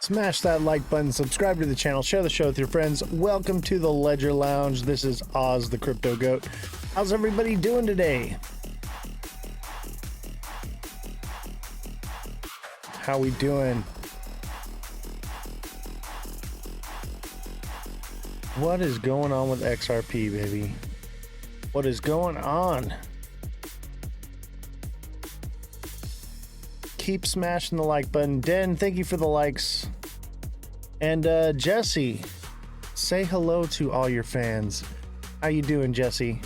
Smash that like button, subscribe to the channel, share the show with your friends. Welcome to the Ledger Lounge. This is Oz, the Crypto Goat. How's everybody doing today? How we doing? What is going on with XRP, baby? What is going on? Keep smashing the like button. Den, thank you for the likes. And Jesse, say hello to all your fans. How you doing, Jesse?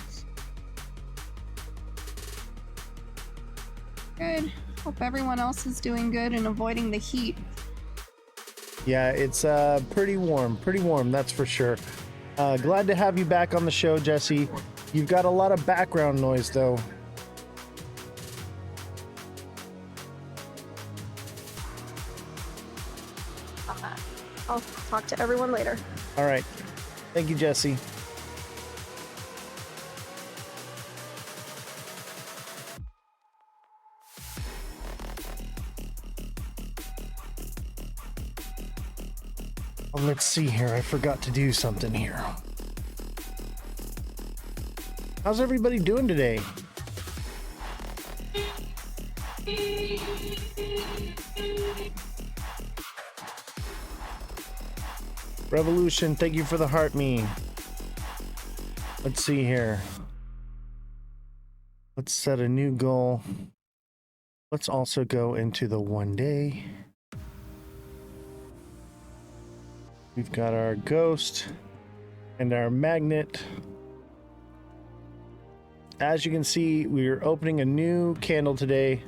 Good. Hope everyone else is doing good and avoiding the heat. Yeah, it's pretty warm, that's for sure. Glad to have you back on the show, Jesse. You've got a lot of background noise, though. I'll talk to everyone later. All right. Thank you, Jesse. Well, let's see here. I forgot to do something here. How's everybody doing today? Revolution, thank you for the heart meme. Let's see here. Let's set a new goal. Let's also go into the 1 day. We've got our ghost and our magnet. As you can see, we're opening a new candle today.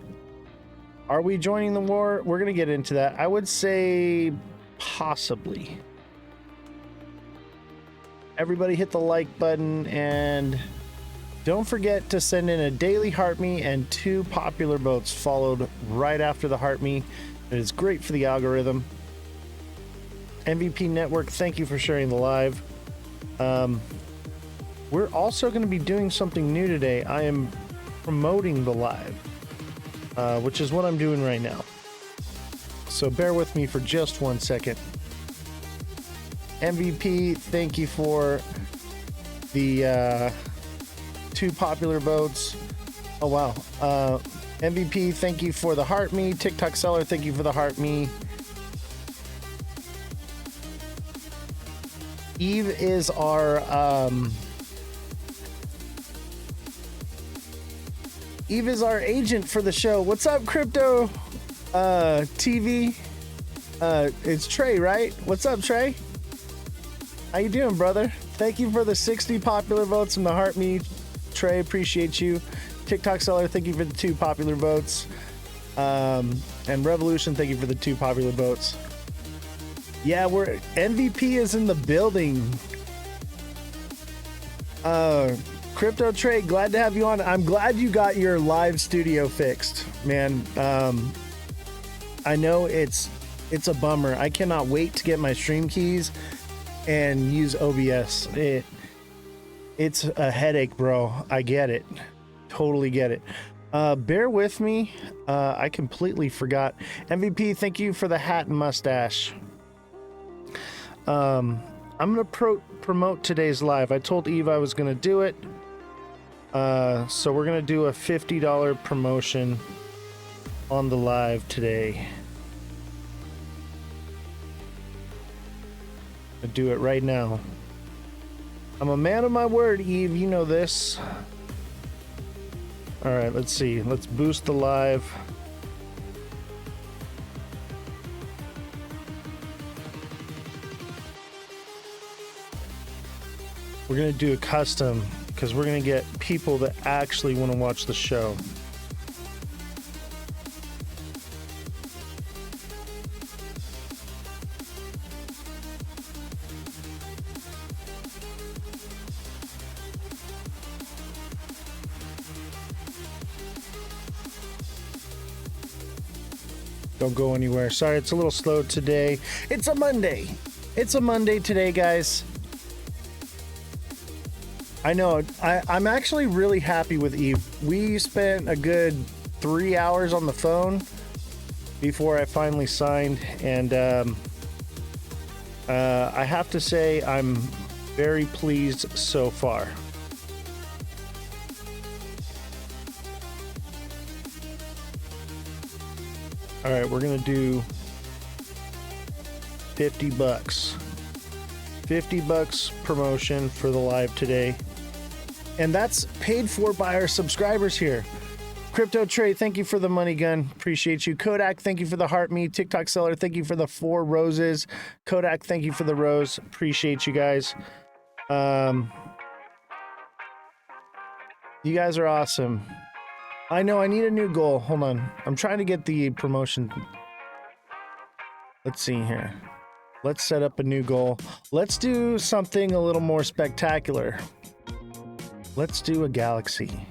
Are we joining the war? We're going to get into that. I would say possibly. Everybody hit the like button and don't forget to send in a daily heart me and 2 popular votes followed right after the heart me. It is great for the algorithm. MVP Network, thank you for sharing the live. We're also going to be doing something new today. I am promoting the live, which is what I'm doing right now. So bear with me for just 1 second. MVP, thank you for the 2 popular votes. Oh wow. MVP, thank you for the heart me. TikTok seller, thank you for the heart me. Eve is our agent for the show. What's up, Crypto TV? It's Trey, right? What's up, Trey? How you doing, brother? Thank you for the 60 popular votes from the heart me. Trey, appreciate you. TikTok seller, thank you for the 2 popular votes. And Revolution, thank you for the 2 popular votes. Yeah, we're MVP is in the building. Crypto Trey, glad to have you on. I'm glad you got your live studio fixed, man. I know it's a bummer. I cannot wait to get my stream keys and use OBS. It's a headache, bro. I get it. Totally get it. Bear with me. I completely forgot. MVP, thank you for the hat and mustache. I'm gonna promote today's live. I told Eve I was gonna do it. So we're gonna do a $50 promotion on the live today. I'll do it right now. I'm a man of my word, Eve. You know this. All right, let's see. Let's boost the live. We're going to do a custom because we're going to get people that actually want to watch the show. Don't go anywhere. Sorry, it's a little slow today. It's a Monday. It's a Monday today, guys. I know. I'm actually really happy with Eve. We spent a good 3 hours on the phone before I finally signed, and I have to say I'm very pleased so far. All right, we're gonna do 50 bucks. 50 bucks promotion for the live today. And that's paid for by our subscribers here. Crypto Trey, thank you for the money gun. Appreciate you. Kodak, thank you for the heart me. TikTok seller, thank you for the 4 roses. Kodak, thank you for the rose. Appreciate you guys. You guys are awesome. I know I need a new goal. Hold on. I'm trying to get the promotion. Let's see here. Let's set up a new goal. Let's do something a little more spectacular. Let's do a galaxy.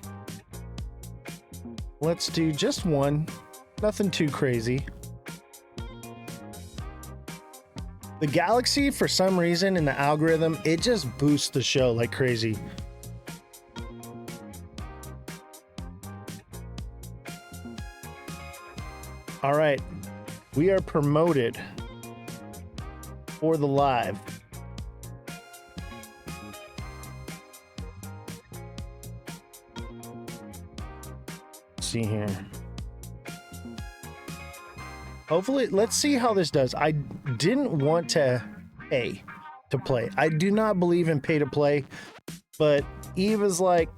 Let's do just one. Nothing too crazy. The galaxy, for some reason, in the algorithm, it just boosts the show like crazy. All right. We are promoted for the live. Let's see here. Hopefully, let's see how this does. I didn't want to pay to play. I do not believe in pay to play, but Eve is like,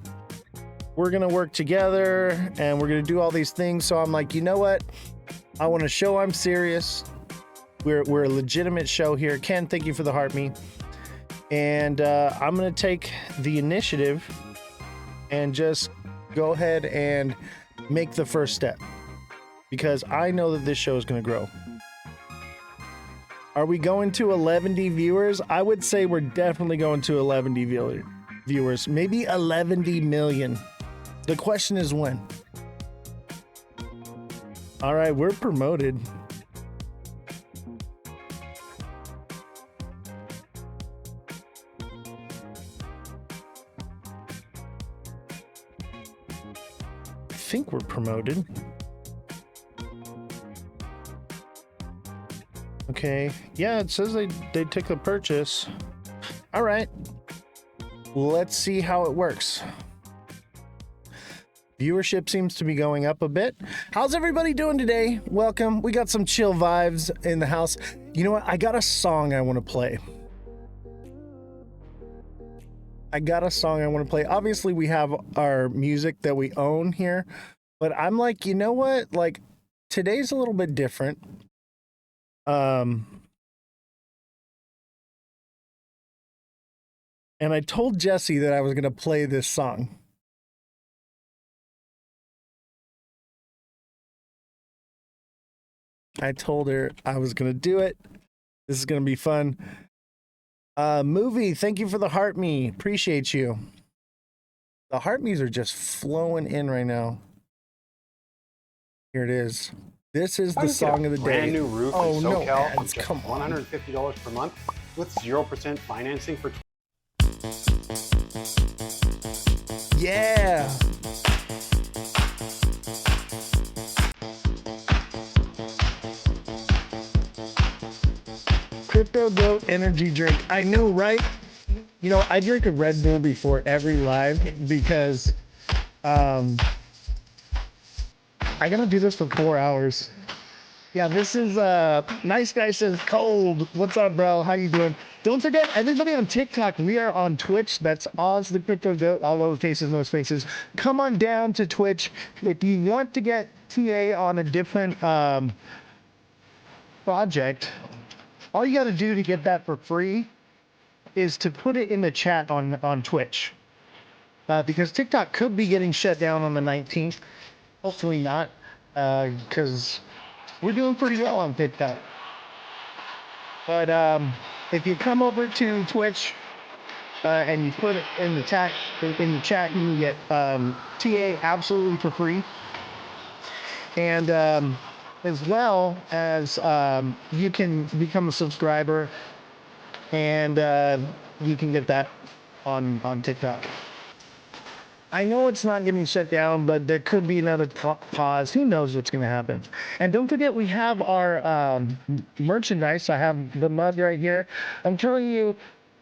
we're going to work together and we're going to do all these things. So I'm like, you know what? I want to show I'm serious. We're a legitimate show here. Ken, thank you for the heart me. And I'm going to take the initiative and just go ahead and make the first step, because I know that this show is going to grow. Are we going to 11 viewers? I would say we're definitely going to 11 viewers, maybe 11 million. The question is when. All right, we're promoted. I think we're promoted. Okay. Yeah, it says they took the purchase. All right. Let's see how it works. Viewership seems to be going up a bit. How's everybody doing today? Welcome. We got some chill vibes in the house. You know what? I got a song I want to play. Obviously, we have our music that we own here, but I'm like, you know what? Like, today's a little bit different. And I told Jesse that I was going to play this song. I told her I was going to do it. This is going to be fun. Movie, thank you for the heart me. Appreciate you. The heart me's are just flowing in right now. Here it is. This is the song of the day. Brand new roof in SoCal no, for just $150 per month with 0% financing for. Yeah. Crypto Goat energy drink. I know, right? You know, I drink a Red Bull before every live because I gotta do this for 4 hours. Yeah, this is nice guy says cold. What's up, bro? How you doing? Don't forget, everybody on TikTok, we are on Twitch. That's Oz the Crypto Goat, all those faces, no spaces. Come on down to Twitch. If you want to get TA on a different project, all you got to do to get that for free is to put it in the chat on Twitch. Because TikTok could be getting shut down on the 19th. Hopefully not, because we're doing pretty well on TikTok. But if you come over to Twitch and you put it in the chat, you can get TA absolutely for free. And as well as you can become a subscriber, and you can get that on TikTok. I know it's not getting shut down, but there could be another pause. Who knows what's going to happen? And don't forget, we have our merchandise. I have the mug right here. I'm telling you,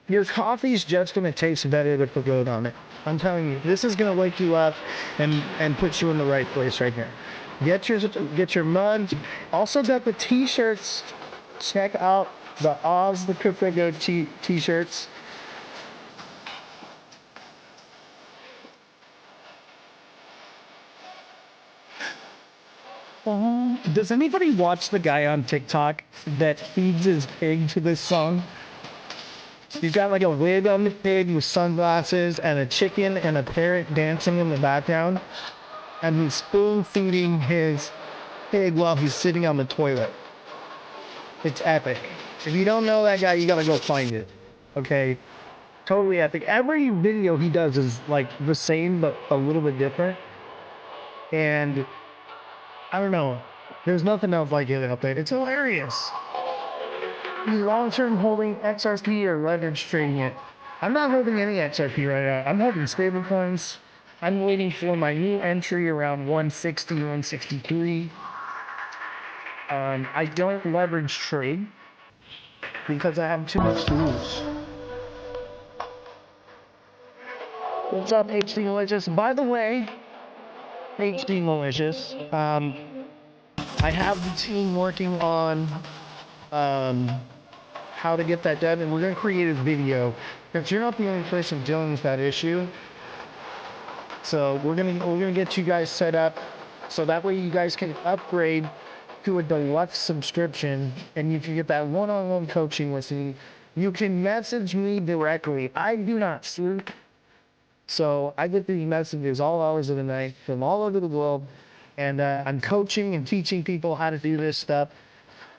your coffee's just going to taste better with the goat on it. I'm telling you, this is going to wake you up and put you in the right place right here. Get your mugs. Also got the t-shirts. Check out the Oz the Crypto Goat t-shirts. Does anybody watch the guy on TikTok that feeds his pig to this song? He's got like a wig on the pig with sunglasses and a chicken and a parrot dancing in the background. And he's spoon feeding his pig while he's sitting on the toilet. It's epic. If you don't know that guy, you gotta go find it. Okay? Totally epic. Every video he does is like the same, but a little bit different. And I don't know. There's nothing else like it up there. It's hilarious. He's long-term holding XRP or leverage trading it. I'm not holding any XRP right now. I'm holding stablecoins. I'm waiting for my new entry around 160, 163. I don't leverage trade because I have too much to lose. What's up, HD Malicious? By the way, HD Malicious, I have the team working on how to get that done, and we're going to create a video because you're not the only person dealing with that issue. So we're gonna get you guys set up so that way you guys can upgrade to a deluxe subscription and you can get that one-on-one coaching with me. You can message me directly. I do not sleep, so I get these messages all hours of the night from all over the globe, and I'm coaching and teaching people how to do this stuff.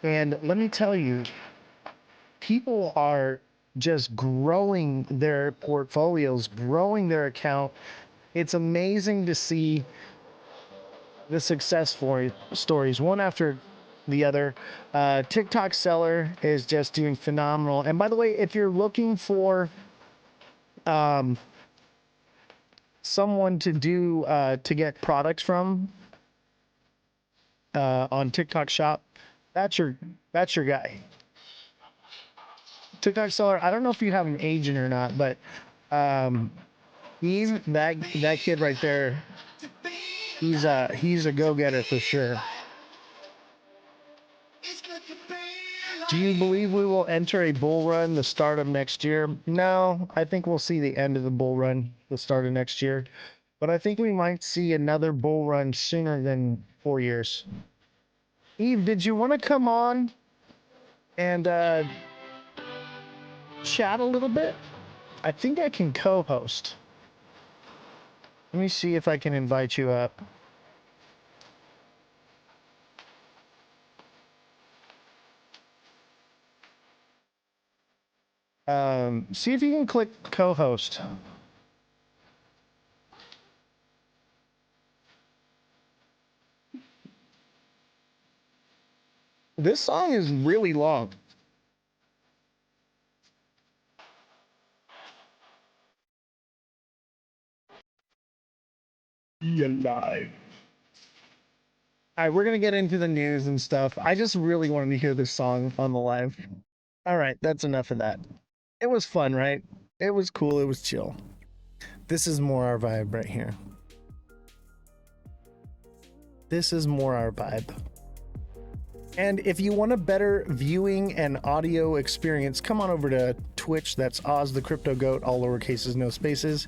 And let me tell you, people are just growing their portfolios, growing their account. It's amazing to see the success stories, one after the other. TikTok seller is just doing phenomenal. And by the way, if you're looking for someone to do to get products from on TikTok Shop, that's your guy. TikTok seller. I don't know if you have an agent or not, but he's that kid right there. He's a go-getter for sure. Do you believe we will enter a bull run the start of next year? No, I think we'll see the end of the bull run the start of next year. But I think we might see another bull run sooner than 4 years. Eve, did you want to come on and chat a little bit? I think I can co-host. Let me see if I can invite you up. See if you can click co-host. This song is really long. Be alive. All right, we're gonna get into the news and stuff. I just really wanted to hear this song on the live. All right, that's enough of that. It was fun, right? It was cool. It was chill. This is more our vibe right here. This is more our vibe. And if you want a better viewing and audio experience, come on over to Twitch. That's Oz the Crypto Goat, all lowercases, no spaces.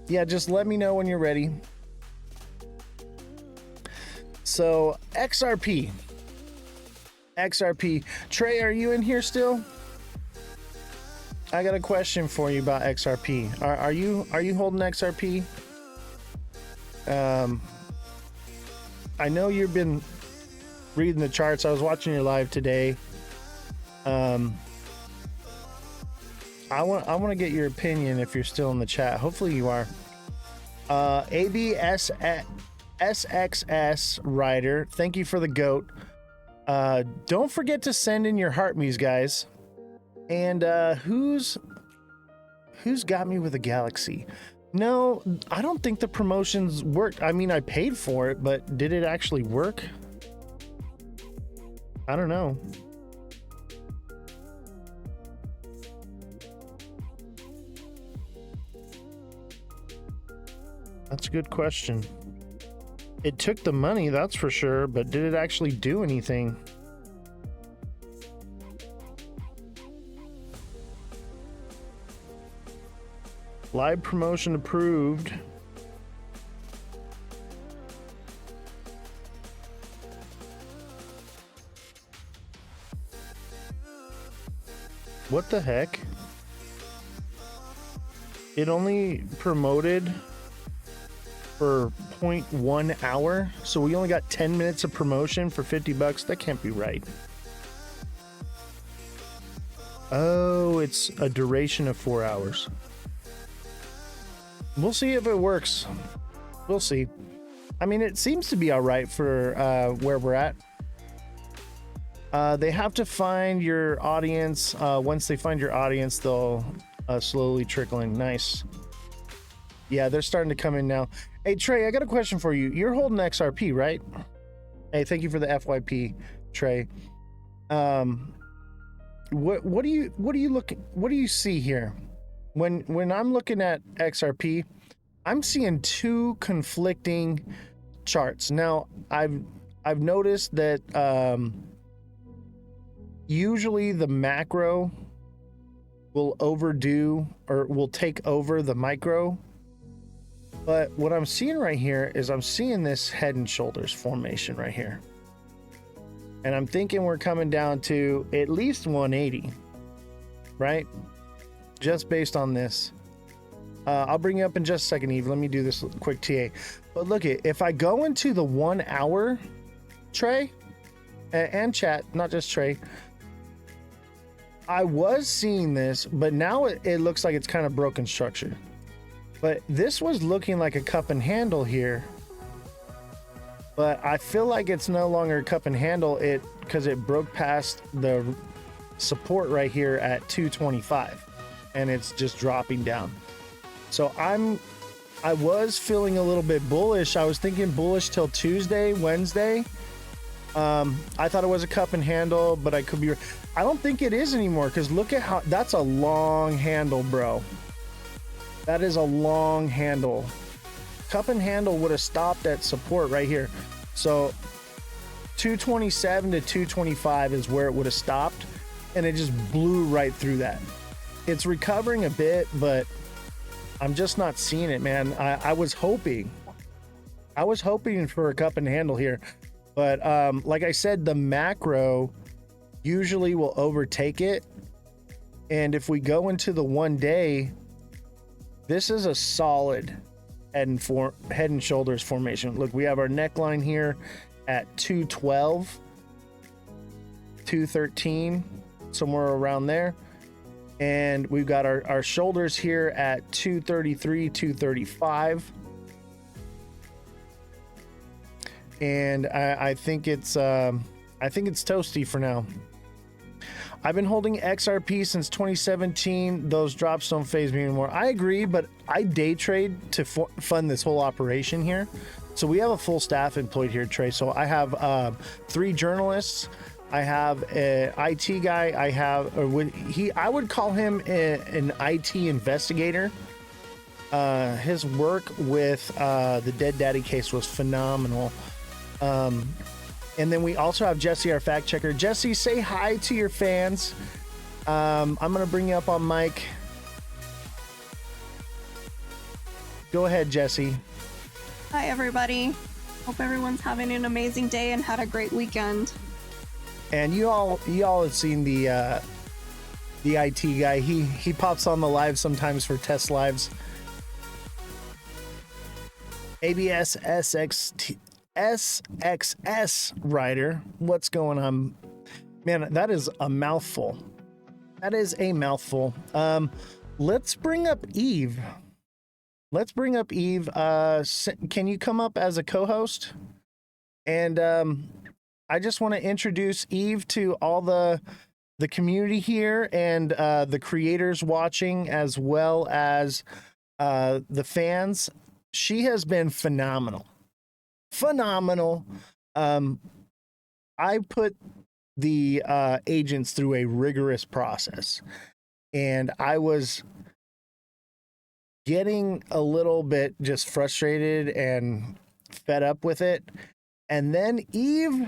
Yeah, just let me know when you're ready. So, XRP. Trey, are you in here still? I got a question for you about XRP. Are you holding XRP? I know you've been reading the charts. I was watching your live today. I want to get your opinion if you're still in the chat. Hopefully you are. SXS Rider, thank you for the goat. Don't forget to send in your heart me's, guys. And who's got me with a galaxy? No, I don't think the promotions worked. I mean, I paid for it, but did it actually work? I don't know. That's a good question. It took the money, that's for sure, but did it actually do anything? Live promotion approved. What the heck? It only promoted for 0.1 hour, so we only got 10 minutes of promotion for $50. That can't be right. Oh, it's a duration of 4 hours. We'll see if it works. We'll see. I mean, it seems to be all right for where we're at. They have to find your audience. Once they find your audience, they'll slowly trickle in. Nice. Yeah, they're starting to come in now. Hey, Trey, I got a question for you. You're holding XRP, right? Hey, thank you for the FYP, Trey. What do you see here? When I'm looking at XRP, I'm seeing two conflicting charts. Now, I've noticed that usually the macro will overdo or will take over the micro. But what I'm seeing right here is I'm seeing this head and shoulders formation right here. And I'm thinking we're coming down to at least 180, right? Just based on this. I'll bring you up in just a second, Eve. Let me do this quick TA. But look, if I go into the 1 hour, Trey, and chat, not just Trey, I was seeing this, but now it looks like it's kind of broken structure. But this was looking like a cup and handle here. But I feel like it's no longer a cup and handle because it broke past the support right here at 225 and it's just dropping down. So I was feeling a little bit bullish. I was thinking bullish till Tuesday, Wednesday. I thought it was a cup and handle, but I could be. I don't think it is anymore because look at how that's a long handle, bro. That is a long handle. Cup and handle would have stopped at support right here. So 227 to 225 is where it would have stopped, and it just blew right through that. It's recovering a bit, but I'm just not seeing it, man. I was hoping for a cup and handle here, but like I said, the macro usually will overtake it. And if we go into the 1 day, this is a solid head and shoulders formation. Look, we have our neckline here at 212, 213, somewhere around there. And we've got our shoulders here at 233, 235. And I think it's toasty for now. I've been holding XRP since 2017. Those drops don't faze me anymore. I agree, but I day trade to fund this whole operation here. So we have a full staff employed here, Trey. So I have 3 journalists. I have an IT guy. I would call him an IT investigator. His work with the Dead Daddy case was phenomenal. And then we also have Jesse, our fact checker. Jesse, say hi to your fans. I'm going to bring you up on mic. Go ahead, Jesse. Hi, everybody. Hope everyone's having an amazing day and had a great weekend. And you all have seen the IT guy. He pops on the live sometimes for test lives. ABS SXS rider. What's going on? Man, that is a mouthful. That is a mouthful. Let's bring up Eve. Can you come up as a co-host? And I just want to introduce Eve to all the community here and the creators watching, as well as the fans. She has been phenomenal. Phenomenal. I put the agents through a rigorous process, and I was getting a little bit just frustrated and fed up with it. And then Eve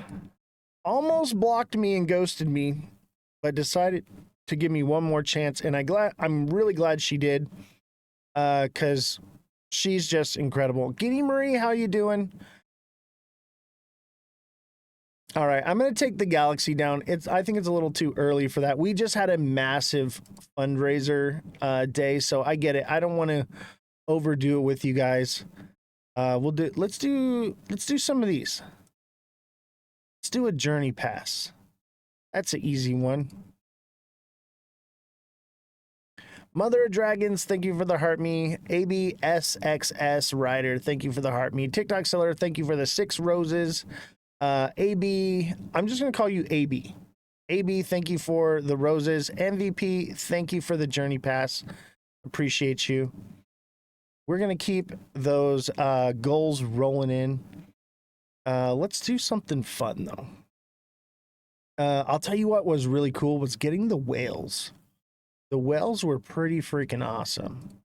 almost blocked me and ghosted me, but decided to give me one more chance. And I'm really glad she did, because she's just incredible. Giddy Marie, how you doing? All right, I'm going to take the Galaxy down. I think it's a little too early for that. We just had a massive fundraiser day, so I get it. I don't want to overdo it with you guys. Let's do some of these. Let's do a journey pass. That's an easy one. Mother of Dragons, thank you for the heart me. ABSXS Rider, thank you for the heart me. TikTok Seller, thank you for the 6 roses. AB, I'm just going to call you AB. AB, thank you for the roses. MVP, thank you for the journey pass. Appreciate you. We're going to keep those goals rolling in. Let's do something fun, though. I'll tell you what was really cool was getting the whales. The whales were pretty freaking awesome.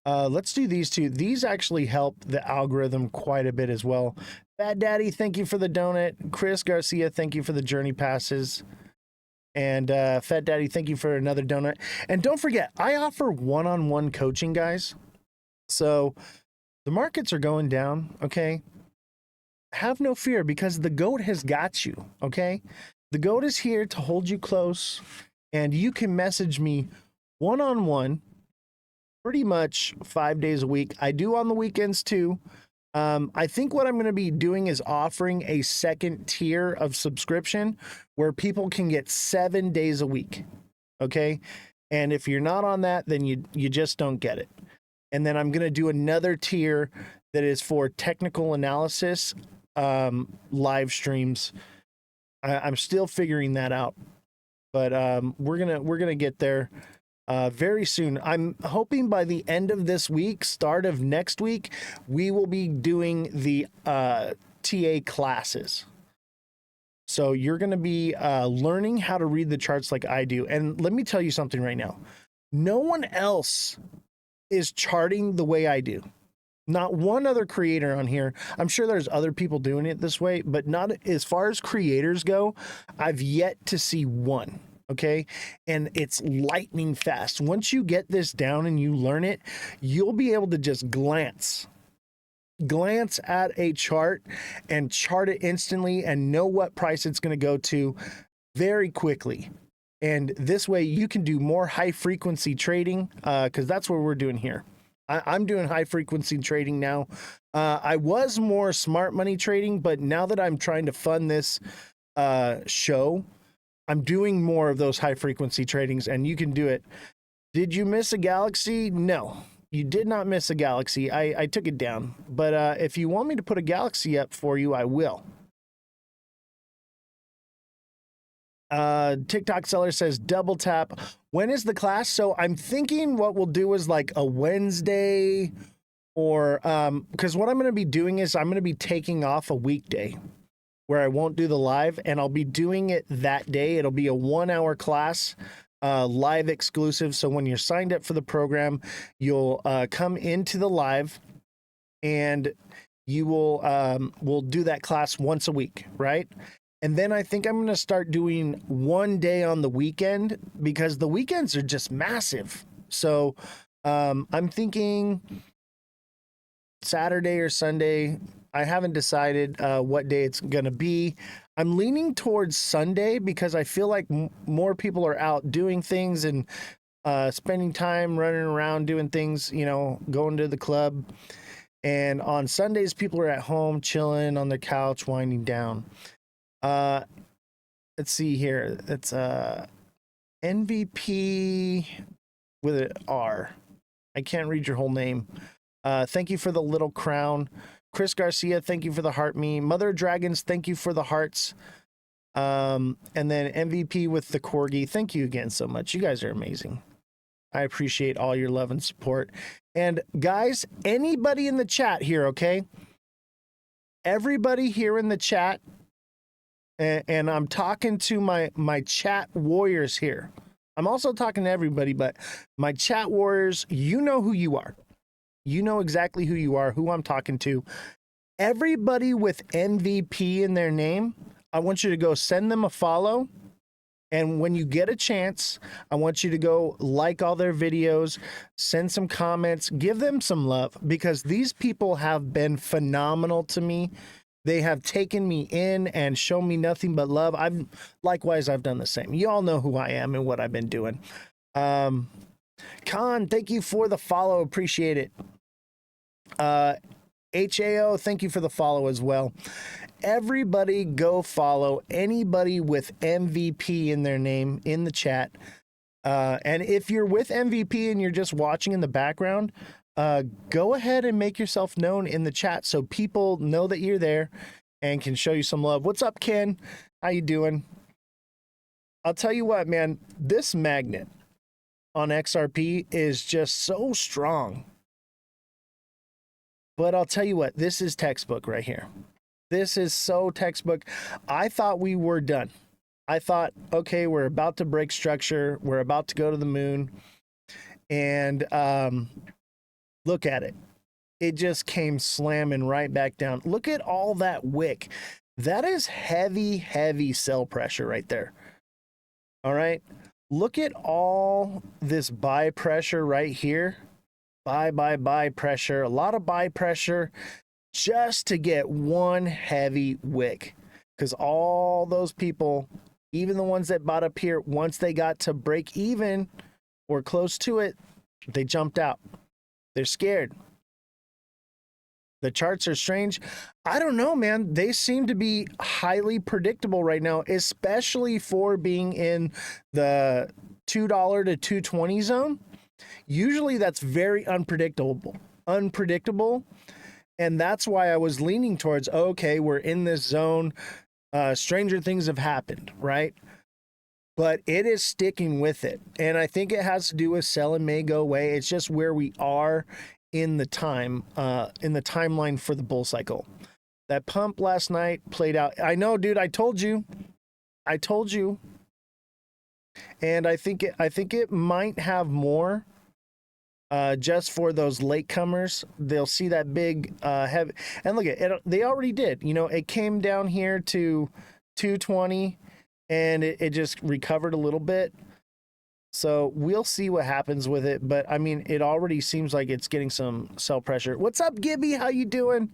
Let's do these two. These actually help the algorithm quite a bit as well. Bad Daddy, thank you for the donut. Chris Garcia, thank you for the journey passes. And Fat Daddy, thank you for another donut. And don't forget, I offer one-on-one coaching, guys. So the markets are going down, okay? Have no fear, because the GOAT has got you, okay? The GOAT is here to hold you close, and you can message me one-on-one pretty much 5 days a week. I do on the weekends too. I think what I'm going to be doing is offering a second tier of subscription where people can get 7 days a week. Okay. And if you're not on that, then you just don't get it. And then I'm going to do another tier that is for technical analysis, live streams. I'm still figuring that out, but we're gonna get there very soon. I'm hoping by the end of this week, start of next week, we will be doing the TA classes. So you're going to be learning how to read the charts like I do. And let me tell you something right now. No one else is charting the way I do. Not one other creator on here. I'm sure there's other people doing it this way, but not as far as creators go. I've yet to see one. Okay. And it's lightning fast. Once you get this down and you learn it, you'll be able to just glance at a chart and chart it instantly and know what price it's going to go to very quickly. And this way you can do more high frequency trading, because that's what we're doing here. I'm doing high frequency trading now. I was more smart money trading, but now that I'm trying to fund this show, I'm doing more of those high frequency tradings, and you can do it. Did you miss a galaxy? No, you did not miss a galaxy. I took it down, but if you want me to put a galaxy up for you, I will. TikTok Seller says double tap. When is the class? So I'm thinking what we'll do is like a Wednesday, or because what I'm going to be doing is I'm going to be taking off a weekday where I won't do the live, and I'll be doing it that day. It'll be a 1-hour class, live exclusive. So when you're signed up for the program, you'll come into the live, and you will we'll do that class once a week, right? And then I think I'm going to start doing one day on the weekend, because the weekends are just massive. So I'm thinking Saturday or Sunday. I haven't decided what day it's going to be. I'm leaning towards Sunday because I feel like more people are out doing things and spending time running around doing things, you know, going to the club. And on Sundays, people are at home chilling on their couch, winding down. Let's see here. It's MVP with an R. I can't read your whole name. Thank you for the little crown. Chris Garcia, thank you for the heart me. Mother of Dragons, thank you for the hearts. And then MVP with the corgi. Thank you again so much. You guys are amazing. I appreciate all your love and support. And guys, anybody in the chat here, okay? Everybody here in the chat, and I'm talking to my chat warriors here. I'm also talking to everybody, but my chat warriors, you know who you are. You know exactly who you are, who I'm talking to. Everybody with MVP in their name, I want you to go send them a follow. And when you get a chance, I want you to go like all their videos, send some comments, give them some love, because these people have been phenomenal to me. They have taken me in and shown me nothing but love. I've done the same. You all know who I am and what I've been doing. Khan, thank you for the follow. Appreciate it. HAO, thank you for the follow as well. Everybody go follow anybody with MVP in their name in the chat. And if you're with MVP and you're just watching in the background, go ahead and make yourself known in the chat so people know that you're there and can show you some love. What's up, Ken? How you doing? I'll tell you what, man, this magnet on XRP is just so strong. But I'll tell you what, this is textbook right here. This is so textbook. I thought we were done. I thought, okay, we're about to break structure. We're about to go to the moon. And look at it. It just came slamming right back down. Look at all that wick. That is heavy, heavy sell pressure right there. All right. Look at all this buy pressure right here. Buy pressure. A lot of buy pressure just to get one heavy wick, because all those people, even the ones that bought up here, once they got to break even or close to it, they jumped out. They're scared. The charts are strange. I don't know, man. They seem to be highly predictable right now, especially for being in the $2 to $2.20 zone. Usually that's very unpredictable. And that's why I was leaning towards, okay, we're in this zone. Stranger things have happened, right? But it is sticking with it. And I think it has to do with sell and may go away. It's just where we are in the timeline for the bull cycle. That pump last night played out. I know, dude, I told you. And I think it might have more. Just for those latecomers, they'll see that big heavy. And look at it, they already did. You know, it came down here to 220 and it just recovered a little bit. So we'll see what happens with it. But I mean, it already seems like it's getting some sell pressure. What's up, Gibby? How you doing?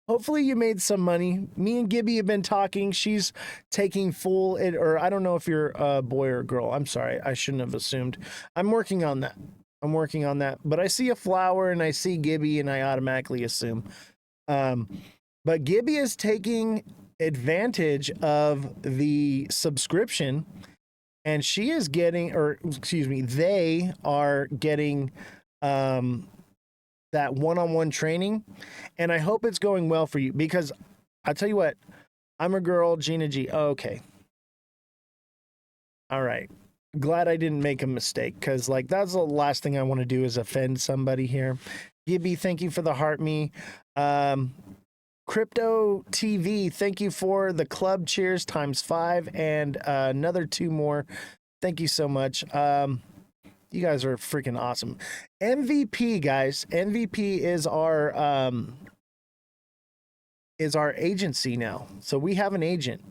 Hopefully you made some money. Me and Gibby have been talking. She's taking full, or I don't know if you're a boy or a girl. I'm sorry. I shouldn't have assumed. I'm working on that. But I see a flower and I see Gibby and I automatically assume. But Gibby is taking advantage of the subscription and she is getting, or excuse me, they are getting that one-on-one training. And I hope it's going well for you, because I tell you what, I'm a girl, Gina G. Oh, okay. All right. Glad I didn't make a mistake, because like that's the last thing I want to do is offend somebody here. Gibby, thank you for the heart me. Crypto TV, thank you for the club cheers ×5 and another 2 more. Thank you so much. You guys are freaking awesome. MVP, guys. MVP is our agency now. So we have an agent.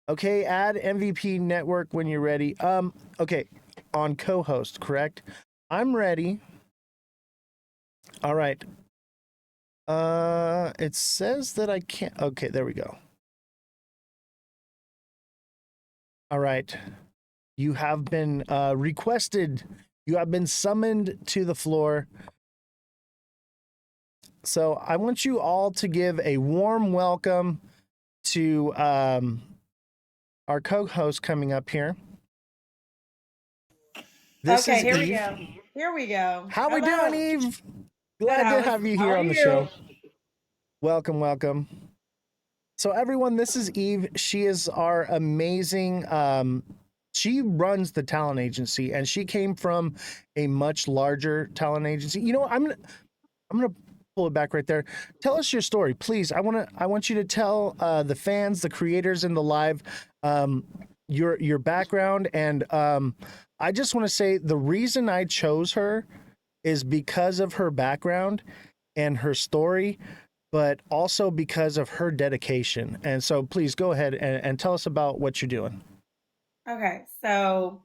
Okay, add MVP network when you're ready. Okay, on co-host, correct? I'm ready. All right. It says that I can't. Okay, there we go. All right. You have been requested. You have been summoned to the floor. So I want you all to give a warm welcome to our co-host coming up here. This okay, here Eve. We go. Here we go. How we doing, Eve? Glad to have you here on the show. Welcome, welcome. So everyone, this is Eve. She is our amazing she runs the talent agency, and she came from a much larger talent agency. You know, I'm gonna pull it back right there. Tell us your story, please. I want you to tell the fans, the creators in the live, your background, and I just want to say the reason I chose her is because of her background and her story, but also because of her dedication. And so, please go ahead and tell us about what you're doing. Okay, so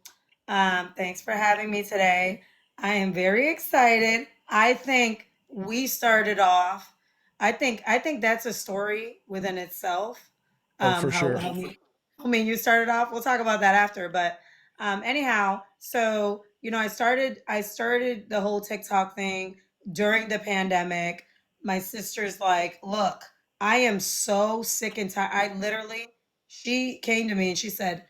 thanks for having me today. I am very excited. I think we started off. I think that's a story within itself. Oh, for How sure. how me and you started off. We'll talk about that after. But anyhow, so I started the whole TikTok thing during the pandemic. My sister's like, look, I am so sick and tired. I literally, she came to me and she said,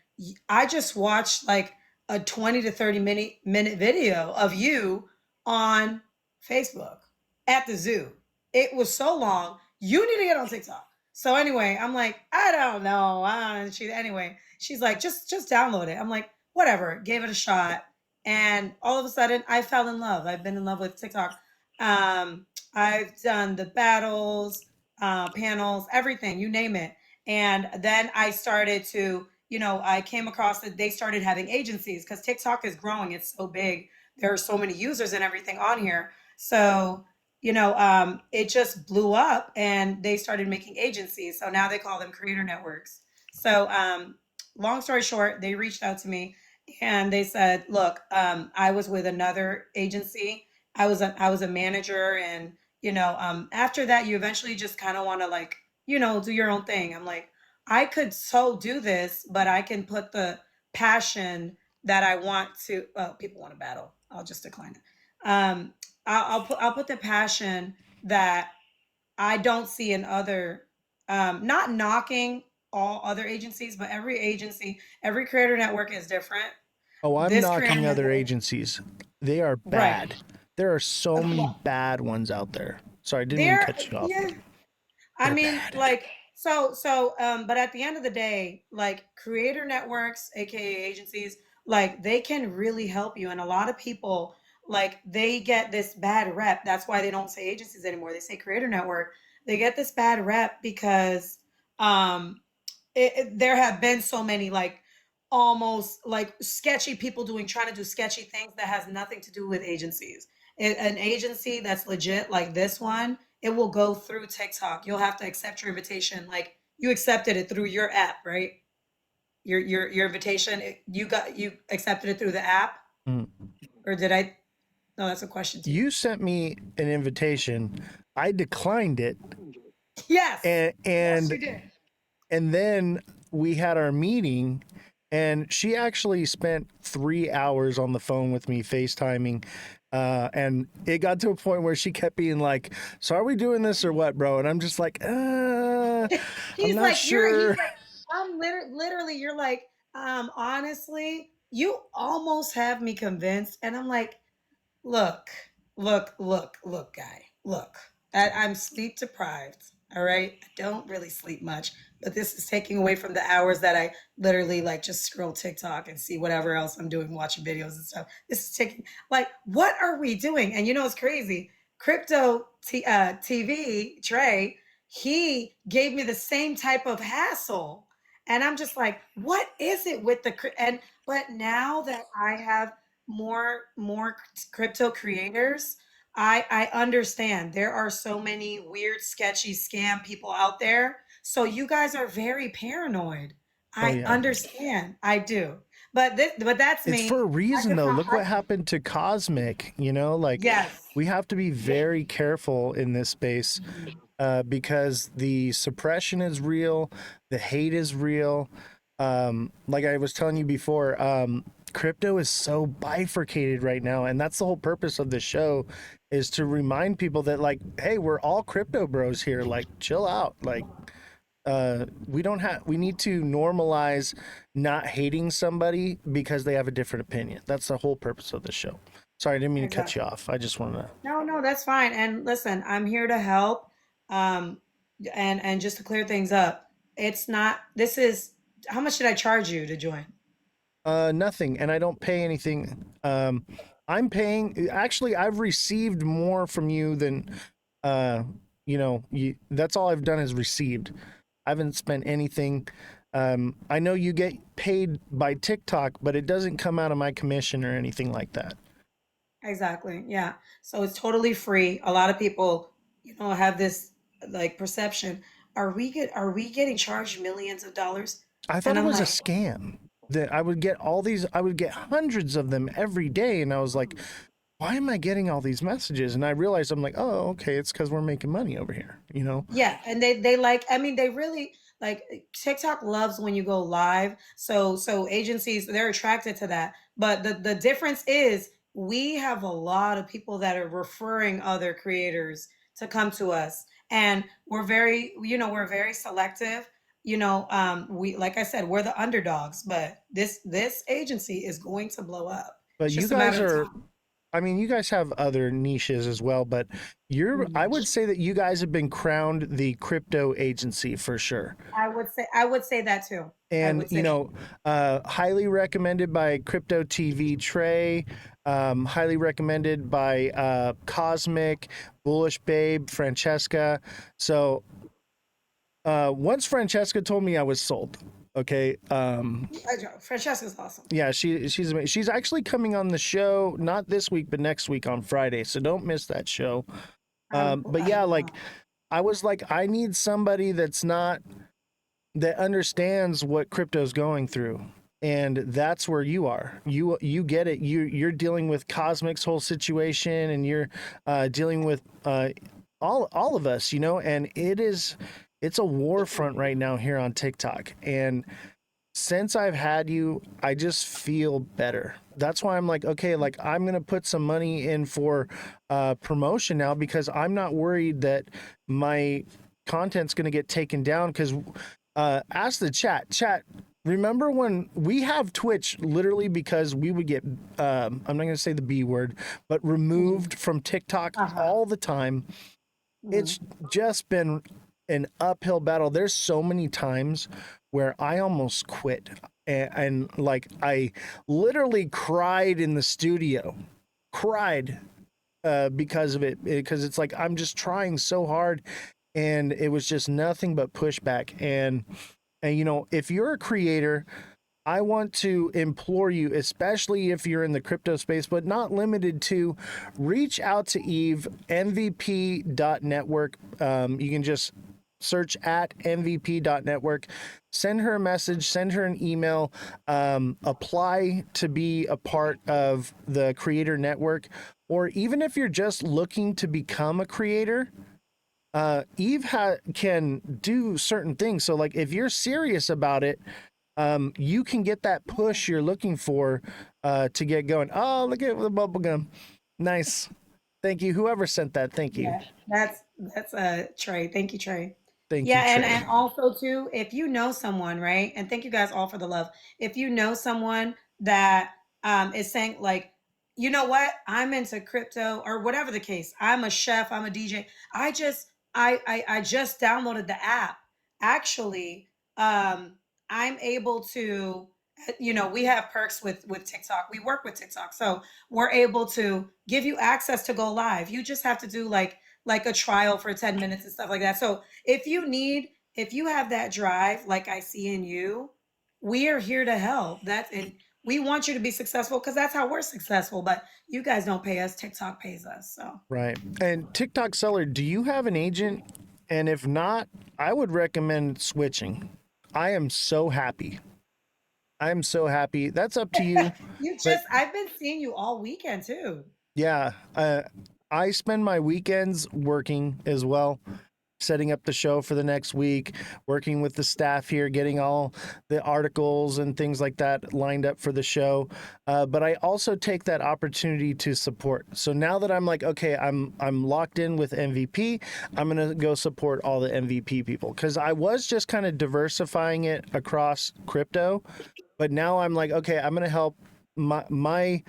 I just watched like a 20 to 30 minute video of you on Facebook at the zoo. It was so long. You need to get on TikTok. So anyway, I'm like, I don't know. Anyway, she's like, just download it. I'm like, whatever. Gave it a shot, and all of a sudden, I fell in love. I've been in love with TikTok. I've done the battles, panels, everything, you name it. And then I started to, I came across that they started having agencies because TikTok is growing. It's so big. There are so many users and everything on here. So, it just blew up and they started making agencies. So now they call them creator networks. So, long story short, they reached out to me and they said, look, I was with another agency. I was a manager, and after that you eventually just kind of want to, like, do your own thing. I'm like, I could so do this, but I can put the passion that I want to. Well, people want to battle. I'll just decline it. I'll put the passion that I don't see in other. Not knocking all other agencies, but every agency, every creator network is different. Oh, I'm This creator knocking other network, agencies. They are right? bad. There are so many bad ones out there. Sorry, I didn't mean to There, cut you off. yeah. I They're mean, bad. like, but at the end of the day, like creator networks, aka agencies, like they can really help you. And a lot of people, like, they get this bad rep. That's why they don't say agencies anymore. They say creator network. They get this bad rep because um there have been so many, like, almost like sketchy people trying to do sketchy things that has nothing to do with agencies. An agency that's legit, like this one, it will go through TikTok. You'll have to accept your invitation, like you accepted it through your app, right? Your invitation, you accepted it through the app, Mm. or did I? No, that's a question to you. You sent me an invitation. I declined it, Yes, and yes, and you did. and then we had our meeting, and she actually spent 3 hours on the phone with me FaceTiming. And it got to a point where she kept being like, so are we doing this or what, bro? And I'm just like, I'm He's not like, he's sure. like, literally, you're like, honestly, you almost have me convinced. And I'm like, look, look, guy, look. I'm sleep deprived. All right. I don't really sleep much, but this is taking away from the hours that I literally, like, just scroll TikTok and see whatever else I'm doing, watching videos and stuff. This is taking, like, what are we doing? And it's crazy. TV Trey, he gave me the same type of hassle. And I'm just like, what is it with and but now that I have more crypto creators, I understand there are so many weird, sketchy scam people out there. So you guys are very paranoid. Oh I yeah. understand. I do. But that's It's for me. a I reason just though. want Look what happened to Cosmic, like yes. we have to be very careful in this space, because the suppression is real, the hate is real. Like I was telling you before, crypto is so bifurcated right now, and that's the whole purpose of the show, is to remind people that, like, hey, we're all crypto bros here. Like, chill out. Like, we need to normalize not hating somebody because they have a different opinion. That's the whole purpose of the show. Sorry, I didn't mean to cut you Exactly. off. I just want to. No, no, that's fine. And listen, I'm here to help. Um, and just to clear things up, it's not. This is how much did I charge you to join? Nothing, and I don't pay anything. I'm paying. Actually, I've received more from you than, uh, that's all I've done is received. I haven't spent anything. I know you get paid by TikTok, but it doesn't come out of my commission or anything like that. Exactly. Yeah. So it's totally free. A lot of people, have this like perception. Are we getting charged millions of dollars? I thought And it I'm was a like, scam that I would get all these. I would get hundreds of them every day, and I was like, why am I getting all these messages? And I realized I'm like, oh, okay, it's because we're making money over here, you know? yeah, and they like, I mean, they really like TikTok loves when you go live. So agencies, they're attracted to that. But the difference is we have a lot of people that are referring other creators to come to us. And we're very selective. We, like I said, we're the underdogs, but this agency is going to blow up. But It's you just a guys matter of are, time. I mean, you guys have other niches as well, but I would say that you guys have been crowned the crypto agency for sure. I would say that too. I And, would say that. highly recommended by Crypto TV Trey, highly recommended by Cosmic, Bullish Babe, Francesca. So once Francesca told me I was sold. Okay. Francesca's awesome. Yeah, she's amazing. She's actually coming on the show not this week but next week on Friday, so don't miss that show. But yeah, like I was like, I need somebody that understands what crypto's going through, and that's where you are. You get it. You're dealing with Cosmic's whole situation, and you're dealing with all of us, and it's a war front right now here on TikTok. And since I've had you, I just feel better. That's why I'm like, okay, like I'm gonna put some money in for promotion now, because I'm not worried that my content's gonna get taken down. Because ask the chat. Remember when we have Twitch literally because we would get I'm not gonna say the B word, but removed from TikTok all the time. It's just been an uphill battle. There's so many times where I almost quit, and like I literally cried in the studio, cried because of it, because it's like I'm just trying so hard, and it was just nothing but pushback. And if you're a creator, I want to implore you, especially if you're in the crypto space, but not limited to, reach out to Eve, MVP.network. You can just search at MVP.network, send her a message, send her an email, apply to be a part of the creator network. Or even if you're just looking to become a creator, Eve can do certain things. So like if you're serious about it, you can get that push you're looking for to get going. Oh, look at the bubble gum. Nice. Thank you. Whoever sent that, thank you. Yeah, that's Trey. Thank you, Trey. Thank you, Yeah, and Trey. also too, if you know someone, right? And thank you guys all for the love. If you know someone that is saying like, you know what, I'm into crypto or whatever the case. I'm a chef, I'm a DJ. I just downloaded the app. Actually, I'm able to, we have perks with TikTok. We work with TikTok. So we're able to give you access to go live. You just have to do like a trial for 10 minutes and stuff like that. So if you have that drive, like I see in you, we are here to help. And we want you to be successful because that's how we're successful. But you guys don't pay us, TikTok pays us. So Right. And TikTok seller, do you have an agent? And if not, I would recommend switching. I am so happy. I am so happy. That's up to you. But I've been seeing you all weekend too. yeah, I spend my weekends working as well, setting up the show for the next week, working with the staff here, getting all the articles and things like that lined up for the show. But I also take that opportunity to support. So now that I'm like, okay, I'm locked in with MVP, I'm gonna go support all the MVP people, because I was just kind of diversifying it across crypto, but now I'm like, okay, I'm gonna help my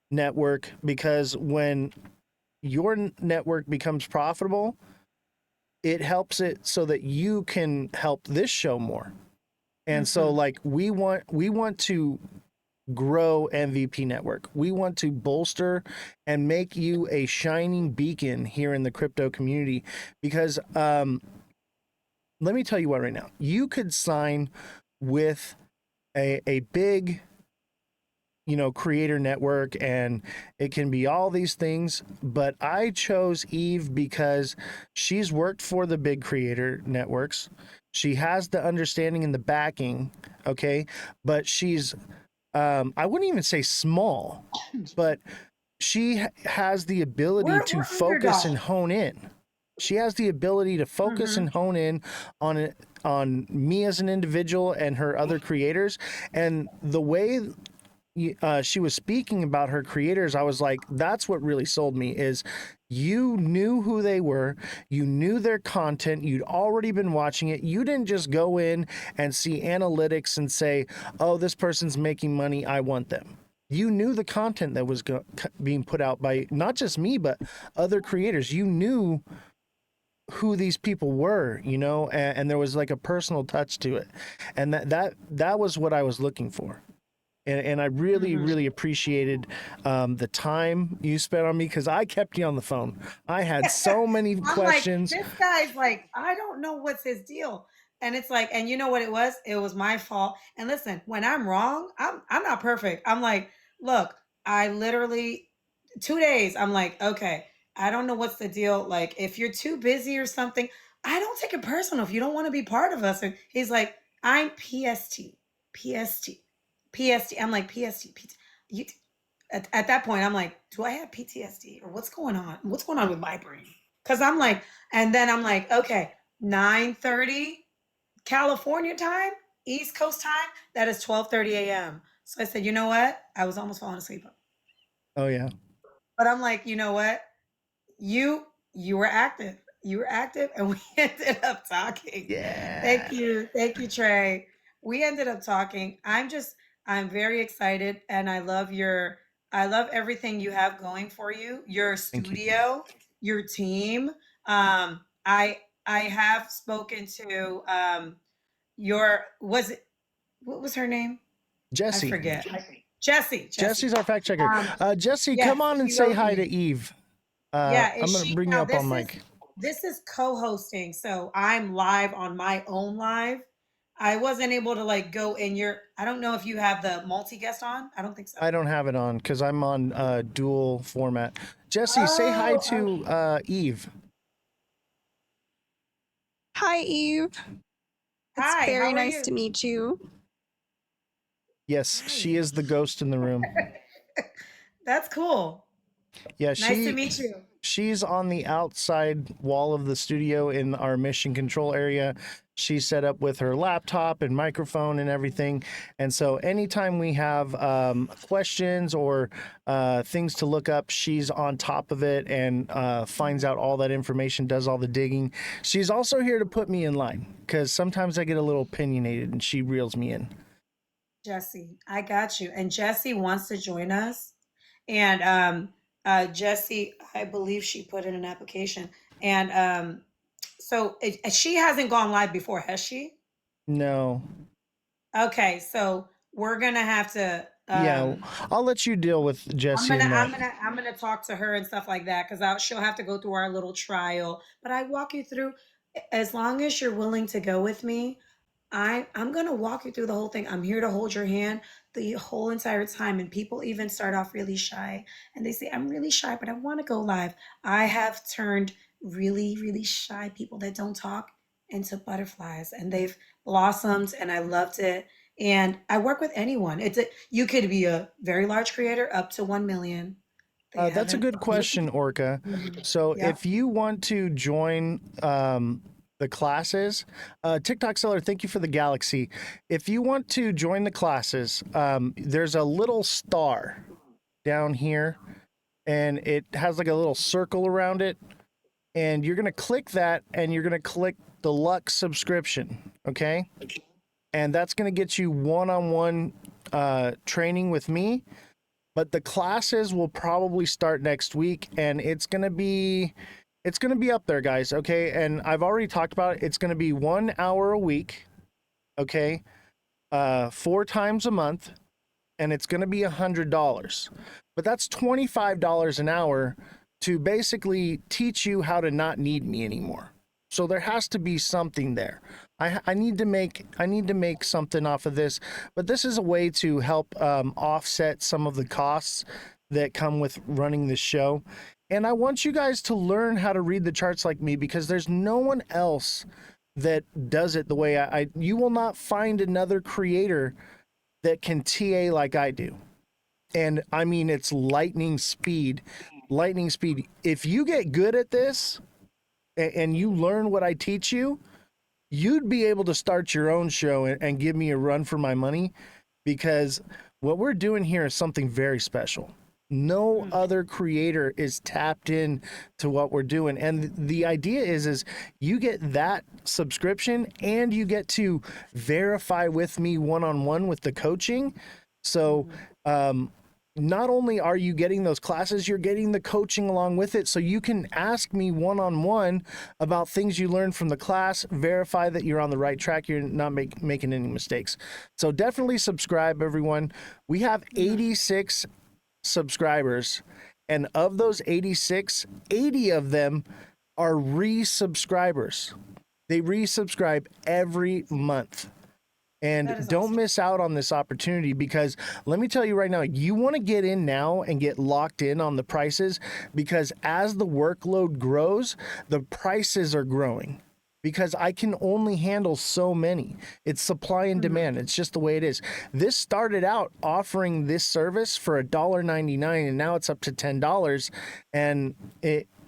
network, because when your network becomes profitable, it helps it so that you can help this show more. And so like we want to grow MVP Network. We want to bolster and make you a shining beacon here in the crypto community because let me tell you what right now. You could sign with a big creator network and it can be all these things, but I chose Eve because she's worked for the big creator networks. She has the understanding and the backing, okay? But she's I wouldn't even say small, but she has the ability We're to focus underdogs. and hone in. She has the ability to focus and hone in on it, on me as an individual and her other creators. And the way she was speaking about her creators, I was like, that's what really sold me is you knew who they were, you knew their content, you'd already been watching it. You didn't just go in and see analytics and say, oh, this person's making money, I want them. You knew the content that was being put out by not just me, but other creators. You knew who these people were, and there was like a personal touch to it. And that was what I was looking for. And I really, really appreciated the time you spent on me because I kept you on the phone. I had so many I'm questions. like, this guy's like, I don't know what's his deal. And it's like, and you know what it was? It was my fault. And listen, when I'm wrong, I'm not perfect. I'm like, look, I literally 2 days, I'm like, okay, I don't know what's the deal. Like, if you're too busy or something, I don't take it personal if you don't want to be part of us. And he's like, I'm PST, PST, PST. I'm like, PST, PT. You, at that point, I'm like, do I have PTSD or what's going on? What's going on with my brain? Because I'm like, and then I'm like, okay, 9:30 California time, East Coast time, that is 12:30 a.m. So I said, you know what? I was almost falling asleep. Oh yeah. But I'm like, you know what? You you were active. You were active and we ended up talking. Yeah. Thank you, Trey. We ended up talking. I'm very excited and I love everything you have going for you. Your Thank you. studio, your team. I have spoken to your was it what was her name? I Jesse. forget. Jesse. Jesse's our fact checker. Jesse, Yes, come on and she say wrote hi to me. Eve. Yeah, is I'm gonna she bring you now up on mic. this is co-hosting, so I'm live on my own live. I wasn't able to like go in your I don't know if you have the multi-guest on. I don't think so. I don't have it on because I'm on dual format. Jesse, say hi to Eve. Hi, Eve. It's Hi, very how are nice you? to meet you. Yes, she Hi. is the ghost in the room. That's cool. Yeah, Nice to meet you. she's on the outside wall of the studio in our mission control area. She's set up with her laptop and microphone and everything. And so anytime we have questions or things to look up, she's on top of it and finds out all that information, does all the digging. She's also here to put me in line because sometimes I get a little opinionated and she reels me in. Jesse, I got you. And Jesse wants to join us. And Jesse, I believe she put in an application. And so she hasn't gone live before, has she? No. Okay, so we're gonna have to Yeah, I'll let you deal with Jesse and that. I'm gonna talk to her and stuff like that because she'll have to go through our little trial. But I walk you through as long as you're willing to go with me. I'm gonna walk you through the whole thing. I'm here to hold your hand the whole entire time. And people even start off really shy and they say, I'm really shy, but I want to go live. I have turned really, really shy people that don't talk into butterflies and they've blossomed and I loved it. And I work with anyone. You could be a very large creator up to 1 million. They That's a haven't. good question, Orca. So Yeah. if you want to join the classes, TikTok seller, thank you for the galaxy. If you want to join the classes, there's a little star down here, and it has like a little circle around it. And you're gonna click that, and you're gonna click the Lux subscription. Okay, and that's gonna get you one-on-one training with me. But the classes will probably start next week and it's going to be up there, guys, okay? And I've already talked about it. It's going to be 1 hour a week, okay? 4 times a month. and it's going to be $100. But that's $25 an hour to basically teach you how to not need me anymore. So there has to be something there. I need to make something off of this, but this is a way to help offset some of the costs that come with running this show. And I want you guys to learn how to read the charts like me, because there's no one else that does it the way I you will not find another creator that can TA like I do. And I mean, it's lightning speed. If you get good at this and you learn what I teach you, you'd be able to start your own show and give me a run for my money, because what we're doing here is something very special. No other creator is tapped in to what we're doing. And the idea is you get that subscription and you get to verify with me one-on-one with the coaching. So, not only are you getting those classes, you're getting the coaching along with it. So you can ask me one-on-one about things you learned from the class, verify that you're on the right track, you're not making any mistakes. So definitely subscribe, everyone. We have 86 subscribers, and of those 86, 80 of them are resubscribers. They resubscribe every month. And don't awesome. miss out on this opportunity, because let me tell you right now, you want to get in now and get locked in on the prices, because as the workload grows, the prices are growing, because I can only handle so many. It's supply and demand. It's just the way it is. This started out offering this service for $1.99, and now it's up to $10, and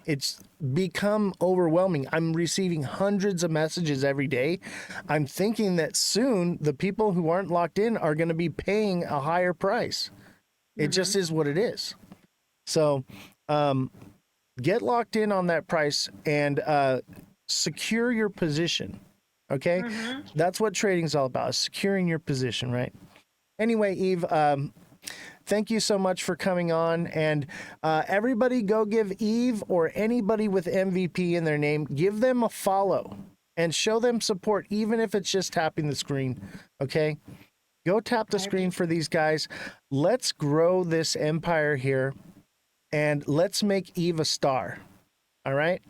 it's become overwhelming. I'm receiving hundreds of messages every day. I'm thinking that soon the people who aren't locked in are going to be paying a higher price. It just is what it is. So get locked in on that price and secure your position. Okay? That's what trading's all about, is securing your position, right? Anyway, Eve, thank you so much for coming on. And everybody go give Eve or anybody with MVP in their name, give them a follow and show them support, even if it's just tapping the screen. Okay? Go tap the screen for these guys. Let's grow this empire here, and let's make Eve a star. All right?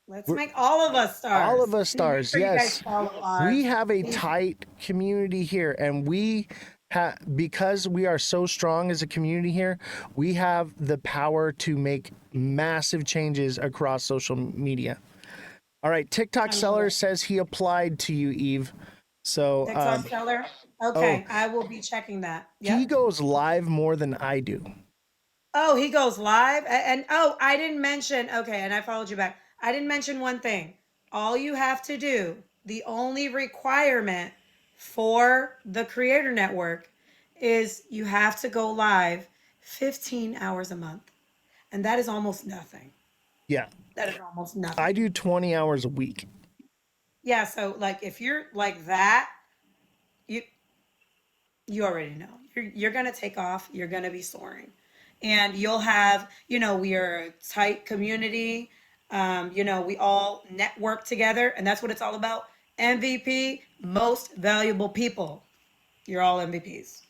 Let's make all of us stars. All of us stars, Make sure you guys yes. follow our We have a Facebook. tight community here, and because we are so strong as a community here, we have the power to make massive changes across social media. All right, TikTok seller says he applied to you, Eve. So TikTok seller. Okay, I will be checking that. he Yep. goes live more than I do. Oh, he goes live. And oh, I didn't mention, okay, and I followed you back. I didn't mention one thing. All you have to do, the only requirement for the Creator Network is you have to go live 15 hours a month. And that is almost nothing. Yeah, That is almost nothing. I do 20 hours a week. Yeah, so like if you're like that, you already know. You're gonna take off, you're gonna be soaring. And you'll have, we are a tight community. We all network together, and that's what it's all about. MVP, most valuable people. You're all MVPs.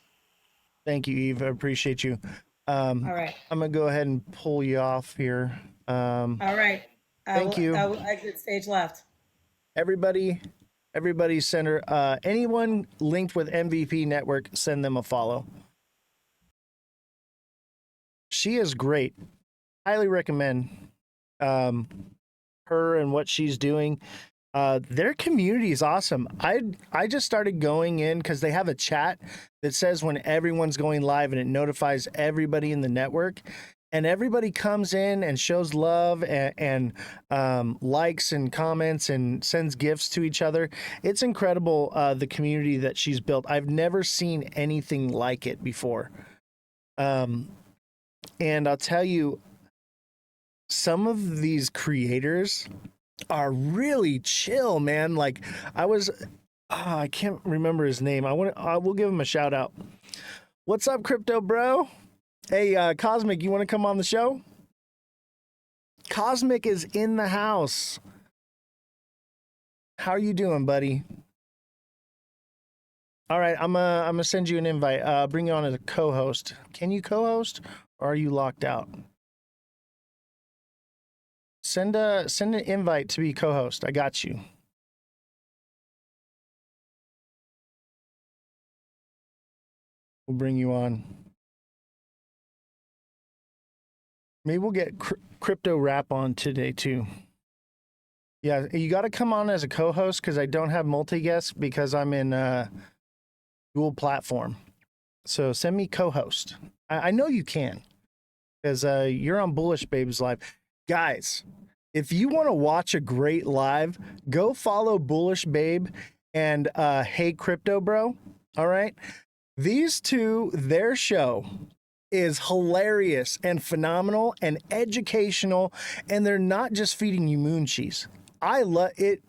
Thank you, Eve. I appreciate you. All right. I'm going to go ahead and pull you off here. All right. Thank you. I will exit stage left. Everybody send her, anyone linked with MVP Network, send them a follow. She is great. Highly recommend her and what she's doing. Their community is awesome. I just started going in because they have a chat that says when everyone's going live, and it notifies everybody in the network. And everybody comes in and shows love and likes and comments and sends gifts to each other. It's incredible, the community that she's built. I've never seen anything like it before. And I'll tell you, some of these creators are really chill, man. Like I can't remember his name. I will give him a shout out. What's up, crypto bro? Hey, Cosmic, you want to come on the show? Cosmic is in the house. How are you doing, buddy? All right, I'm gonna send you an invite. Bring you on as a co-host. Can you co-host, or are you locked out? Send an invite to be co-host. I got you. We'll bring you on. Maybe we'll get Crypto Rap on today too. Yeah, you got to come on as a co-host because I don't have multi-guests because I'm in dual platform. So send me co-host. I know you can because you're on Bullish Babes Live. Guys, if you want to watch a great live, go follow Bullish Babe and Hey Crypto Bro. All right. These two, their show is hilarious and phenomenal and educational, and they're not just feeding you moon cheese. I love it.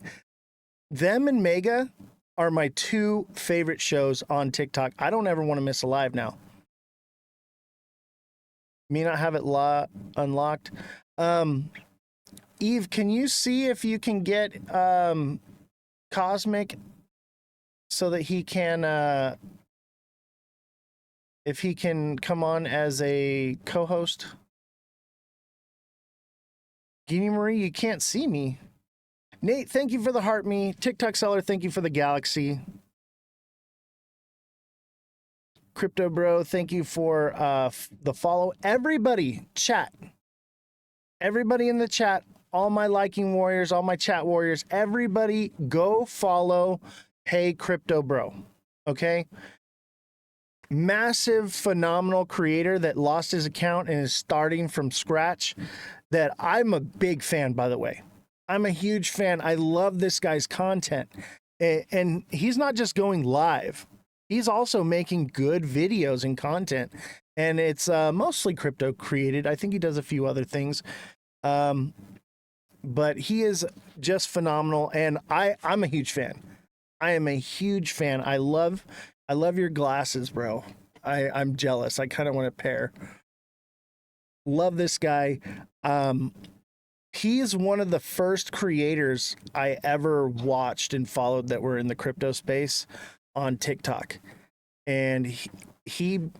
Them and Mega are my two favorite shows on TikTok. I don't ever want to miss a live now. Me not have it unlocked. Eve, can you see if you can get Cosmic so that he can if he can come on as a co-host? Guinea Marie, you can't see me. Nate, thank you for the heart me. TikTok seller, thank you for the galaxy. Crypto Bro, thank you for the follow. Everybody, chat. Everybody in the chat, all my liking warriors, all my chat warriors, everybody go follow Hey Crypto Bro. Okay? Massive, phenomenal creator that lost his account and is starting from scratch. That I'm a big fan, by the way. I'm a huge fan. I love this guy's content. And he's not just going live. He's also making good videos and content. And it's mostly crypto created. I think he does a few other things. But he is just phenomenal. And I'm a huge fan. I am a huge fan. I love your glasses, bro. I'm jealous. I kind of want a pair. Love this guy. He is one of the first creators I ever watched and followed that were in the crypto space on TikTok. And he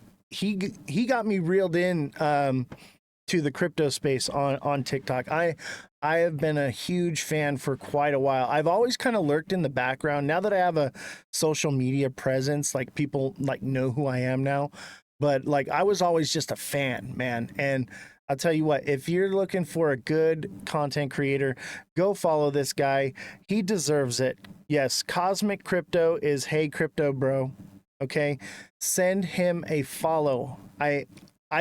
got me reeled in to the crypto space on TikTok. I have been a huge fan for quite a while. I've always kind of lurked in the background. Now that I have a social media presence, like people like know who I am now, but like I was always just a fan, man. And I'll tell you what, if you're looking for a good content creator, go follow this guy. He deserves it. Yes, Cosmic Crypto is Hey Crypto Bro. Okay, send him a follow. I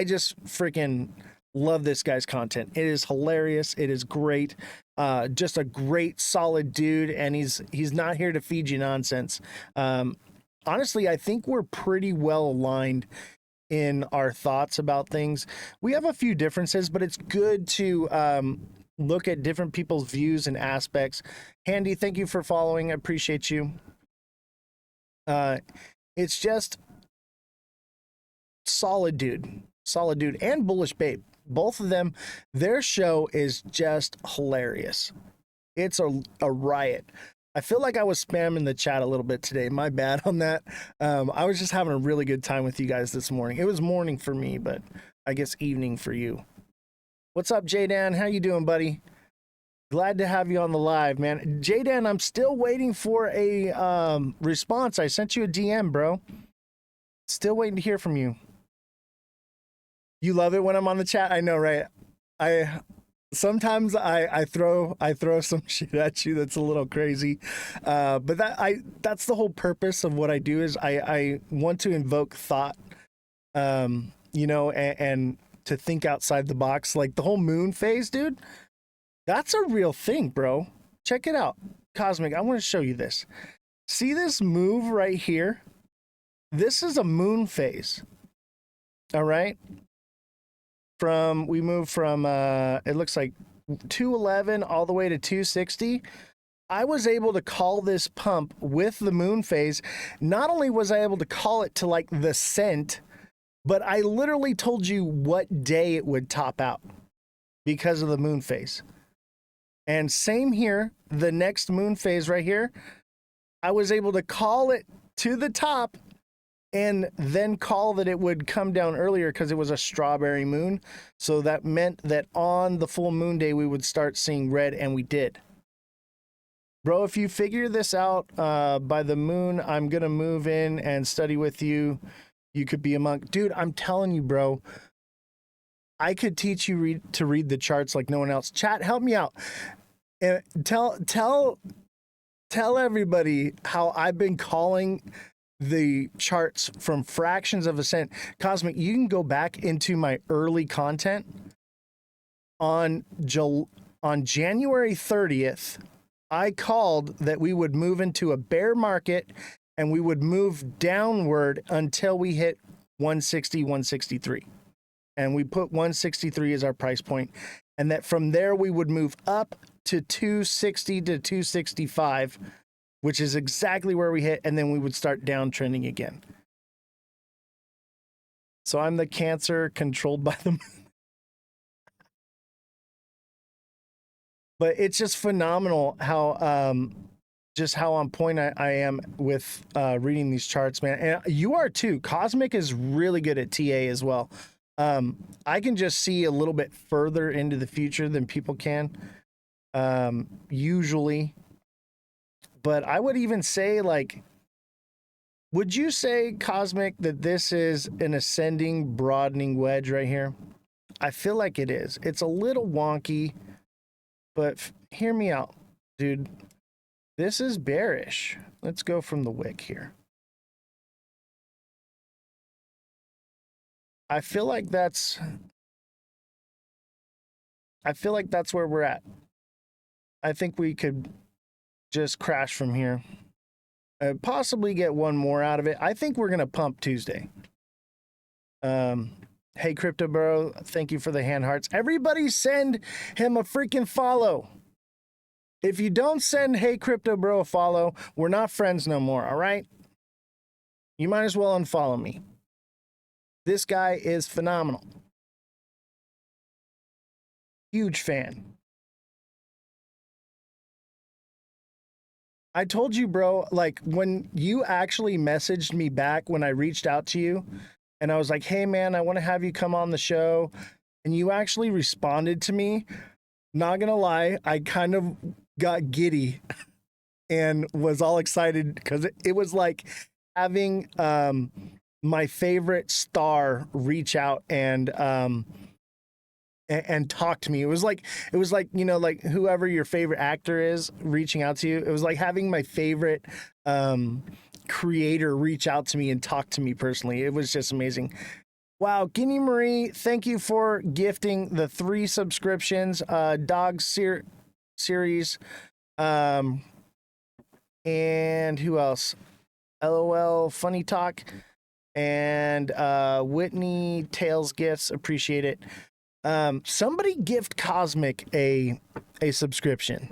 just freaking love this guy's content. It is hilarious. It is great. Just a great, solid dude, and he's not here to feed you nonsense. Honestly, I think we're pretty well aligned in our thoughts about things. We have a few differences, but it's good to look at different people's views and aspects. Handy, thank you for following. I appreciate you. It's just solid dude, and Bullish Babe. Both of them, their show is just hilarious. It's a riot. I feel like I was spamming the chat a little bit today. My bad on that. I was just having a really good time with you guys this morning. It was morning for me, but I guess evening for you. What's up, J-Dan? How you doing, buddy? Glad to have you on the live, man. J-Dan, I'm still waiting for a response. I sent you a DM, bro. Still waiting to hear from you. You love it when I'm on the chat? I know, right? Sometimes I throw some shit at you that's a little crazy, but that's the whole purpose of what I do is I want to invoke thought, you know, and to think outside the box. Like the whole moon phase, dude, that's a real thing, bro. Check it out, Cosmic. I want to show you this. See this move right here? This is a moon phase. All right. We moved from it looks like 211 all the way to 260. I was able to call this pump with the moon phase. Not only was I able to call it to like the cent, but I literally told you what day it would top out because of the moon phase. And same here, the next moon phase right here, I was able to call it to the top and then call that it would come down earlier because it was a strawberry moon. So that meant that on the full moon day, we would start seeing red, and we did. Bro, if you figure this out by the moon, I'm going to move in and study with you. You could be a monk. Dude, I'm telling you, bro, I could teach you to read the charts like no one else. Chat, help me out. And tell everybody how I've been calling the charts from fractions of a cent. Cosmic, you can go back into my early content on January 30th. I called that we would move into a bear market and we would move downward until we hit 160, 163. And we put 163 as our price point. And that from there we would move up to 260 to 265, which is exactly where we hit, and then we would start downtrending again. So I'm the Cancer controlled by the moon. But it's just phenomenal how just how on point I am with reading these charts, man. And you are too. Cosmic is really good at TA as well. I can just see a little bit further into the future than people can, usually. But I would even say, like, would you say, Cosmic, that this is an ascending, broadening wedge right here? I feel like it is. It's a little wonky, but hear me out, dude. This is bearish. Let's go from the wick here. I feel like that's where we're at. I think we could just crash from here. Possibly get one more out of it. I think we're going to pump Tuesday. Hey, Crypto Bro, thank you for the hand hearts. Everybody send him a freaking follow. If you don't send Hey, Crypto Bro a follow, we're not friends no more, all right? You might as well unfollow me. This guy is phenomenal. Huge fan. I told you, bro, like when you actually messaged me back when I reached out to you and I was like, hey, man, I want to have you come on the show. And you actually responded to me. Not going to lie, I kind of got giddy and was all excited because it was like having my favorite star reach out and talk to me. It was like, you know, like whoever your favorite actor is reaching out to you. It was like having my favorite creator reach out to me and talk to me personally. It was just amazing. Wow. Guinea Marie, thank you for gifting the 3 subscriptions, series. And who else? LOL Funny Talk and Whitney Tails Gifts. Appreciate it. Somebody gift Cosmic a subscription.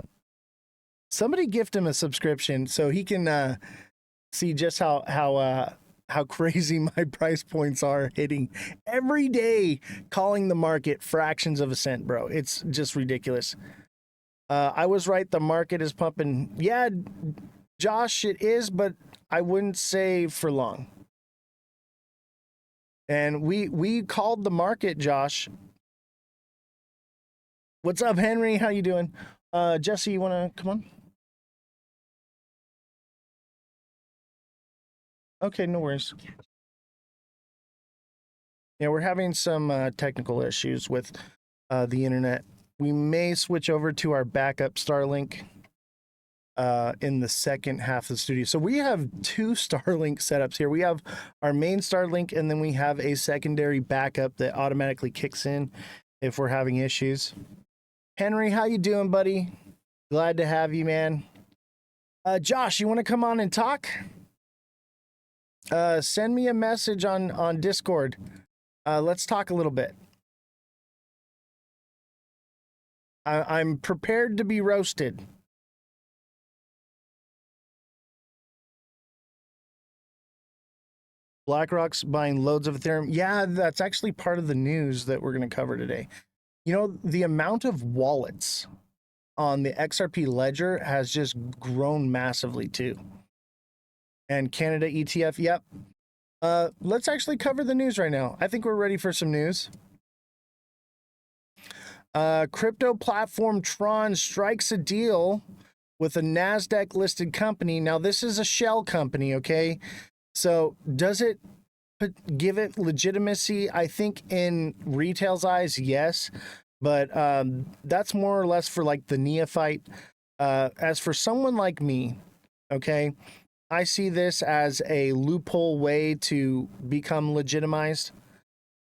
Somebody gift him a subscription so he can see just how crazy my price points are hitting every day, calling the market fractions of a cent, bro. It's just ridiculous. I was right. The market is pumping. Yeah, Josh, it is, but I wouldn't say for long. And we called the market, Josh. What's up, Henry? How you doing? Jesse, you want to come on? Okay, no worries. Yeah, we're having some technical issues with the internet. We may switch over to our backup Starlink in the second half of the studio. So we have 2 Starlink setups here. We have our main Starlink, and then we have a secondary backup that automatically kicks in if we're having issues. Henry, how you doing, buddy? Glad to have you, man. Josh, you want to come on and talk? Send me a message on Discord. Let's talk a little bit. I'm prepared to be roasted. BlackRock's buying loads of Ethereum. Yeah, that's actually part of the news that we're going to cover today. You know, the amount of wallets on the XRP ledger has just grown massively too. and Canada ETF. Yep. Let's actually cover the news right now. I think we're ready for some news. Crypto platform Tron strikes a deal with a NASDAQ listed company. Now, this is a shell company, okay? So, does it give it legitimacy? I think in retail's eyes, yes. But that's more or less for like the neophyte. As for someone like me, okay, I see this as a loophole way to become legitimized,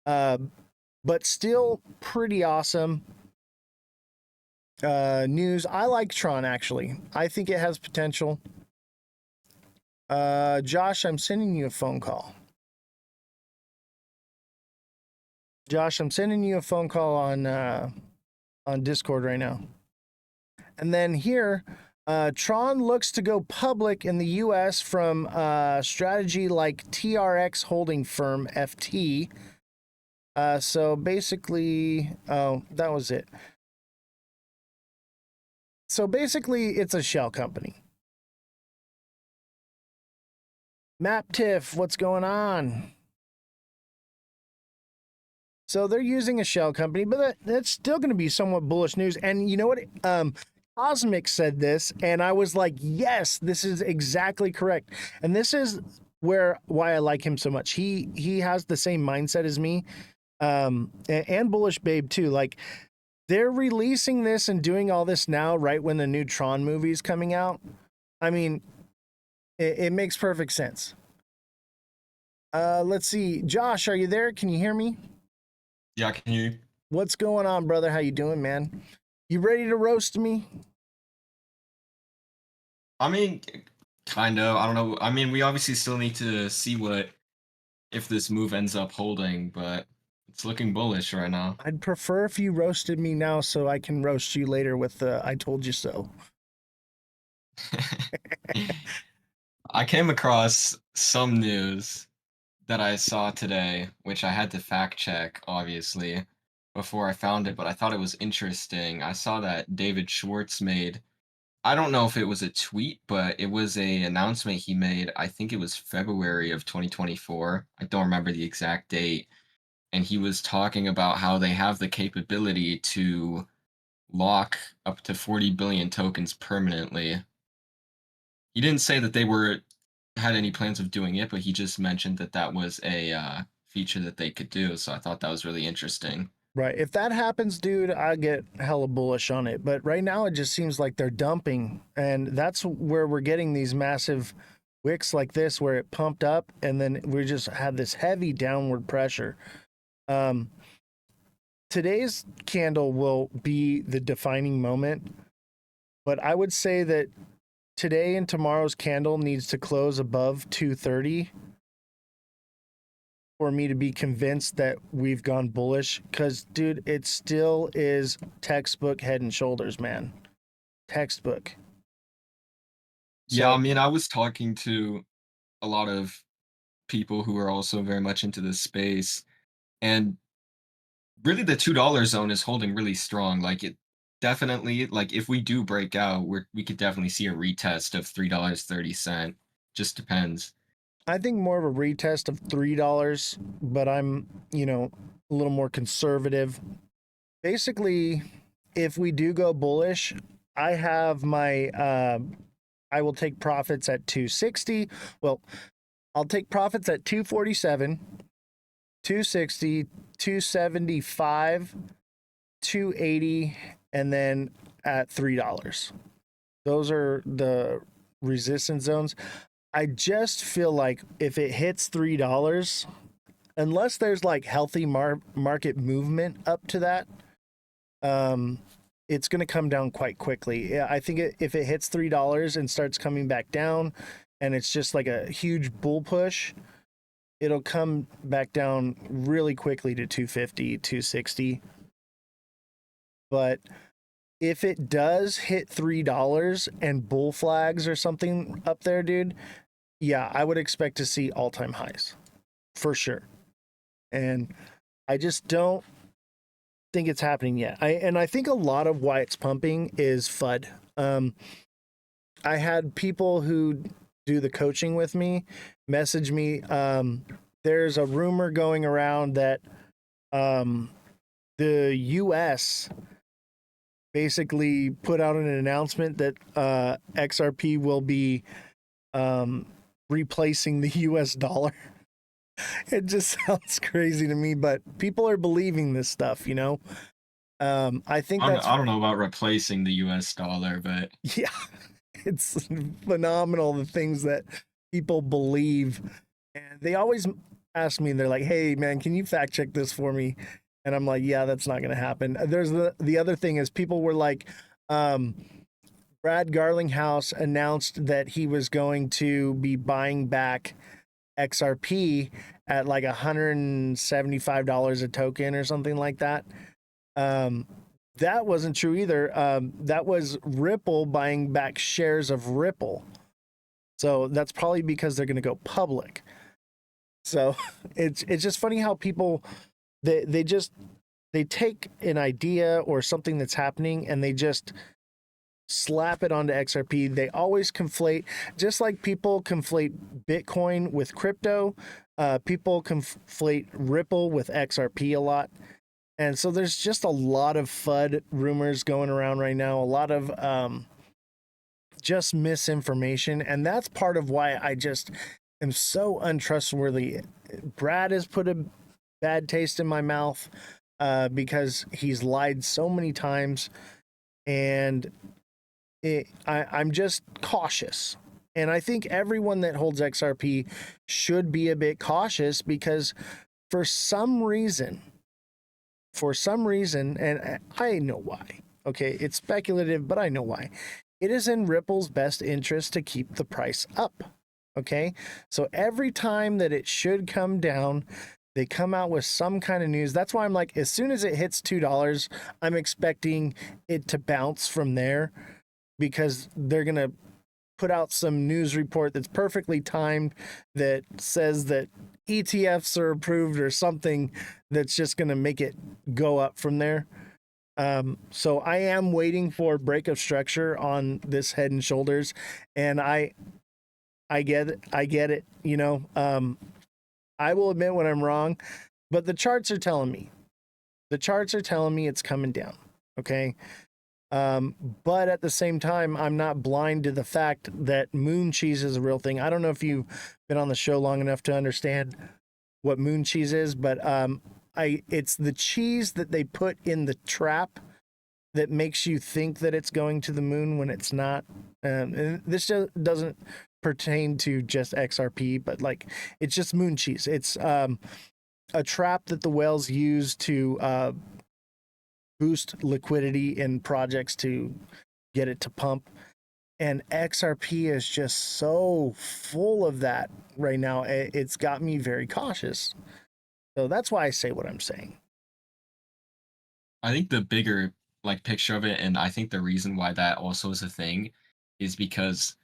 but still pretty awesome news. I like Tron, actually. I think it has potential. Josh, I'm sending you a phone call. Josh, I'm sending you a phone call on Discord right now. And then here, Tron looks to go public in the U.S. from strategy like TRX holding firm FT. So basically, oh, that was it. So basically, it's a shell company. MapTiff, what's going on? So they're using a shell company, but that's still going to be somewhat bullish news. And you know what? Cosmic said this, and I was like, yes, this is exactly correct. And this is why I like him so much. He has the same mindset as me, and Bullish Babe too. Like, they're releasing this and doing all this now, right when the new Tron movie is coming out. I mean, it makes perfect sense. Let's see. Josh, are you there? Can you hear me? Yeah, can you? What's going on, brother? How you doing, man? You ready to roast me? I mean, kind of. I don't know. I mean, we obviously still need to see if this move ends up holding, but it's looking bullish right now. I'd prefer if you roasted me now so I can roast you later with the I told you so. I came across some news that I saw today, which I had to fact check, obviously, before I found it, but I thought it was interesting. I saw that David Schwartz made, I don't know if it was a tweet, but it was a announcement he made. I think it was February of 2024. I don't remember the exact date. And he was talking about how they have the capability to lock up to 40 billion tokens permanently. He didn't say that they had any plans of doing it, but he just mentioned that that was a feature that they could do. So I thought that was really interesting. Right. If that happens, dude, I get hella bullish on it. But right now, it just seems like they're dumping. And that's where we're getting these massive wicks like this, where it pumped up and then we just had this heavy downward pressure. Today's candle will be the defining moment. But I would say that today and tomorrow's candle needs to close above 230 for me to be convinced that we've gone bullish. Because, dude, it still is textbook head and shoulders, man. Textbook. Yeah, I mean, I was talking to a lot of people who are also very much into this space, and really the $2 zone is holding really strong. Like, it definitely, like, if we do break out, we could definitely see a retest of $3.30. Just depends. I think more of a retest of $3, but I'm, a little more conservative. Basically, if we do go bullish, I have my, I will take profits at 260. Well, I'll take profits at 247, 260, 275, 280, and then at $3. Those are the resistance zones. I just feel like if it hits $3, unless there's like healthy market movement up to that, it's going to come down quite quickly. Yeah, I think if it hits $3 and starts coming back down, and it's just like a huge bull push, it'll come back down really quickly to 250, 260. But if it does hit $3 and bull flags or something up there, dude, yeah, I would expect to see all-time highs for sure. And I just don't think it's happening yet. I think a lot of why it's pumping is FUD. I had people who do the coaching with me message me. There's a rumor going around that the US basically put out an announcement that XRP will be replacing the US dollar. It just sounds crazy to me, but people are believing this stuff, you know? I think that's, I don't know about replacing the US dollar, but yeah, it's phenomenal the things that people believe. And they always ask me, they're like, hey, man, can you fact check this for me? And I'm like, yeah, that's not going to happen. There's the other thing is people were like, Brad Garlinghouse announced that he was going to be buying back XRP at like $175 a token or something like that. That wasn't true either. That was Ripple buying back shares of Ripple. So that's probably because they're going to go public. So it's just funny how people they take an idea or something that's happening and they just slap it onto XRP. They always conflate, just like people conflate Bitcoin with crypto. People conflate Ripple with XRP a lot. And so there's just a lot of FUD rumors going around right now, a lot of just misinformation. And that's part of why I just am so untrustworthy. Brad has put a bad taste in my mouth because he's lied so many times. And I'm just cautious. And I think everyone that holds XRP should be a bit cautious because for some reason, and I know why, okay, it's speculative, but I know why. It is in Ripple's best interest to keep the price up, okay? So every time that it should come down, they come out with some kind of news. That's why I'm like, as soon as it hits $2, I'm expecting it to bounce from there because they're going to put out some news report that's perfectly timed that says that ETFs are approved or something that's just going to make it go up from there. So I am waiting for break of structure on this Head and Shoulders, and I get it. You know, I will admit when I'm wrong, but the charts are telling me. The charts are telling me it's coming down. Okay. But at the same time, I'm not blind to the fact that moon cheese is a real thing. I don't know if you've been on the show long enough to understand what moon cheese is, but it's the cheese that they put in the trap that makes you think that it's going to the moon when it's not. And this just doesn't pertain to just XRP, but like it's just moon cheese. It's a trap that the whales use to boost liquidity in projects to get it to pump. And XRP is just so full of that right now. It's got me very cautious. So that's why I say what I'm saying. I think the bigger like picture of it, and I think the reason why that also is a thing is because,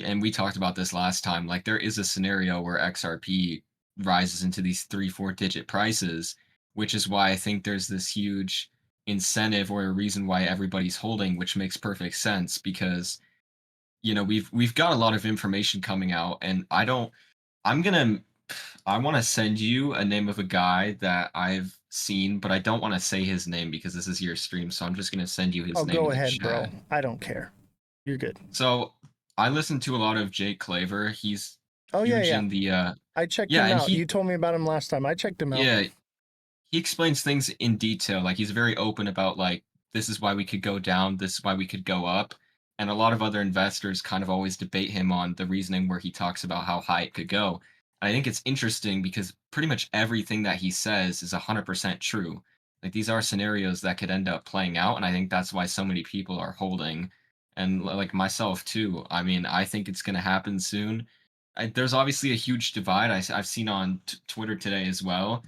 and we talked about this last time, like there is a scenario where XRP rises into these 3-4 digit prices, which is why I think there's this huge incentive or a reason why everybody's holding, which makes perfect sense because you know we've got a lot of information coming out, and I want to send you a name of a guy that I've seen, but I don't want to say his name because this is your stream, so I'm just going to send you his Oh, name go in the ahead, bro. chat. I don't care. You're good. So I listen to a lot of Jake Claver. He's Oh, yeah, huge yeah. in the I checked yeah, him and out. You told me about him last time. I checked him out. yeah, he explains things in detail. Like he's very open about like this is why we could go down, this is why we could go up. And a lot of other investors kind of always debate him on the reasoning where he talks about how high it could go. And I think it's interesting because pretty much everything that he says is 100% true. Like these are scenarios that could end up playing out, and I think that's why so many people are holding. And like myself too. I mean, I think it's going to happen soon. There's obviously a huge divide. I've seen on Twitter today as well.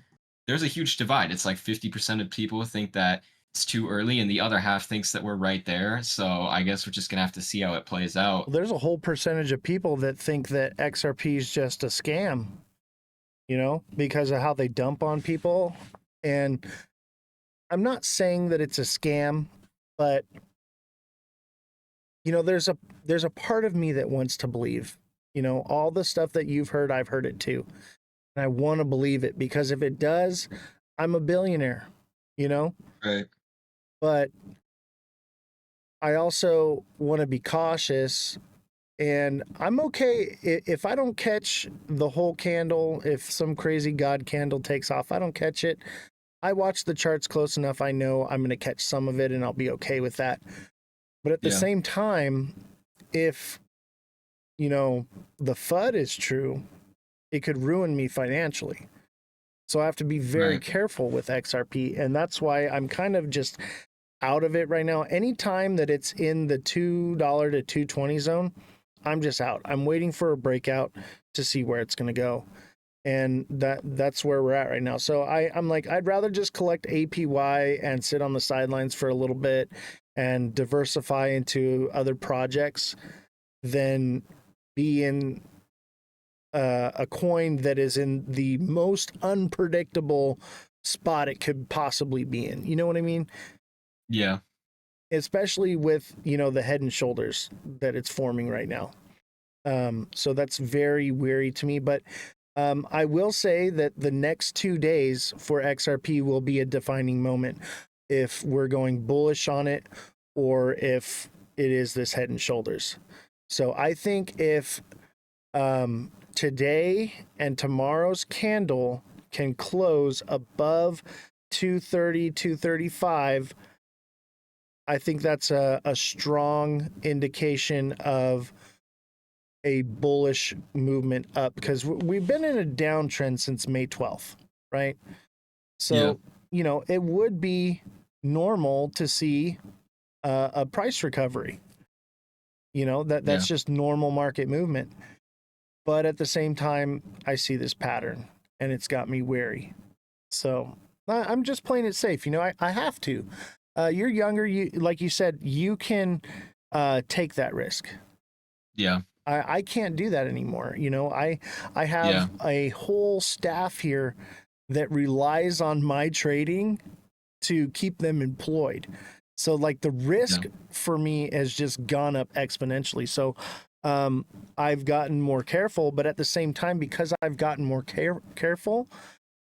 There's a huge divide. It's like 50% of people think that it's too early, and the other half thinks that we're right there. So I guess we're just gonna have to see how it plays out. Well, there's a whole percentage of people that think that XRP is just a scam, you know, because of how they dump on people. And I'm not saying that it's a scam, but you know, there's a part of me that wants to believe You know, all the stuff that you've heard, I've heard it too. And I want to believe it because if it does, I'm a billionaire, you know? Right. But I also want to be cautious, and I'm okay if I don't catch the whole candle. If some crazy god candle takes off, I don't catch it. I watch the charts close enough. I know I'm going to catch some of it and I'll be okay with that. But at the Yeah. same time, if, you know, the FUD is true, it could ruin me financially. So I have to be very Right. careful with XRP. And that's why I'm kind of just out of it right now. Anytime that it's in the $2 to 220 zone, I'm just out. I'm waiting for a breakout to see where it's going to go. And that's where we're at right now. So I'm like, I'd rather just collect APY and sit on the sidelines for a little bit and diversify into other projects than be in a coin that is in the most unpredictable spot it could possibly be in. You know what I mean? Yeah. Especially with, you know, the head and shoulders that it's forming right now. So that's very weary to me. But I will say that the next 2 days for XRP will be a defining moment if we're going bullish on it or if it is this head and shoulders. So I think if today and tomorrow's candle can close above 230, 235, I think that's a strong indication of a bullish movement up because we've been in a downtrend since May 12th, right? Yeah. So, you know, it would be normal to see a price recovery. You know, Yeah. that's just normal market movement. But at the same time, I see this pattern and it's got me wary. So I'm just playing it safe. You know, I have to. You're younger. You, like you said, you can take that risk. Yeah. I can't do that anymore. You know, I have Yeah. a whole staff here that relies on my trading to keep them employed. So like the risk Yeah. for me has just gone up exponentially. So I've gotten more careful, but at the same time, because I've gotten more careful,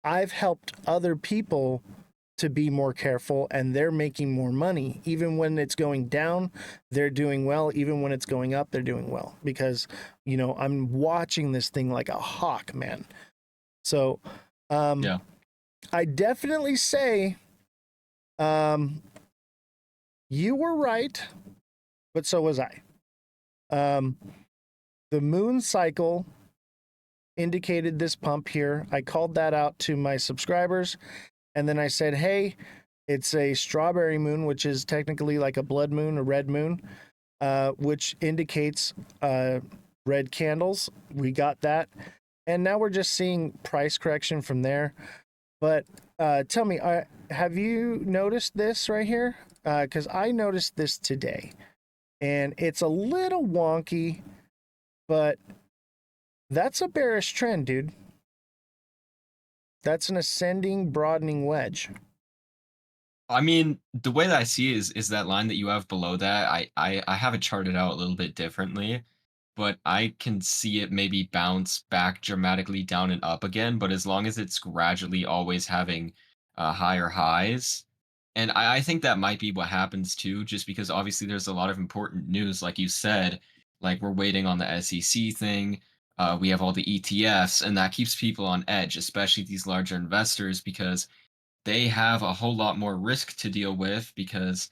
I've helped other people to be more careful and they're making more money. Even when it's going down, they're doing well. Even when it's going up, they're doing well because, you know, I'm watching this thing like a hawk, man. So Yeah. I definitely say you were right, but so was I. The moon cycle indicated this pump here. I called that out to my subscribers. And then I said, hey, it's a strawberry moon, which is technically like a blood moon, a red moon, which indicates red candles. We got that. And now we're just seeing price correction from there. But tell me, have you noticed this right here? Because I noticed this today. And it's a little wonky, but that's a bearish trend, dude. That's an ascending, broadening wedge. I mean, the way that I see it is that line that you have below that. I have it charted out a little bit differently, but I can see it maybe bounce back dramatically down and up again. But as long as it's gradually always having higher highs, and I think that might be what happens too, just because obviously there's a lot of important news, like you said, like we're waiting on the SEC thing. We have all the ETFs, and that keeps people on edge, especially these larger investors, because they have a whole lot more risk to deal with because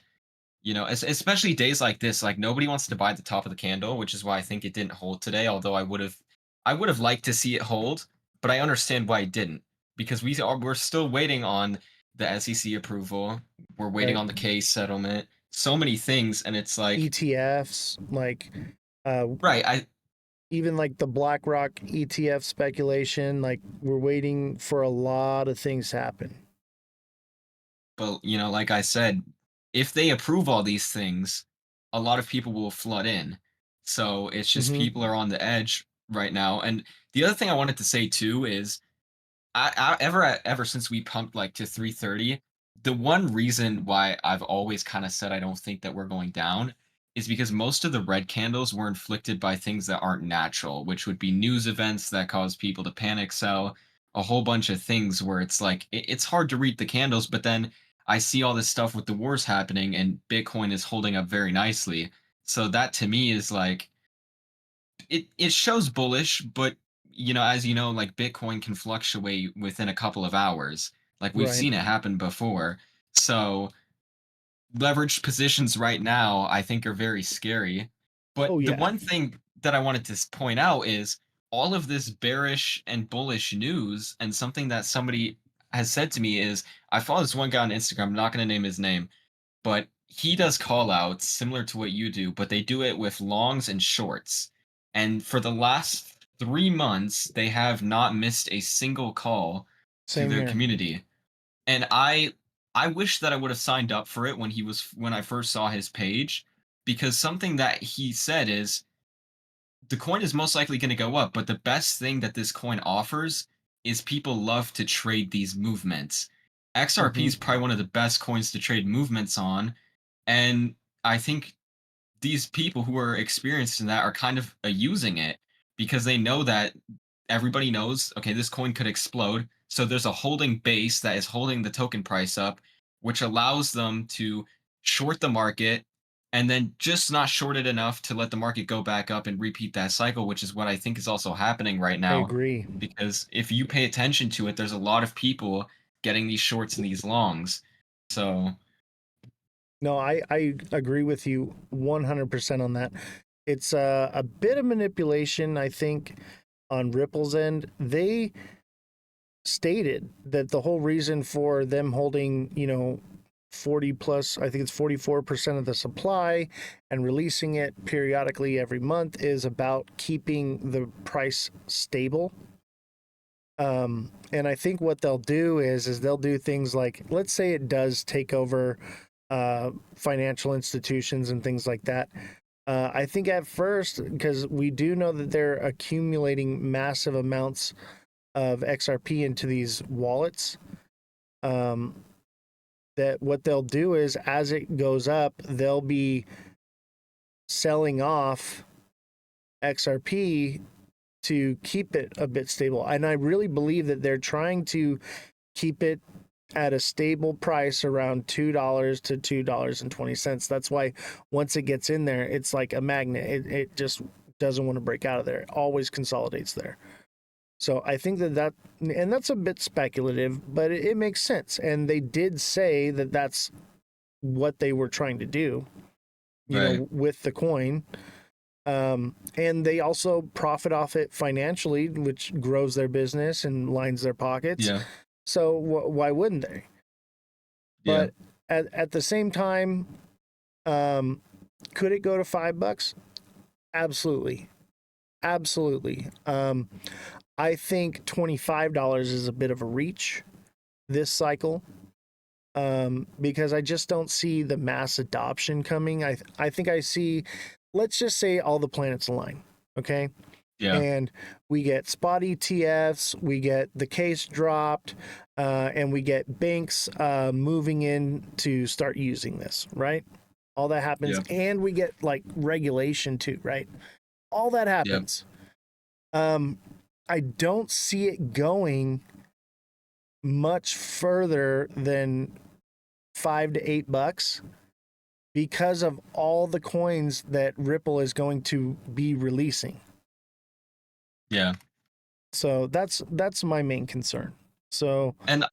especially days like this, like nobody wants to buy the top of the candle, which is why I think it didn't hold today, although I would have liked to see it hold, but I understand why it didn't, because we're still waiting on the SEC approval. We're waiting Right. on the case settlement, so many things, and it's like ETFs, like right, I even like the BlackRock ETF speculation, like we're waiting for a lot of things to happen. but like I said, if they approve all these things, a lot of people will flood in. So it's just Mm-hmm. people are on the edge right now. And the other thing I wanted to say too is ever since we pumped like to 330, the one reason why I've always kind of said I don't think that we're going down is because most of the red candles were inflicted by things that aren't natural, which would be news events that cause people to panic sell, a whole bunch of things where it's like it's hard to read the candles, but then I see all this stuff with the wars happening and Bitcoin is holding up very nicely. So that to me is like it shows bullish, but as you know, like Bitcoin can fluctuate within a couple of hours. Like we've Right. seen it happen before. So leveraged positions right now, I think, are very scary. But Oh the yeah. one thing that I wanted to point out is all of this bearish and bullish news, and something that somebody has said to me is I follow this one guy on Instagram, I'm not going to name his name, but he does call outs similar to what you do, but they do it with longs and shorts. And for the last 3 months, they have not missed a single call to Same their here. community. And I wish that I would have signed up for it when I first saw his page, because something that he said is the coin is most likely going to go up, but the best thing that this coin offers is people love to trade these movements. XRP Hmm. is probably one of the best coins to trade movements on, and I think these people who are experienced in that are kind of using it because they know that everybody knows, okay, this coin could explode. So there's a holding base that is holding the token price up, which allows them to short the market and then just not short it enough to let the market go back up and repeat that cycle, which is what I think is also happening right I now. agree. Because if you pay attention to it, there's a lot of people getting these shorts and these longs. So, No, I agree with you 100% on that. It's a bit of manipulation, I think, on Ripple's end. They stated that the whole reason for them holding, 40 plus, I think it's 44% of the supply and releasing it periodically every month is about keeping the price stable. And I think what they'll do is they'll do things like, let's say it does take over financial institutions and things like that. I think at first, because we do know that they're accumulating massive amounts of XRP into these wallets, um, that what they'll do is as it goes up, they'll be selling off XRP to keep it a bit stable. And I really believe that they're trying to keep it at a stable price around $2 to $2.20. That's why once it gets in there, it's like a magnet. It just doesn't want to break out of there. It always consolidates there. So I think and that's a bit speculative, but it makes sense. And they did say that that's what they were trying to do, right. with the coin. And they also profit off it financially, which grows their business and lines their pockets. Yeah. So why wouldn't they? Yeah. But at the same time, um, could it go to $5? Absolutely, absolutely. I think $25 is a bit of a reach this cycle, because I just don't see the mass adoption coming. I think I see, let's just say all the planets align, okay? Yeah. And we get spot ETFs, we get the case dropped, and we get banks moving in to start using this, right? All that happens, Yeah. and we get like regulation too, right? All that Yeah. happens. I don't see it going much further than $5 to $8 because of all the coins that Ripple is going to be releasing. Yeah. So that's my main concern. So And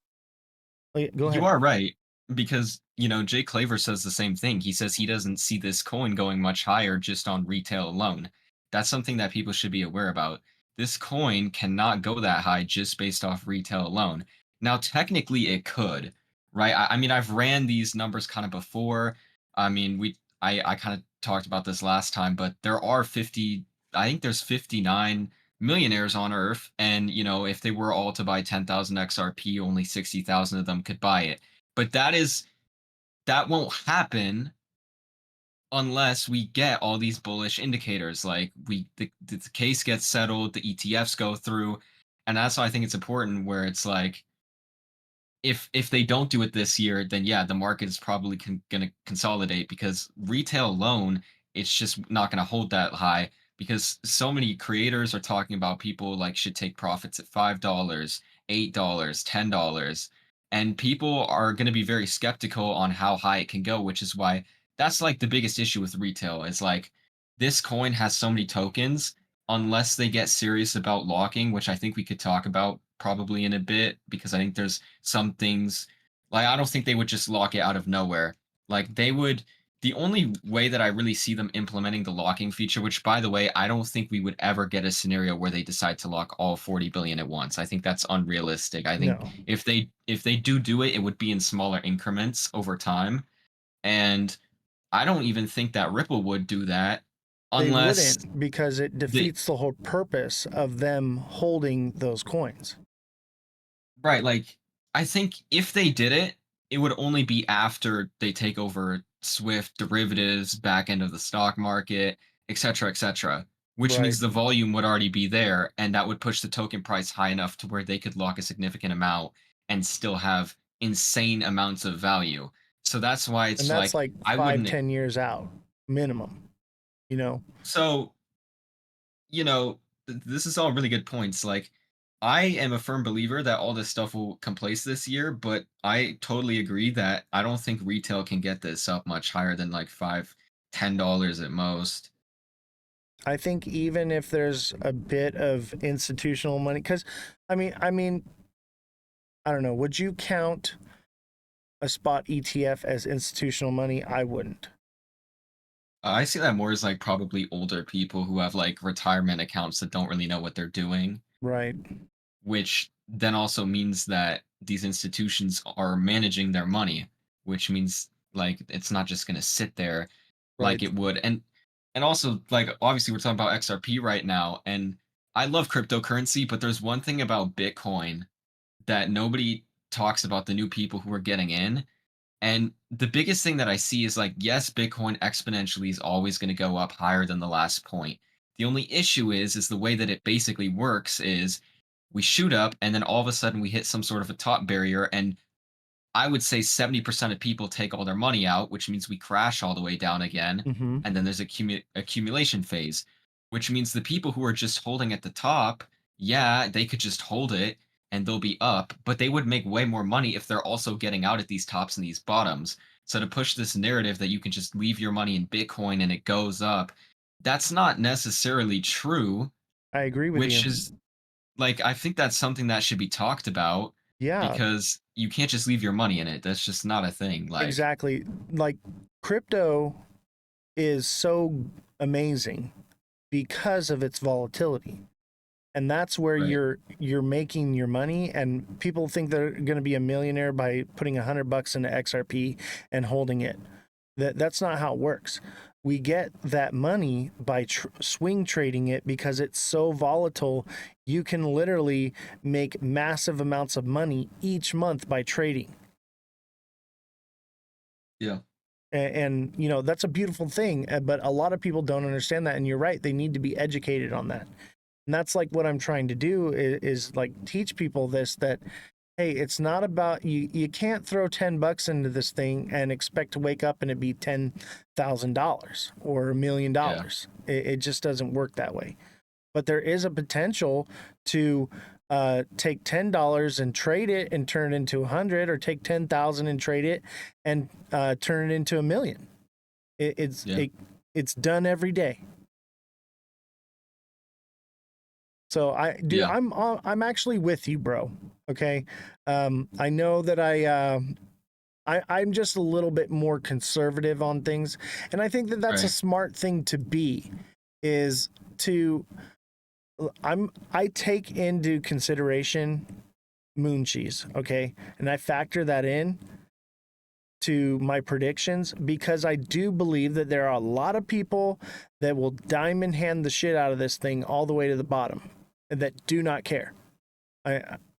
go you ahead. are right, because Jay Claver says the same thing. He says he doesn't see this coin going much higher just on retail alone. That's something that people should be aware about. This coin cannot go that high just based off retail alone. Now, technically, it could, right? I mean, I've ran these numbers kind of before. I mean, I kind of talked about this last time, but I think there's 59 millionaires on Earth, and if they were all to buy 10,000 XRP, only 60,000 of them could buy it. But that won't happen unless we get all these bullish indicators. Like the case gets settled, the ETFs go through, and that's why I think it's important. Where it's like, if they don't do it this year, then yeah, the market is probably going to consolidate, because retail alone it's just not going to hold that high because so many creators are talking about people like should take profits at $5, $8, $10, and people are going to be very skeptical on how high it can go, which is why that's like the biggest issue with retail is like this coin has so many tokens unless they get serious about locking, which I think we could talk about probably in a bit because I think there's some things like I don't think they would just lock it out of nowhere. Like they would the only way that I really see them implementing the locking feature, which by the way, I don't think we would ever get a scenario where they decide to lock all 40 billion at once. I think that's unrealistic. I think No, if they do it, it would be in smaller increments over time. And I don't even think that Ripple would do that they unless wouldn't, because it they defeats the whole purpose of them holding those coins. right, like I think if they did it, it would only be after they take over Swift derivatives, back end of the stock market, et cetera, which Right. means the volume would already be there, and that would push the token price high enough to where they could lock a significant amount and still have insane amounts of value. So that's why And it's that's like like I five, wouldn't. 10 years out minimum, you know? So this is all really good points. Like, I am a firm believer that all this stuff will come place this year, but I totally agree that I don't think retail can get this up much higher than like $5, $10 at most. I think even if there's a bit of institutional money, because I mean, I don't know. Would you count a spot ETF as institutional money? I wouldn't. I see that more as like probably older people who have like retirement accounts that don't really know what they're doing, Right. which then also means that these institutions are managing their money, which means like it's not just going to sit there like Right. it would. And also like obviously we're talking about XRP right now and I love cryptocurrency, but there's one thing about Bitcoin that nobody talks about the new people who are getting in. And the biggest thing that I see is like, yes, Bitcoin exponentially is always going to go up higher than the last point. The only issue is the way that it basically works is we shoot up and then all of a sudden we hit some sort of a top barrier and I would say 70% of people take all their money out, which means we crash all the way down again. Mm-hmm. And then there's a accumulation phase, which means the people who are just holding at the top, yeah, they could just hold it and they'll be up, but they would make way more money if they're also getting out at these tops and these bottoms. So to push this narrative that you can just leave your money in Bitcoin and it goes up, that's not necessarily true, I agree with which you. is like I think that's something that should be talked about Yeah, because you can't just leave your money in it. That's just not a thing. Like, exactly. Like crypto is so amazing because of its volatility. And that's where right. you're making your money, and people think they're going to be a millionaire by putting $100 into XRP and holding it. That's not how it works. We get that money by swing trading it because it's so volatile. You can literally make massive amounts of money each month by trading. Yeah. And you know, that's a beautiful thing, but a lot of people don't understand that, and you're right, they need to be educated on that. And that's like what I'm trying to do is like teach people this, that hey, it's not about you can't throw $10 into this thing and expect to wake up and it be $10,000 or $1 million. Yeah. It just doesn't work that way. But there is a potential to take $10 and trade it and turn it into 100, or take 10,000 and trade it and turn it into 1 million. Yeah. It's done every day. So dude, Yeah. I'm actually with you, bro. Okay. I know that I'm just a little bit more conservative on things, and I think that that's a Right. smart thing to be. Is to I take into consideration moon cheese, okay, and I factor that in to my predictions because I do believe that there are a lot of people that will diamond hand the shit out of this thing all the way to the bottom that do not care.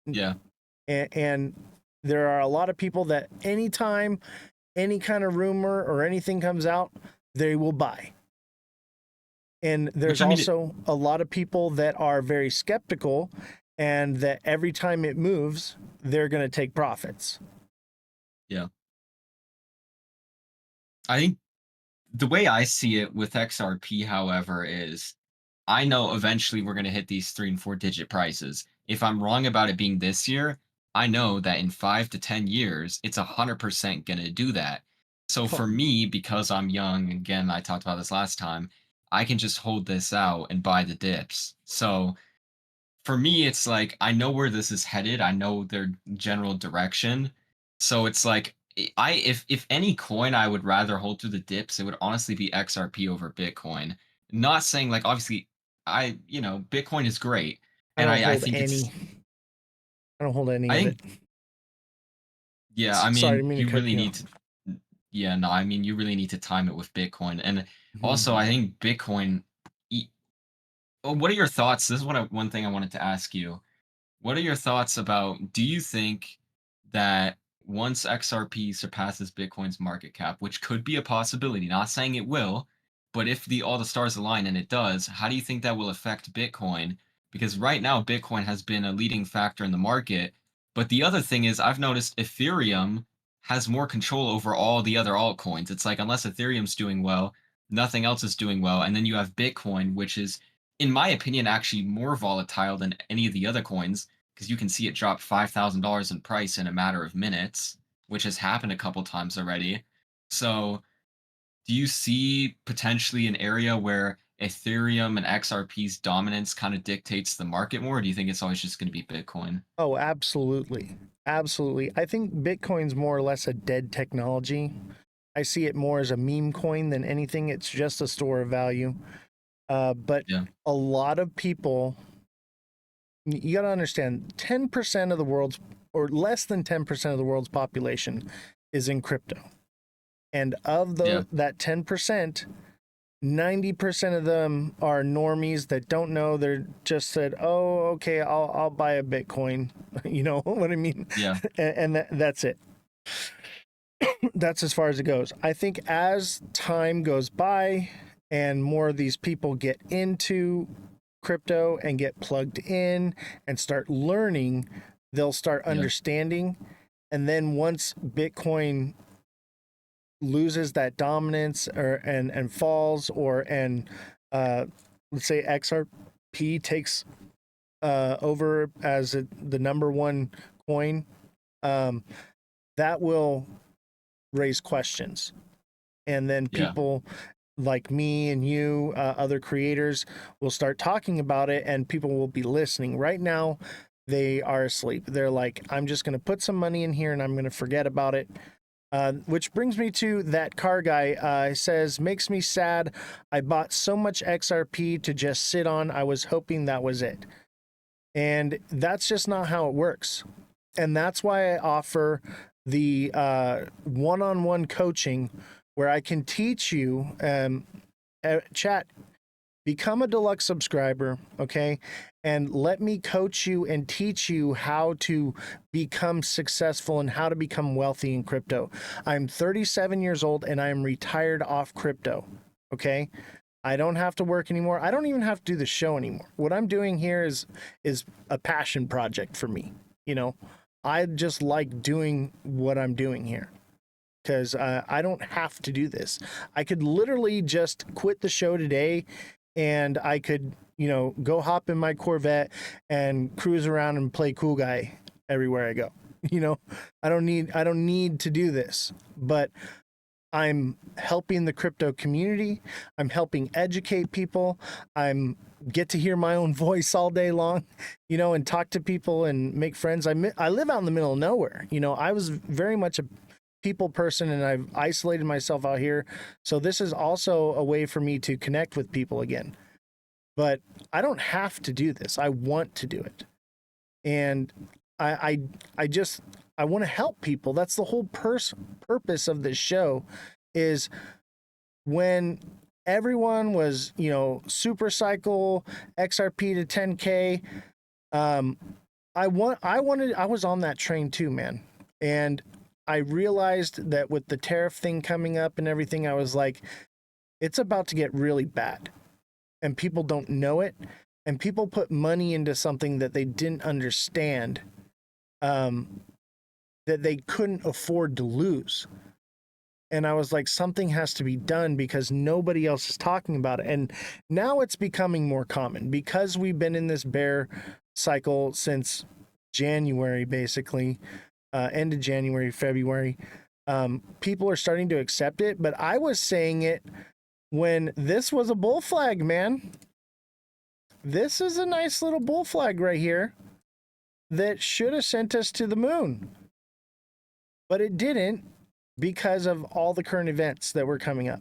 Yeah. And there are a lot of people that anytime any kind of rumor or anything comes out, they will buy. And there's Which I mean, also a lot of people that are very skeptical, and that every time it moves, they're going to take profits. yeah. I think The way I see it with XRP, however, is I know eventually we're going to hit these 3 and 4 digit prices. If I'm wrong about it being this year, I know that in 5 to 10 years, it's 100% going to do that. So Huh. for me, because I'm young, again, I talked about this last time, I can just hold this out and buy the dips. So for me, it's like I know where this is headed. I know their general direction. So it's like if any coin I would rather hold through the dips, it would honestly be XRP over Bitcoin. Not saying like obviously Bitcoin is great. I And don't I hold think any. it's I don't hold any I of it. think yeah, I Sorry, I mean didn't mean to you cut really you need off. to yeah, no, I mean you really need to time it with Bitcoin. And also Mhm. I think Bitcoin e- what are your thoughts? This is one thing I wanted to ask you. What are your thoughts about do you think that once XRP surpasses Bitcoin's market cap, which could be a possibility, not saying it will, but if the all the stars align and it does, how do you think that will affect Bitcoin? Because right now Bitcoin has been a leading factor in the market, but the other thing is I've noticed Ethereum has more control over all the other altcoins. It's like unless Ethereum's doing well, nothing else is doing well, and then you have Bitcoin, which is in my opinion actually more volatile than any of the other coins because you can see it drop $5,000 in price in a matter of minutes, which has happened a couple times already. So, do you see potentially an area where Ethereum and XRP's dominance kind of dictates the market more? Or do you think it's always just going to be Bitcoin? Oh, absolutely. Absolutely. I think Bitcoin's more or less a dead technology. I see it more as a meme coin than anything. It's just a store of value. But Yeah, a lot of people, you got to understand, 10% of the world's, or less than 10% of the world's population is in crypto. And of yeah, that 10%, 90% of them are normies that don't know. They're just said, "Oh, okay, I'll buy a Bitcoin." You know what I mean? yeah, And that's it. That's as far as it goes. I think as time goes by and more of these people get into crypto and get plugged in and start learning, they'll start yeah, understanding. And then once Bitcoin loses that dominance or and falls or uh let's say XRP takes over as the number one coin, um that will raise questions, and then yeah, people like me and you, other creators, will start talking about it, and people will be listening. Right now, they are asleep. They're like, I'm just going to put some money in here and I'm going to forget about it. Which brings me to that car guy. Says, makes me sad. I bought so much XRP to just sit on. I was hoping that was it. And that's just not how it works. And that's why I offer the one-on-one coaching where I can teach you, chat, become a deluxe subscriber, okay? And let me coach you and teach you how to become successful and how to become wealthy in crypto. I'm 37 years old and I am retired off crypto, okay? I don't have to work anymore. I don't even have to do the show anymore. What I'm doing here is a passion project for me. You know, I just like doing what I'm doing here because I don't have to do this. I could literally just quit the show today and I could, go hop in my Corvette and cruise around and play cool guy everywhere I go. You know, I don't need to do this, but I'm helping the crypto community. I'm helping educate people. I'm get to hear my own voice all day long, and talk to people and make friends. I live out in the middle of nowhere. I was very much a people person and I've isolated myself out here. So this is also a way for me to connect with people again. But I don't have to do this. I want to do it. And I I, I just I want to help people. That's the whole purpose of this show is when everyone was, super cycle XRP to 10K. um I was on that train too, man. And I realized that with the tariff thing coming up and everything, I was like, it's about to get really bad. And people don't know it. And people put money into something that they didn't understand, um, that they couldn't afford to lose. And I was like, something has to be done because nobody else is talking about it. And now it's becoming more common because we've been in this bear cycle since January, basically, end of January, February. People are starting to accept it, but I was saying it when this was a bull flag, man. This is a nice little bull flag right here that should have sent us to the moon, but it didn't because of all the current events that were coming up.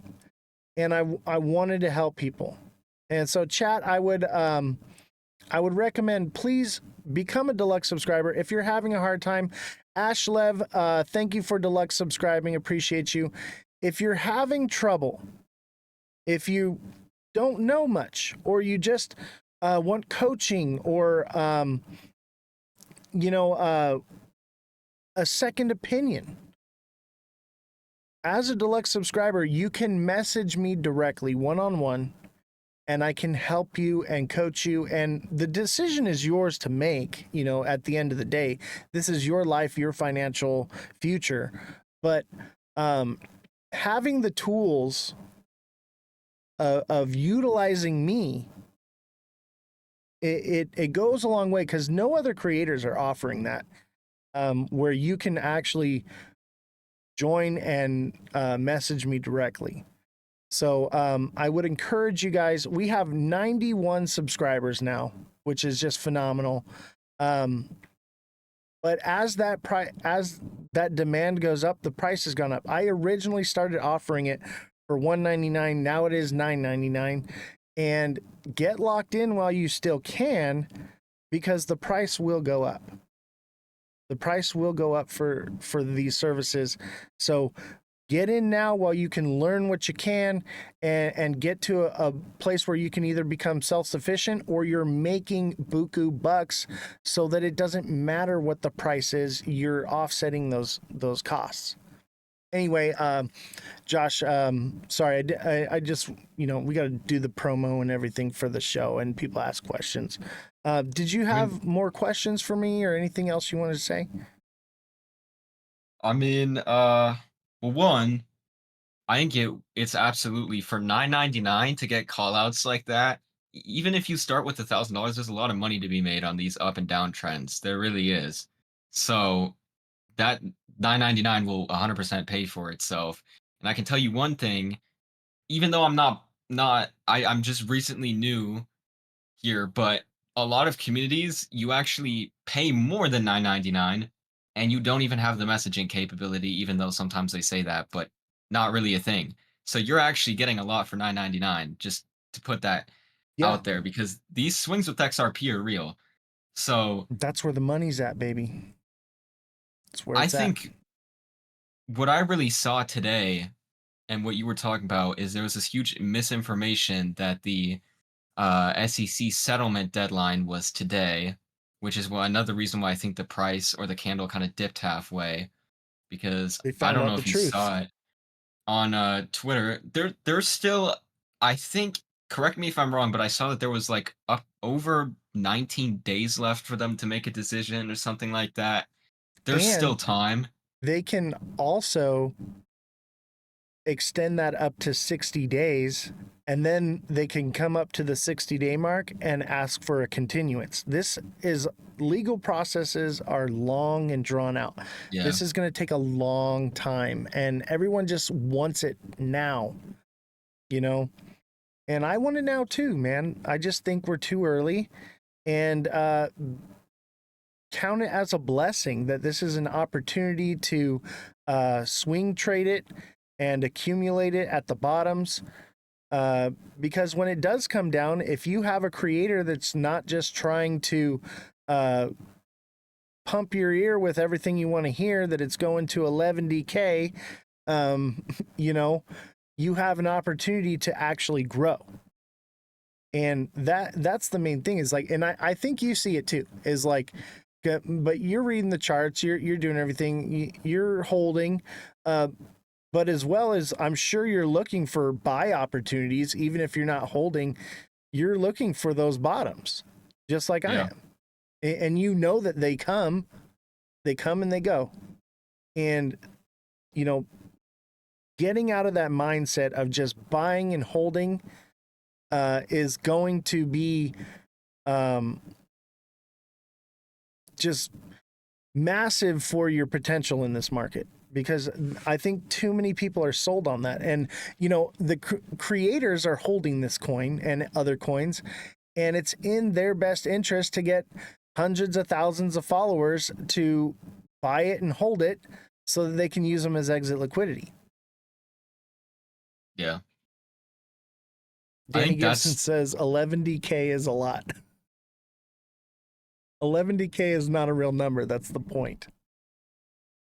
And I wanted to help people. And so chat, I would recommend, please become a deluxe subscriber. If you're having a hard time, Ashlev, thank you for deluxe subscribing. Appreciate you. If you're having trouble, if you don't know much, or you just want coaching or, a second opinion, as a deluxe subscriber, you can message me directly one-on-one and I can help you and coach you. And the decision is yours to make, at the end of the day. This is your life, your financial future. But having the tools of utilizing me, it goes a long way because no other creators are offering that, where you can actually join and message me directly. So I would encourage you guys. We have 91 subscribers now, which is just phenomenal. But as that demand goes up, the price has gone up. I originally started offering it for $199. Now it is $9.99. And get locked in while you still can, because the price will go up. The price will go up for these services. So get in now while you can learn what you can and get to a place where you can either become self-sufficient or you're making buku bucks so that it doesn't matter what the price is. You're offsetting those costs. Anyway, Josh, sorry, I just, we got to do the promo and everything for the show and people ask questions. Did you have more questions for me or anything else you wanted to say? Well, one, I think it's absolutely for $9.99 to get call outs like that. Even if you start with $1,000, there's a lot of money to be made on these up and down trends. There really is. So that $9.99 will 100% pay for itself. And I can tell you one thing, even though I'm just recently new here, but a lot of communities you actually pay more than $9.99 and you don't even have the messaging capability, even though sometimes they say that, but not really a thing. So you're actually getting a lot for $9.99, just to put that Yeah, out there, because these swings with XRP are real. So that's where the money's at, baby. That's where I it's at. think what I really saw today and what you were talking about is there was this huge misinformation that the SEC settlement deadline was today, which is another reason why I think the price or the candle kind of dipped halfway, because They I found don't out know the if you truth. saw it on Twitter. There's still, I think, correct me if I'm wrong, but I saw that there was like up over 19 days left for them to make a decision or something like that. There's still And time. they can also extend that up to 60 days, and then they can come up to the 60-day mark and ask for a continuance. Legal processes are long and drawn out. Yeah. This is going to take a long time, and everyone just wants it now, and I want it now too, man. I just think we're too early, and count it as a blessing that this is an opportunity to swing trade it and accumulate it at the bottoms. Because when it does come down, if you have a creator that's not just trying to pump your ear with everything you want to hear, that it's going to 11 DK, you have an opportunity to actually grow. And that's the main thing, is like, and I think you see it too, is like, but you're reading the charts, you're doing everything, you're holding, but as well as I'm sure you're looking for buy opportunities. Even if you're not holding, you're looking for those bottoms, just like I am. And that they come and they go. And, getting out of that mindset of just buying and holding is going to be just massive for your potential in this market, because I think too many people are sold on that. And, you know, the creators are holding this coin and other coins, and it's in their best interest to get hundreds of thousands of followers to buy it and hold it so that they can use them as exit liquidity. Yeah. I Danny think Gibson that's says 11DK is a lot. 11DK is not a real number. That's the point.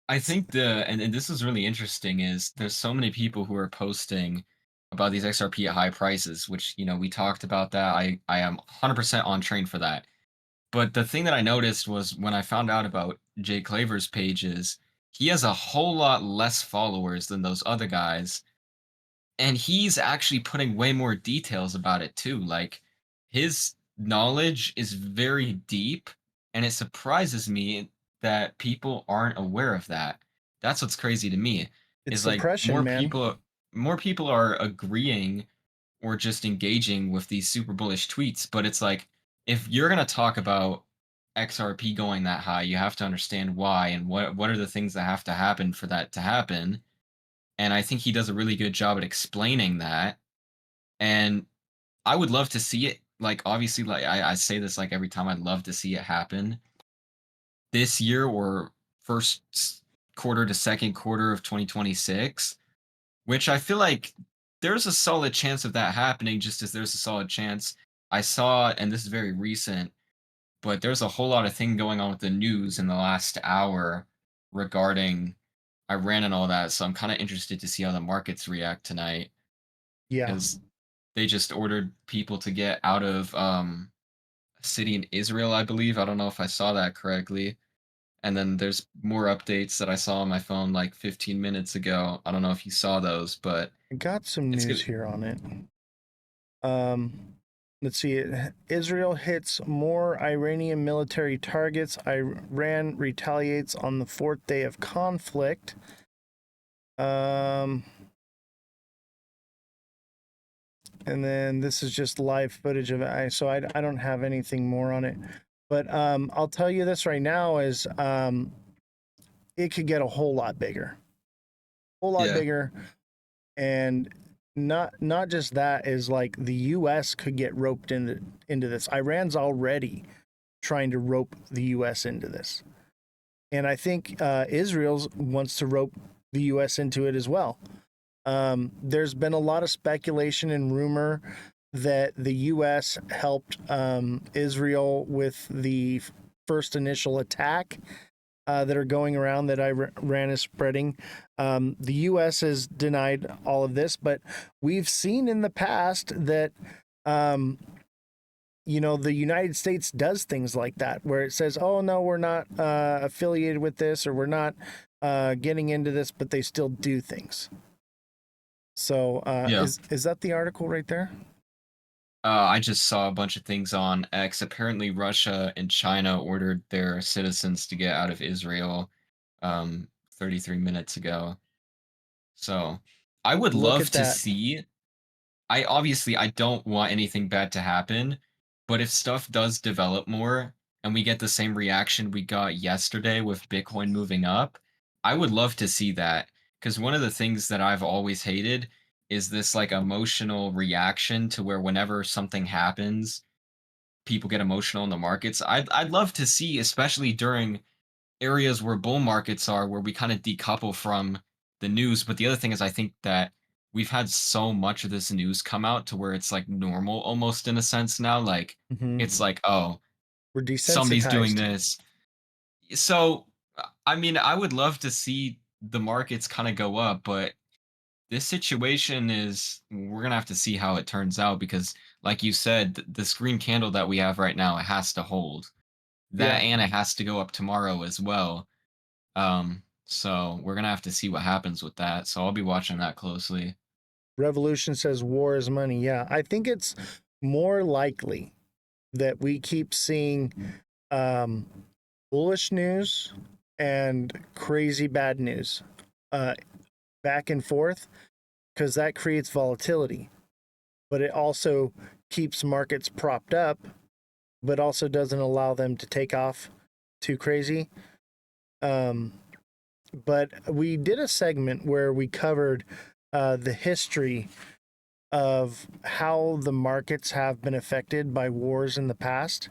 I think and this is really interesting is there's so many people who are posting about these XRP at high prices, which, you know, we talked about that. I am 100% on train for that. But the thing that I noticed was when I found out about Jay Claver's pages, he has a whole lot less followers than those other guys. And he's actually putting way more details about it too. Like his knowledge is very deep, and it surprises me that people aren't aware of that. That's what's crazy to me. It's Is like suppression, man. more people are agreeing or just engaging with these super bullish tweets, but it's like if you're going to talk about XRP going that high, you have to understand why and what are the things that have to happen for that to happen. And I think he does a really good job at explaining that. And I would love to see it. Like, obviously, like I say this like every time, I'd love to see it happen this year or quarter to second quarter of 2026, which I feel like there's a solid chance of that happening, just as there's a solid chance. I saw, and this is very recent, but there's a whole lot of thing going on with the news in the last hour regarding Iran and all that. So I'm kind of interested to see how the markets react tonight Yeah. because they just ordered people to get out of a city in Israel, I believe. I don't know if I saw that correctly. And then there's more updates that I saw on my phone like 15 minutes ago. I don't know if you saw those, but I got some it's news good. here on it. Let's see. Israel hits more Iranian military targets. Iran retaliates on the fourth day of conflict. And then this is just live footage of it. So I don't have anything more on it. But I'll tell you this right now is it could get a whole lot bigger. Whole lot Yeah. bigger. And not just that, is like the US could get roped into this. Iran's already trying to rope the US into this. And I think Israel wants to rope the US into it as well. There's been a lot of speculation and rumor that the US helped Israel with the first initial attack that are going around that Iran is spreading. The U.S. has denied all of this, but we've seen in the past that, you know, the United States does things like that, where it says, oh, no, we're not affiliated with this, or we're not getting into this, but they still do things. So Yeah. is that the article right there? I just saw a bunch of things on X. Apparently, Russia and China ordered their citizens to get out of Israel 33 minutes ago. So I would Look love at to that. see. I don't want anything bad to happen, but if stuff does develop more and we get the same reaction we got yesterday with Bitcoin moving up, I would love to see that. Because one of the things that I've always hated is this like emotional reaction to where whenever something happens, people get emotional in the markets. I'd love to see, especially during areas where bull markets are, where we kind of decouple from the news. But the other thing is, I think that we've had so much of this news come out to where it's like normal almost in a sense now. Like Mm-hmm. it's like, oh, We're somebody's doing desensitized. this. So, I mean, I would love to see the markets kind of go up, but this situation is we're gonna have to see how it turns out because, like you said, the screen candle that we have right now, it has to hold. Yeah. That and it has to go up tomorrow as well. So we're gonna have to see what happens with that. So I'll be watching that closely. Revolution says war is money. Yeah, I think it's more likely that we keep seeing um, bullish news and crazy bad news. back and forth because that creates volatility, but it also keeps markets propped up, but also doesn't allow them to take off too crazy. But we did a segment where we covered the history of how the markets have been affected by wars in the past.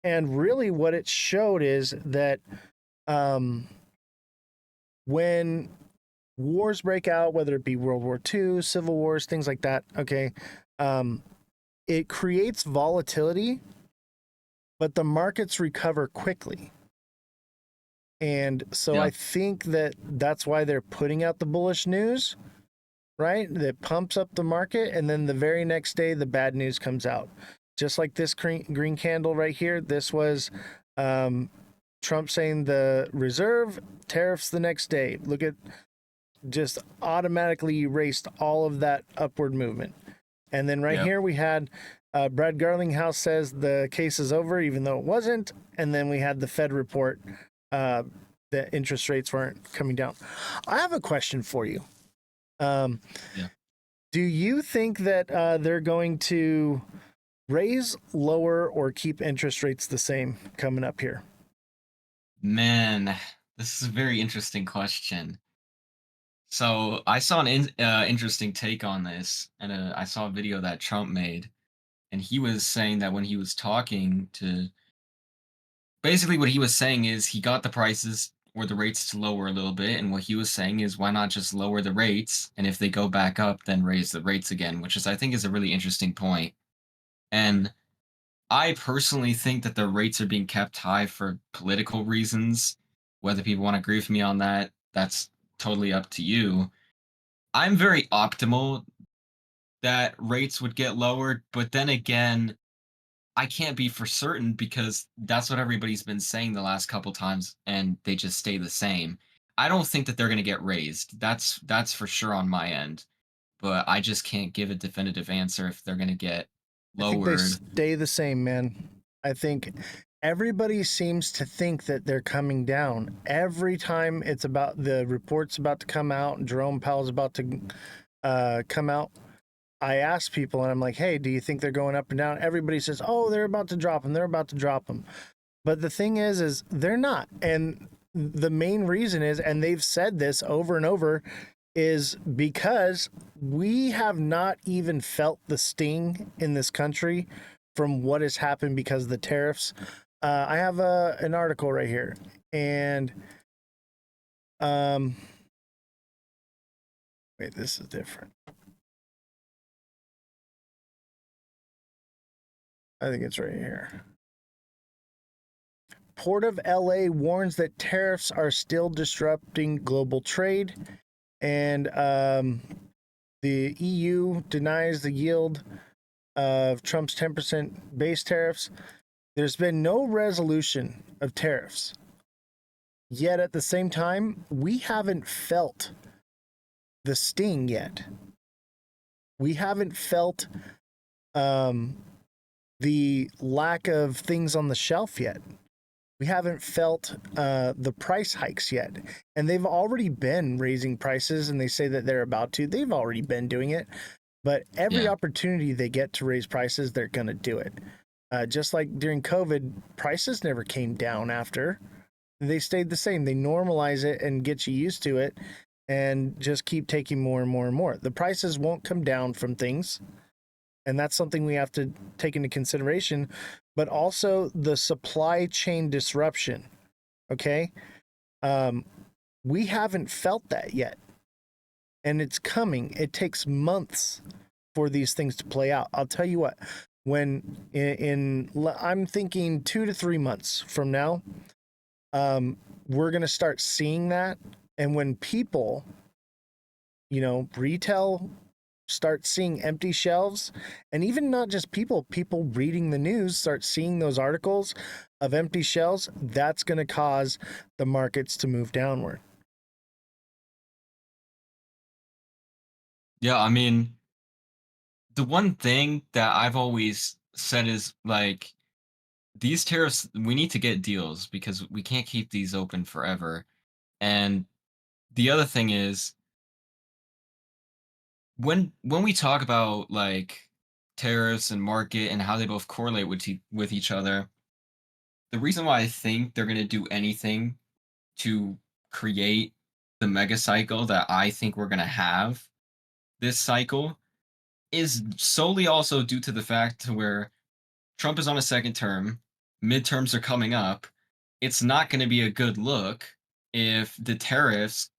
And really, what it showed is that when wars break out, whether it be World War II, civil wars, things like that, okay, it creates volatility, but the markets recover quickly. And so Yeah. I think that that's why they're putting out the bullish news, right? That pumps up the market. And then the very next day, the bad news comes out. Just like this green candle right here. This was Trump saying the reserve, tariffs the next day. Look at, just automatically erased all of that upward movement. And then right here we had Brad Garlinghouse says the case is over, even though it wasn't. And then we had the Fed report that interest rates weren't coming down. I have a question for you. Do you think that they're going to raise, lower, or keep interest rates the same coming up here? Man, this is a very interesting question. So I saw an interesting take on this, and I saw a video that Trump made, and he was saying that when he was talking to, basically what he was saying is he got the prices or the rates to lower a little bit, and what he was saying is why not just lower the rates, and if they go back up, then raise the rates again, which is I think is a really interesting point. And I personally think that the rates are being kept high for political reasons. Whether people want to agree with me on that, that's totally up to you. I'm very optimal that rates would get lowered, but then again, I can't be for certain because that's what everybody's been saying the last couple times and they just stay the same. I don't think that they're going to get raised. That's for sure on my end, but I just can't give a definitive answer if they're going to get I think they lowered. stay the same, man. I think everybody seems to think that they're coming down. Every time it's about the report's about to come out and Jerome Powell's about to come out, I ask people and I'm like, hey, do you think they're going up and down? Everybody says, oh, they're about to drop them. They're about to drop them. But the thing is they're not. And the main reason is, and they've said this over and over, is because we have not even felt the sting in this country from what has happened because of the tariffs. I have an article right here, and wait, this is different. I think it's right here. Port of LA warns that tariffs are still disrupting global trade, and the EU denies the yield of Trump's 10% base tariffs. There's been no resolution of tariffs. Yet at the same time, we haven't felt the sting yet. We haven't felt the lack of things on the shelf yet. We haven't felt the price hikes yet. And they've already been raising prices, and they say that they're about to. They've already been doing it. But every opportunity they get to raise prices, they're going to do it. Just like during COVID, prices never came down after. They stayed the same. They normalize it and get you used to it and just keep taking more and more and more. The prices won't come down from things. And that's something we have to take into consideration, but also the supply chain disruption. Okay. We haven't felt that yet. And it's coming. It takes months for these things to play out. I'll tell you what, when I'm thinking 2 to 3 months from now, we're going to start seeing that. And when people, retail start seeing empty shelves, and even not just people reading the news start seeing those articles of empty shelves, that's going to cause the markets to move downward. Yeah, I mean, the one thing that I've always said is like these tariffs, we need to get deals because we can't keep these open forever. And the other thing is when we talk about like tariffs and market and how they both correlate with each other, the reason why I think they're going to do anything to create the mega cycle that I think we're going to have this cycle is solely also due to the fact to where Trump is on a second term, midterms are coming up. It's not going to be a good look if the tariffs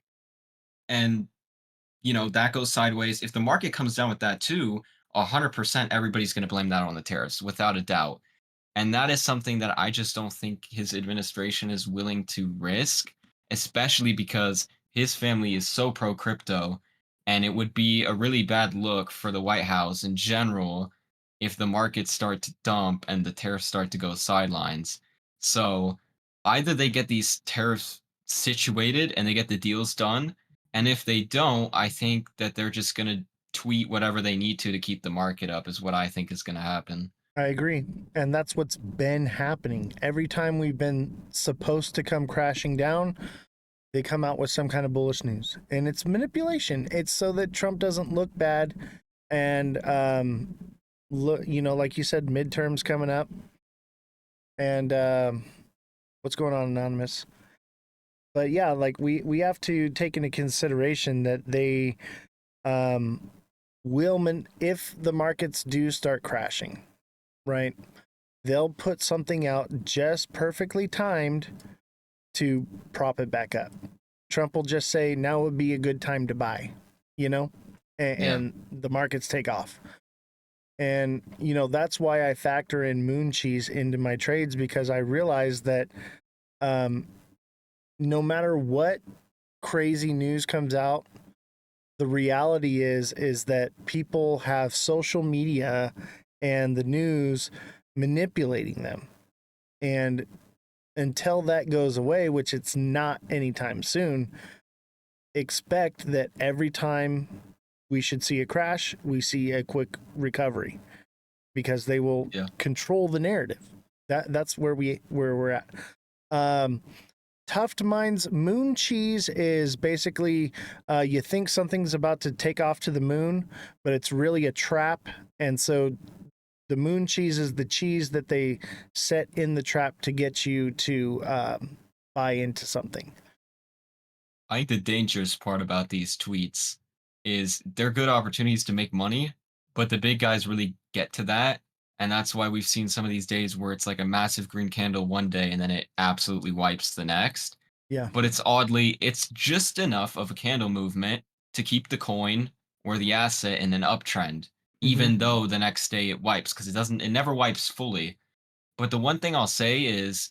and that goes sideways. If the market comes down with that too, 100% everybody's going to blame that on the tariffs without a doubt. And that is something that I just don't think his administration is willing to risk, especially because his family is so pro crypto. And it would be a really bad look for the White House in general if the markets start to dump and the tariffs start to go sidelines. So either they get these tariffs situated and they get the deals done. And if they don't, I think that they're just going to tweet whatever they need to keep the market up, is what I think is going to happen. I agree. And that's what's been happening. Every time we've been supposed to come crashing down, they come out with some kind of bullish news. And it's manipulation. It's so that Trump doesn't look bad. And, look, like you said, midterms coming up. And what's going on, Anonymous? But yeah, like we have to take into consideration that they if the markets do start crashing, right? They'll put something out just perfectly timed to prop it back up. Trump will just say, now would be a good time to buy, and the markets take off. And, that's why I factor in moon cheese into my trades, because I realize that no matter what crazy news comes out, the reality is that people have social media and the news manipulating them. And until that goes away, which it's not anytime soon, expect that every time we should see a crash, we see a quick recovery, because they will control the narrative. That's where we're at. Tuft Minds moon cheese is basically you think something's about to take off to the moon, but it's really a trap. And so the moon cheese is the cheese that they set in the trap to get you to buy into something. I think the dangerous part about these tweets is they're good opportunities to make money, but the big guys really get to that. And that's why we've seen some of these days where it's like a massive green candle one day and then it absolutely wipes the next. Yeah. But it's just enough of a candle movement to keep the coin or the asset in an uptrend, even though the next day it wipes, because it never wipes fully. But the one thing I'll say is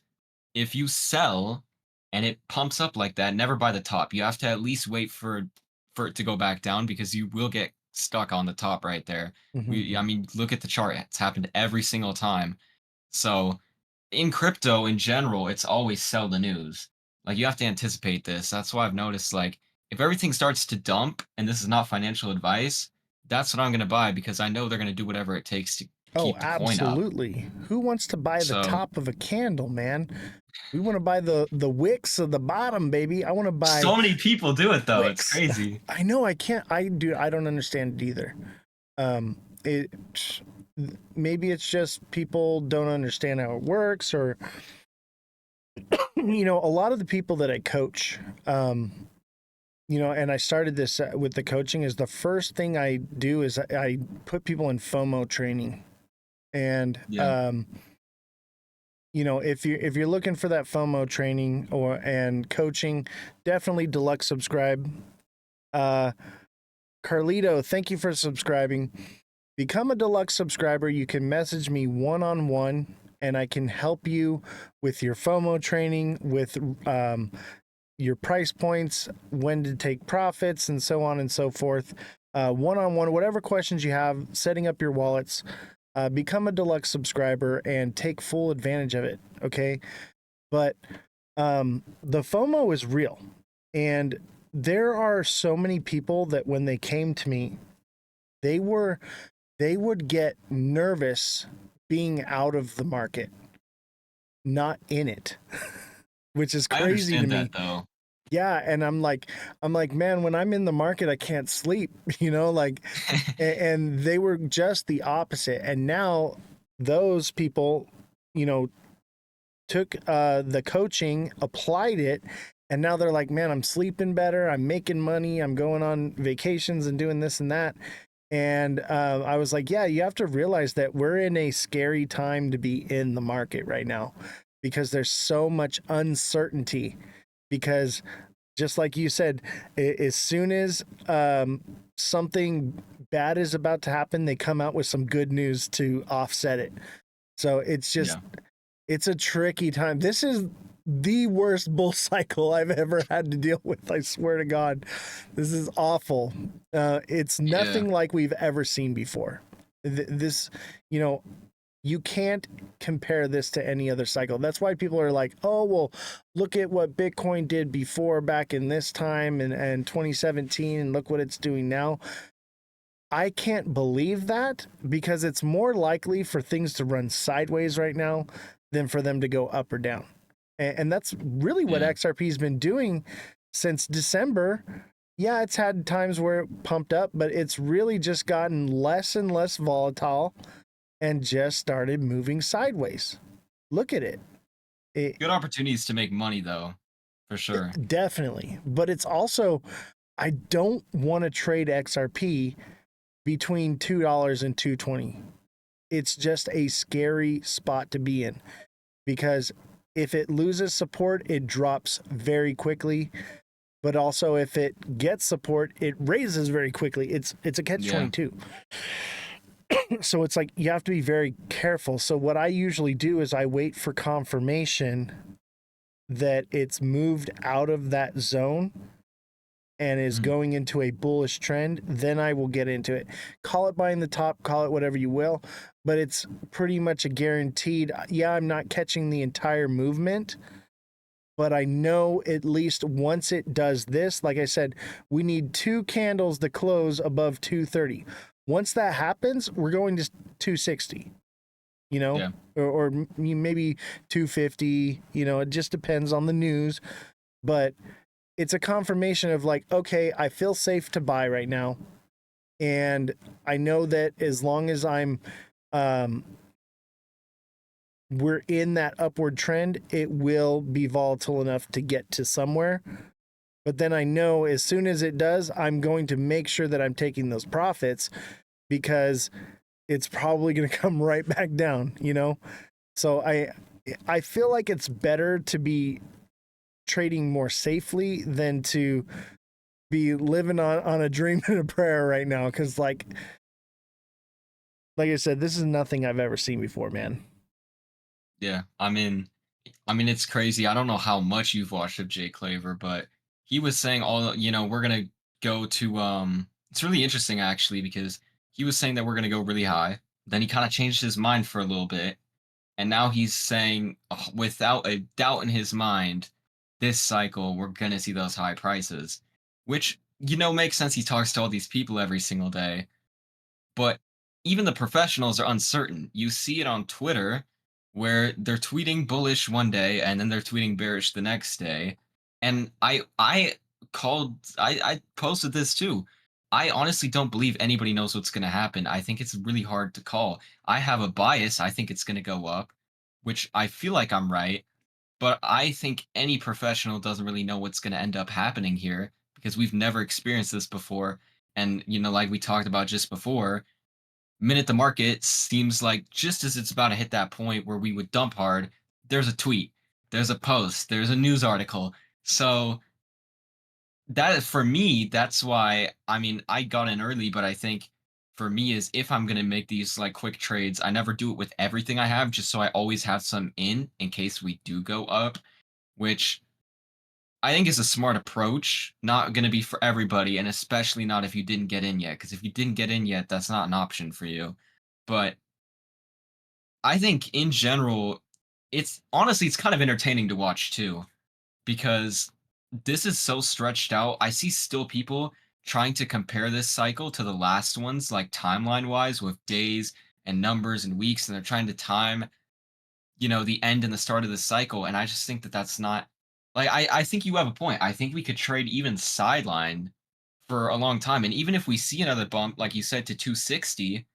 if you sell and it pumps up like that, never buy the top. You have to at least wait for it to go back down, because you will get stuck on the top right there. I mean, look at the chart. It's happened every single time. So in crypto in general, it's always sell the news. Like you have to anticipate this. That's why I've noticed, like, if everything starts to dump, and this is not financial advice, that's what I'm going to buy, because I know they're going to do whatever it takes to keep the coin up. Absolutely. Who wants to buy the So- top of a candle, man? We want to buy the wicks of the bottom, baby. I want to buy. So many people do it though. wicks. It's crazy. I know. I can't. I don't understand it either. It maybe it's just people don't understand how it works, or a lot of the people that I coach, and I started this with the coaching, is the first thing I do is I put people in FOMO training. And if you're looking for that FOMO training and coaching, definitely deluxe subscribe. Carlito, thank you for subscribing. Become a deluxe subscriber. You can message me one-on-one, and I can help you with your FOMO training, with your price points, when to take profits, and so on and so forth. One-on-one, whatever questions you have, setting up your wallets. Become a deluxe subscriber and take full advantage of it, okay? But the FOMO is real. And there are so many people that when they came to me, they would get nervous being out of the market, not in it, which is crazy to me. I understand that though. Yeah, and I'm like, man, when I'm in the market, I can't sleep, like, and they were just the opposite. And now those people, you know, took the coaching, applied it, and now they're like, man, I'm sleeping better, I'm making money, I'm going on vacations and doing this and that. And I was like, yeah, you have to realize that we're in a scary time to be in the market right now because there's so much uncertainty. Because just like you said, as soon as something bad is about to happen, they come out with some good news to offset it. So it's just, Yeah. it's a tricky time. This is the worst bull cycle I've ever had to deal with. I swear to God, this is awful. It's Yeah. nothing like we've ever seen before. This, you know, you can't compare this to any other cycle. That's why people are like, oh, well, look at what Bitcoin did before back in this time and 2017, and look what it's doing now. I can't believe that because it's more likely for things to run sideways right now than for them to go up or down. And that's really what Yeah. XRP has been doing since December. Yeah, it's had times where it pumped up, but it's really just gotten less and less volatile and just started moving sideways. Look at it. It Good opportunities to make money though, for sure. definitely, but it's also, I don't want to trade XRP between $2 and 220. It's just a scary spot to be in because if it loses support, it drops very quickly. But also, if it gets support, it raises very quickly. It's a catch Yeah. 22. So it's like you have to be very careful. So what I usually do is I wait for confirmation that it's moved out of that zone and is Mhm. going into a bullish trend, then I will get into it. Call it buying the top, call it whatever you will, but it's pretty much a guaranteed. Yeah, I'm not catching the entire movement, but I know at least once it does this, like I said, we need 2 candles to close above 230. Once that happens, we're going to 260, Yeah. or maybe 250, it just depends on the news, but it's a confirmation of like, okay, I feel safe to buy right now. And I know that as long as um, we're in that upward trend, it will be volatile enough to get to somewhere. But then I know as soon as it does, I'm going to make sure that I'm taking those profits because it's probably going to come right back down, So I feel like it's better to be trading more safely than to be living on a dream and a prayer right now because like I said, this is nothing I've ever seen before, man. Yeah. I mean, it's crazy. I don't know how much you've watched of Jay Claver, but he was saying we're gonna go to it's really interesting actually because he was saying that we're gonna go really high. Then he kind of changed his mind for a little bit, and now he's saying without a doubt in his mind, this cycle we're gonna see those high prices, which makes sense. He talks to all these people every single day, but even the professionals are uncertain. You see it on Twitter where they're tweeting bullish one day and then they're tweeting bearish the next day. And I posted this too. I honestly don't believe anybody knows what's going to happen. I think it's really hard to call. I have a bias. I think it's going to go up, which I feel like I'm right, but I think any professional doesn't really know what's going to end up happening here because we've never experienced this before. And like we talked about just before, minute the market seems like just as it's about to hit that point where we would dump hard, there's a tweet, there's a post, there's a news article. So that for me, that's why I got in early, but I think for me is if I'm gonna make these like quick trades, I never do it with everything I have, just so I always have some in case we do go up, which I think is a smart approach. Not gonna be for everybody, and especially not if you didn't get in yet. Because if you didn't get in yet, that's not an option for you. But I think in general, it's kind of entertaining to watch too, because this is so stretched out. I see still people trying to compare this cycle to the last ones, like timeline wise, with days and numbers and weeks, and they're trying to time, the end and the start of the cycle. And I just think that that's not Like I think you have a point. I think we could trade even sideline for a long time. And even if we see another bump, like you said, to 260,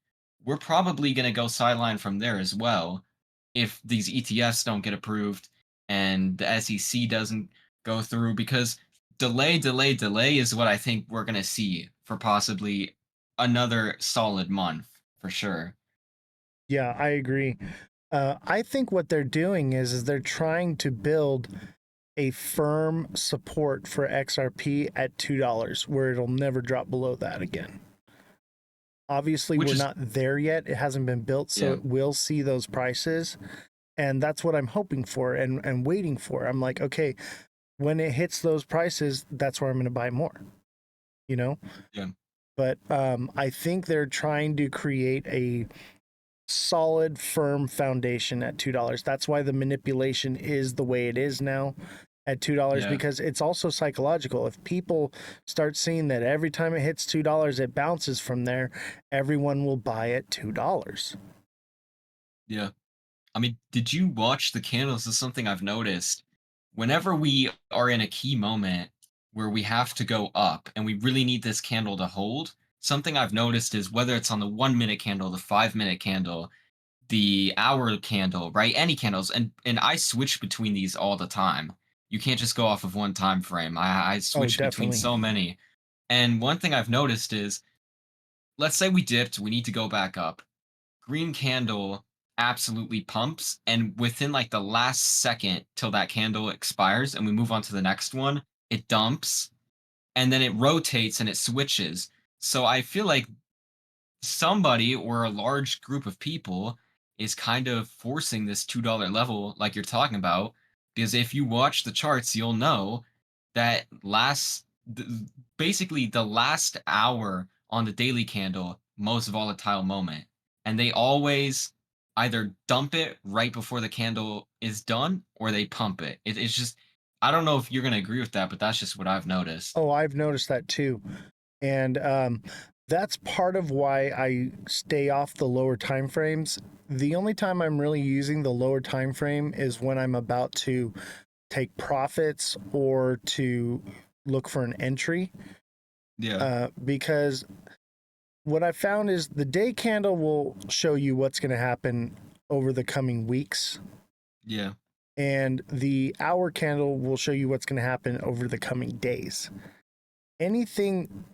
we're probably going to go sideline from there as well if these ETFs don't get approved and the SEC doesn't go through, because delay is what I think we're going to see for possibly another solid month for sure. Yeah, I agree. I think what they're doing is they're trying to build a firm support for XRP at $2, where it'll never drop below that again. Obviously, Which we're is, not there yet. It hasn't been built, so yeah, it will see those prices. And that's what I'm hoping for and waiting for. I'm like, okay, when it hits those prices, that's where I'm going to buy more, you know? yeah, But I think they're trying to create a solid, firm foundation at $2. That's why the manipulation is the way it is now at $2, yeah, because it's also psychological. If people start seeing that every time it hits $2, it bounces from there, everyone will buy at $2. yeah. I mean, did you watch the candles? This is something I've noticed. Whenever we are in a key moment where we have to go up and we really need this candle to hold, something I've noticed is whether it's on the 1 minute candle, the 5 minute candle, the hour candle, right? Any candles, and I switch between these all the time. You can't just go off of one time frame. I Oh, switch between definitely. so many. And one thing I've noticed is, let's say we dipped, we need to go back up. Green candle absolutely pumps, and within like the last second till that candle expires and we move on to the next one, it dumps, and then it rotates and it switches. So I feel like somebody or a large group of people is kind of forcing this $2 level like you're talking about, because if you watch the charts you'll know that basically the last hour on the daily candle, most volatile moment, and they always either dump it right before the candle is done or they pump it. It's just, I don't know if you're going to agree with that, but that's just what I've noticed. Oh, I've noticed that too. And that's part of why I stay off the lower time frames. The only time I'm really using the lower time frame is when I'm about to take profits or to look for an entry. Yeah, Because what I found is the day candle will show you what's going to happen over the coming weeks, yeah, and the hour candle will show you what's going to happen over the coming days. Anything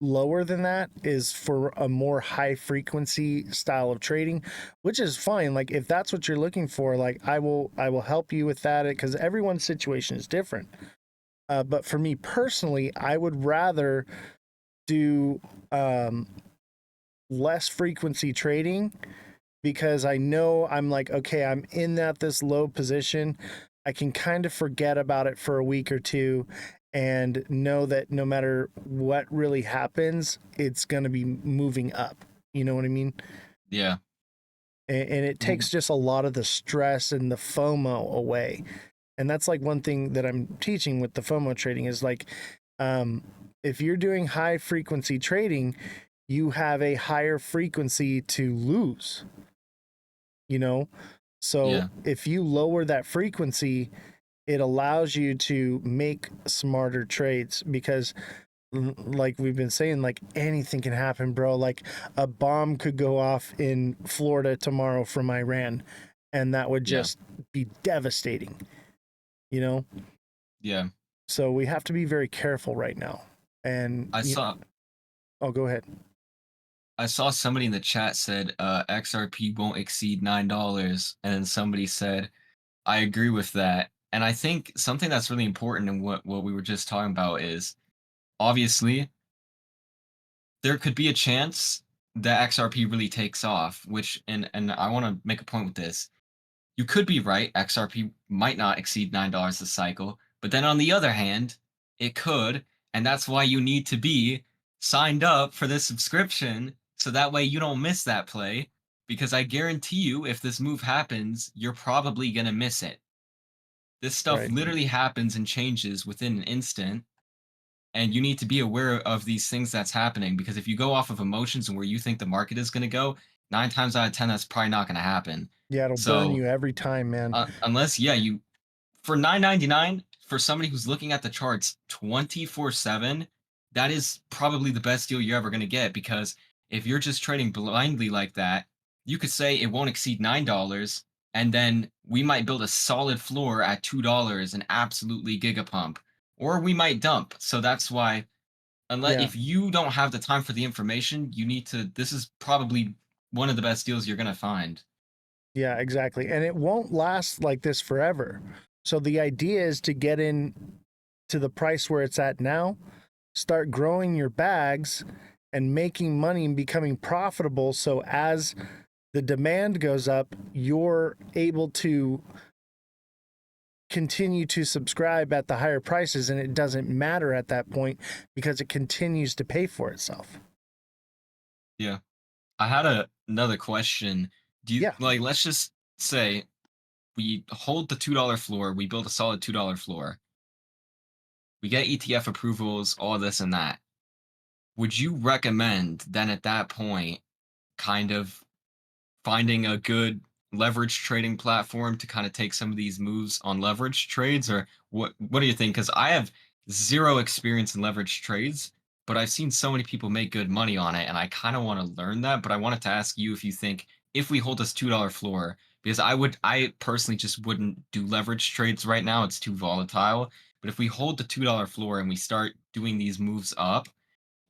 lower than that is for a more high frequency style of trading, which is fine. Like if that's what you're looking for, like I will help you with that, because everyone's situation is different. But for me personally, I would rather do um, less frequency trading, because I know I'm like, okay, I'm in this low position. I can kind of forget about it for a week or two and know that no matter what really happens, it's going to be moving up. You know what I mean? yeah. And it Mm, takes just a lot of the stress and the FOMO away. And that's like one thing that I'm teaching with the FOMO trading is like, um, if you're doing high frequency trading, you have a higher frequency to lose, you know? So yeah, if you lower that frequency, it allows you to make smarter trades, because like we've been saying, like anything can happen, bro. Like a bomb could go off in Florida tomorrow from Iran, and that would yeah, just be devastating, you know? yeah. So we have to be very careful right now. And I saw oh, go ahead. I saw somebody in the chat said XRP won't exceed $9, and then somebody said, I agree with that. And I think something that's really important in what we were just talking about is, obviously there could be a chance that XRP really takes off, which, and I want to make a point with this. You could be right, XRP might not exceed $9 a cycle, but then on the other hand, it could, and that's why you need to be signed up for this subscription, so that way you don't miss that play, because I guarantee you if this move happens, you're probably going to miss it. This stuff Right. literally happens and changes within an instant, and you need to be aware of these things that's happening, because if you go off of emotions and where you think the market is going to go, 9 times out of 10 that's probably not going to happen. Yeah, it'll burn So you every time, man. unless, yeah, you for $9.99 for somebody who's looking at the charts 24/7, that is probably the best deal you're ever going to get, because if you're just trading blindly like that, you could say it won't exceed $9, and then we might build a solid floor at $2 and absolutely gigapump, or we might dump. So that's why, unless Yeah. if you don't have the time for the information, you need to, this is probably one of the best deals you're going to find. Yeah, exactly. And it won't last like this forever. So the idea is to get in to the price where it's at now, start growing your bags and making money and becoming profitable. So as the demand goes up, you're able to continue to subscribe at the higher prices, and it doesn't matter at that point because it continues to pay for itself. Yeah. I had another question. Do you Yeah. like, let's just say we hold the $2 floor, we build a solid $2 floor. We get ETF approvals, all this and that. Would you recommend then at that point kind of finding a good leverage trading platform to kind of take some of these moves on leverage trades, or what do you think? Because I have zero experience in leverage trades, but I've seen so many people make good money on it, and I kind of want to learn that. But I wanted to ask you if you think, if we hold this $2 floor, because I personally just wouldn't do leverage trades right now, it's too volatile. But if we hold the $2 floor and we start doing these moves up,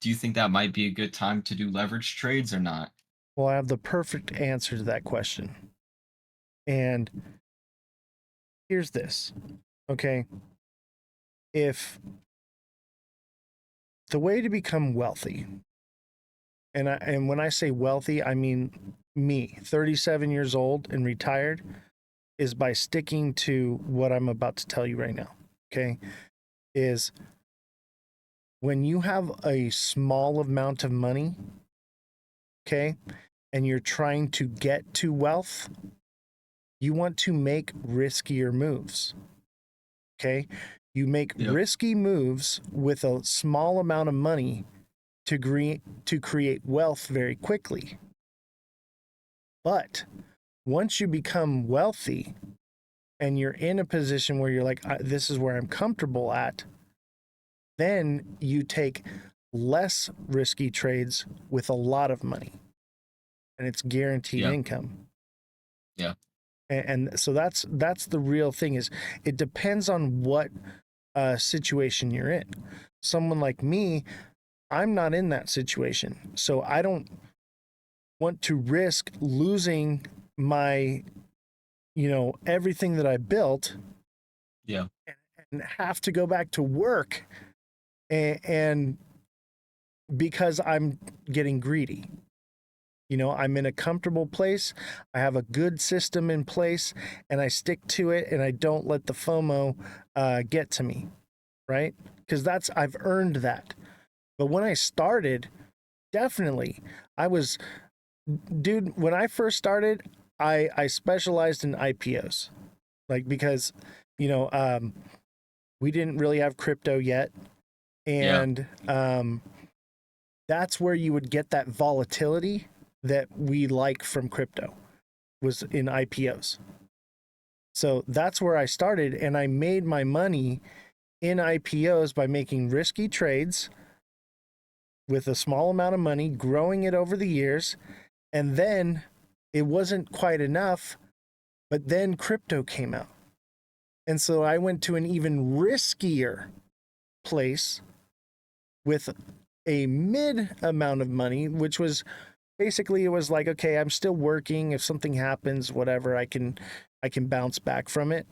do you think that might be a good time to do leverage trades or not? Well, I have the perfect answer to that question. And here's this. Okay. If the way to become wealthy, and when I say wealthy, I mean me, 37 years old and retired, is by sticking to what I'm about to tell you right now. Okay. Is when you have a small amount of money, okay, and you're trying to get to wealth, you want to make riskier moves. Okay. You make Yep. risky moves with a small amount of money to create wealth very quickly. But once you become wealthy and you're in a position where you're like, this is where I'm comfortable at, then you take less risky trades with a lot of money, and it's guaranteed Yeah. income. Yeah. And so that's the real thing. Is it depends on what situation you're in. Someone like me, I'm not in that situation, so I don't want to risk losing my, everything that I built Yeah. and have to go back to work and because I'm getting greedy. I'm in a comfortable place. I have a good system in place, and I stick to it, and I don't let the FOMO get to me, right? Because I've earned that. But when I started, definitely, dude, when I first started, I specialized in IPOs, like because, we didn't really have crypto yet, Yeah. and that's where you would get that volatility that we like from crypto, was in IPOs. So that's where I started, and I made my money in IPOs by making risky trades with a small amount of money, growing it over the years, and then it wasn't quite enough, but then crypto came out. And so I went to an even riskier place with a mid amount of money, which was basically, it was like, okay, I'm still working. If something happens, whatever, I can bounce back from it.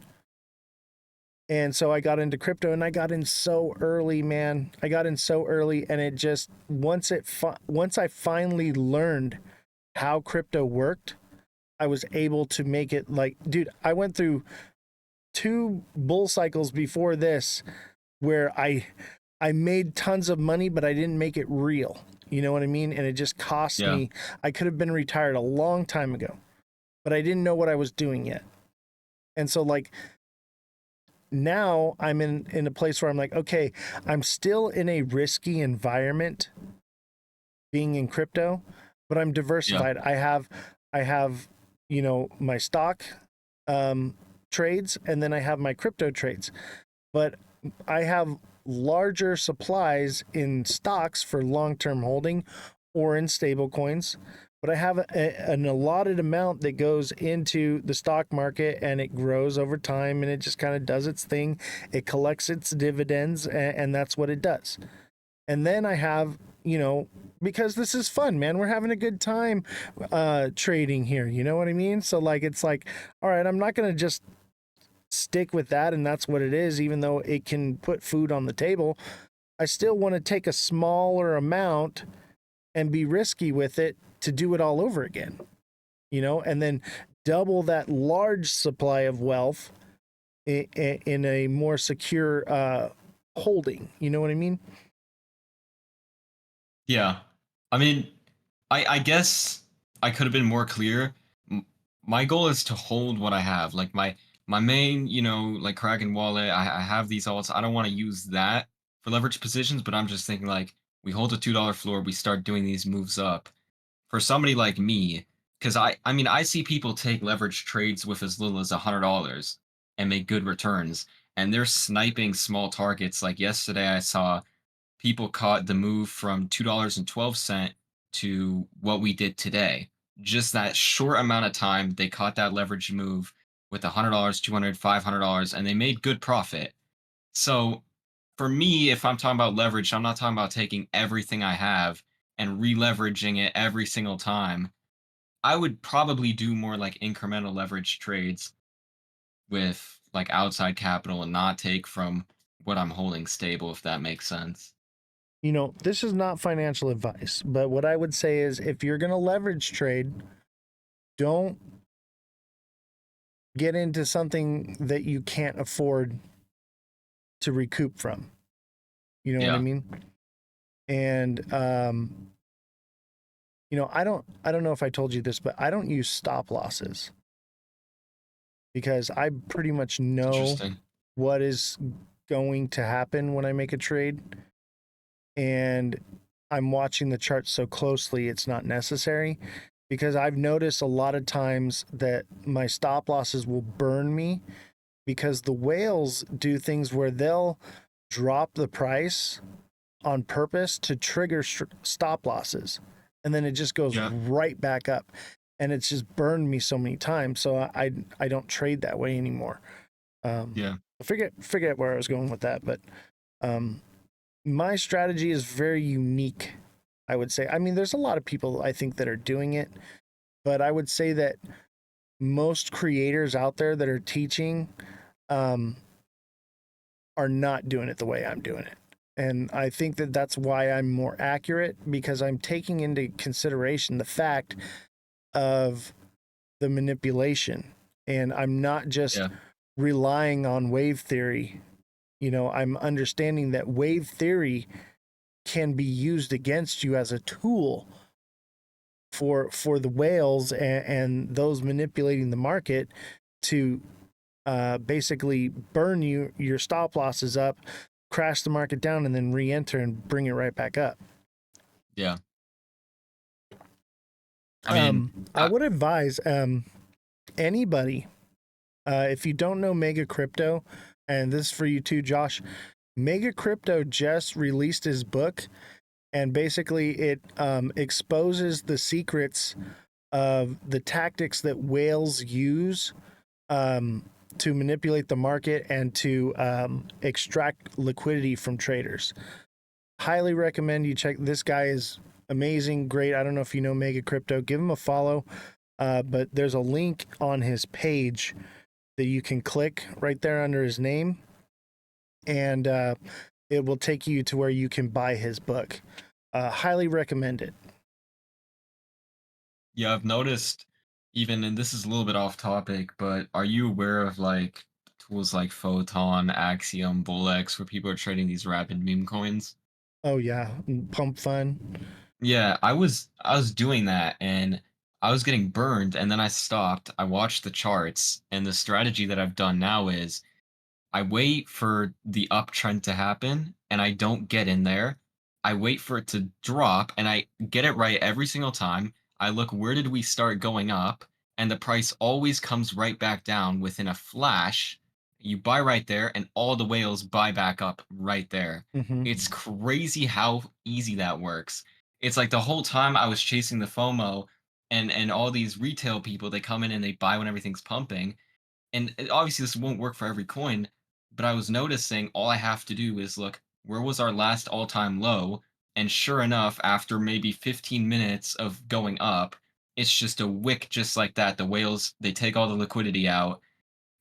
And so I got into crypto, and I got in so early, man. I got in so early, and it just once I finally learned how crypto worked, I was able to make it like, dude, I went through 2 bull cycles before this where I made tons of money, but I didn't make it real. You know what I mean? And it just cost Yeah. me. I could have been retired a long time ago, but I didn't know what I was doing yet. And so like now I'm in a place where I'm like, okay, I'm still in a risky environment being in crypto, but I'm diversified. I have, my stock trades, and then I have my crypto trades. But I have larger supplies in stocks for long-term holding or in stable coins. But I have an allotted amount that goes into the stock market, and it grows over time, and it just kind of does its thing. It collects its dividends, and that's what it does. And then I have, because this is fun, man. We're having a good time trading here. You know what I mean? So like, it's like, all right, I'm not going to just stick with that, and that's what it is, even though it can put food on the table. I still want to take a smaller amount and be risky with it to do it all over again, and then double that large supply of wealth in a more secure holding. You know what I mean? Yeah. I mean, I guess I could have been more clear. My goal is to hold what I have. Like my main, like Kraken wallet, I have these alts. I don't want to use that for leverage positions, but I'm just thinking like we hold a $2 floor, we start doing these moves up. For somebody like me, because I mean I see people take leverage trades with as little as $100 and make good returns, and they're sniping small targets. Like yesterday, I saw people caught the move from $2.12 to what we did today. Just that short amount of time, they caught that leverage move with $100, 200, $500, and they made good profit. So for me, if I'm talking about leverage, I'm not talking about taking everything I have and re-leveraging it every single time. I would probably do more like incremental leverage trades with like outside capital and not take from what I'm holding stable, if that makes sense. This is not financial advice, but what I would say is if you're going to leverage trade, don't get into something that you can't afford to recoup from. You know what I Yeah. mean? And I don't know if I told you this, but I don't use stop losses because I pretty much know Interesting. what is going to happen when I make a trade, and I'm watching the chart so closely it's not necessary, because I've noticed a lot of times that my stop losses will burn me because the whales do things where they'll drop the price on purpose to trigger stop losses, and then it just goes Yeah. right back up, and it's just burned me so many times. So I don't trade that way anymore. Yeah. I forget where I was going with that, but my strategy is very unique, I would say. I mean, there's a lot of people I think that are doing it, but I would say that most creators out there that are teaching are not doing it the way I'm doing it. And I think that that's why I'm more accurate, because I'm taking into consideration the fact of the manipulation, and I'm not just Yeah. relying on wave theory. I'm understanding that wave theory can be used against you as a tool for the whales and those manipulating the market to basically burn your stop losses up, crash the market down, and then re-enter and bring it right back up. Yeah. I mean, I would advise anybody, if you don't know Mega Crypto, and this is for you too, Josh. Mega Crypto just released his book, and basically it exposes the secrets of the tactics that whales use to manipulate the market and to extract liquidity from traders. Highly recommend you check. This guy is amazing, great. I don't know if you know Mega Crypto. Give him a follow. But there's a link on his page that you can click right there under his name, and it will take you to where you can buy his book. Highly recommend it. yeah, I've noticed even, and this is a little bit off topic, but are you aware of like tools like Photon, Axiom, Bullex, where people are trading these rapid meme coins? Oh yeah, Pump Fun. Yeah, I was doing that and I was getting burned and then I stopped. I watched the charts and the strategy that I've done now is I wait for the uptrend to happen and I don't get in there. I wait for it to drop and I get it right every single time. I look, where did we start going up? and the price always comes right back down within a flash. You buy right there, and all the whales buy back up right there. Hmm. It's crazy how easy that works. It's like the whole time I was chasing the FOMO, and all these retail people, they come in and they buy when everything's pumping. And obviously this won't work for every coin, but I was noticing all I have to do is look, where was our last all-time low? And sure enough, after maybe 15 minutes of going up, it's just a wick just like that. The whales, they take all the liquidity out.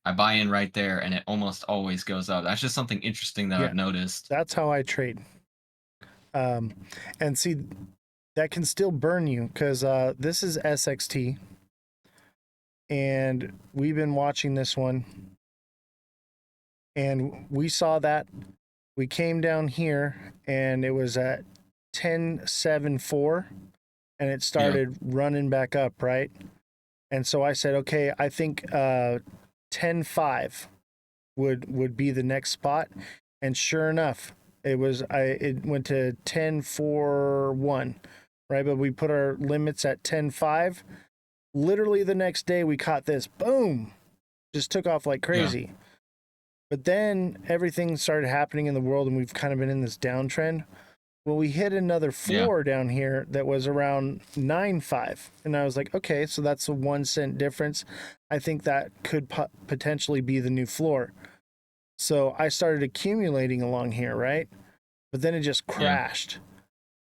I buy in right there, and it almost always goes up. That's just something interesting that Yeah, I've noticed. that's how I trade. Um, and see, that can still burn you because this is SXT, and we've been watching this one, and we saw that we came down here, and it was at 10.74, and it Yeah, started running back up, right? And so I said, okay, I think 10.5 would be the next spot, and sure enough, it went to 10.41, right? But we put our limits at 10.5. Literally the next day we caught this, boom, just took off like yeah, crazy. But then everything started happening in the world, and we've kind of been in this downtrend. Well, we hit another yeah, floor down here that was around 9.5, and I was like, okay, so that's a 1 cent difference. I think that could potentially be the new floor. So I started accumulating along here, right? But then it just yeah. crashed.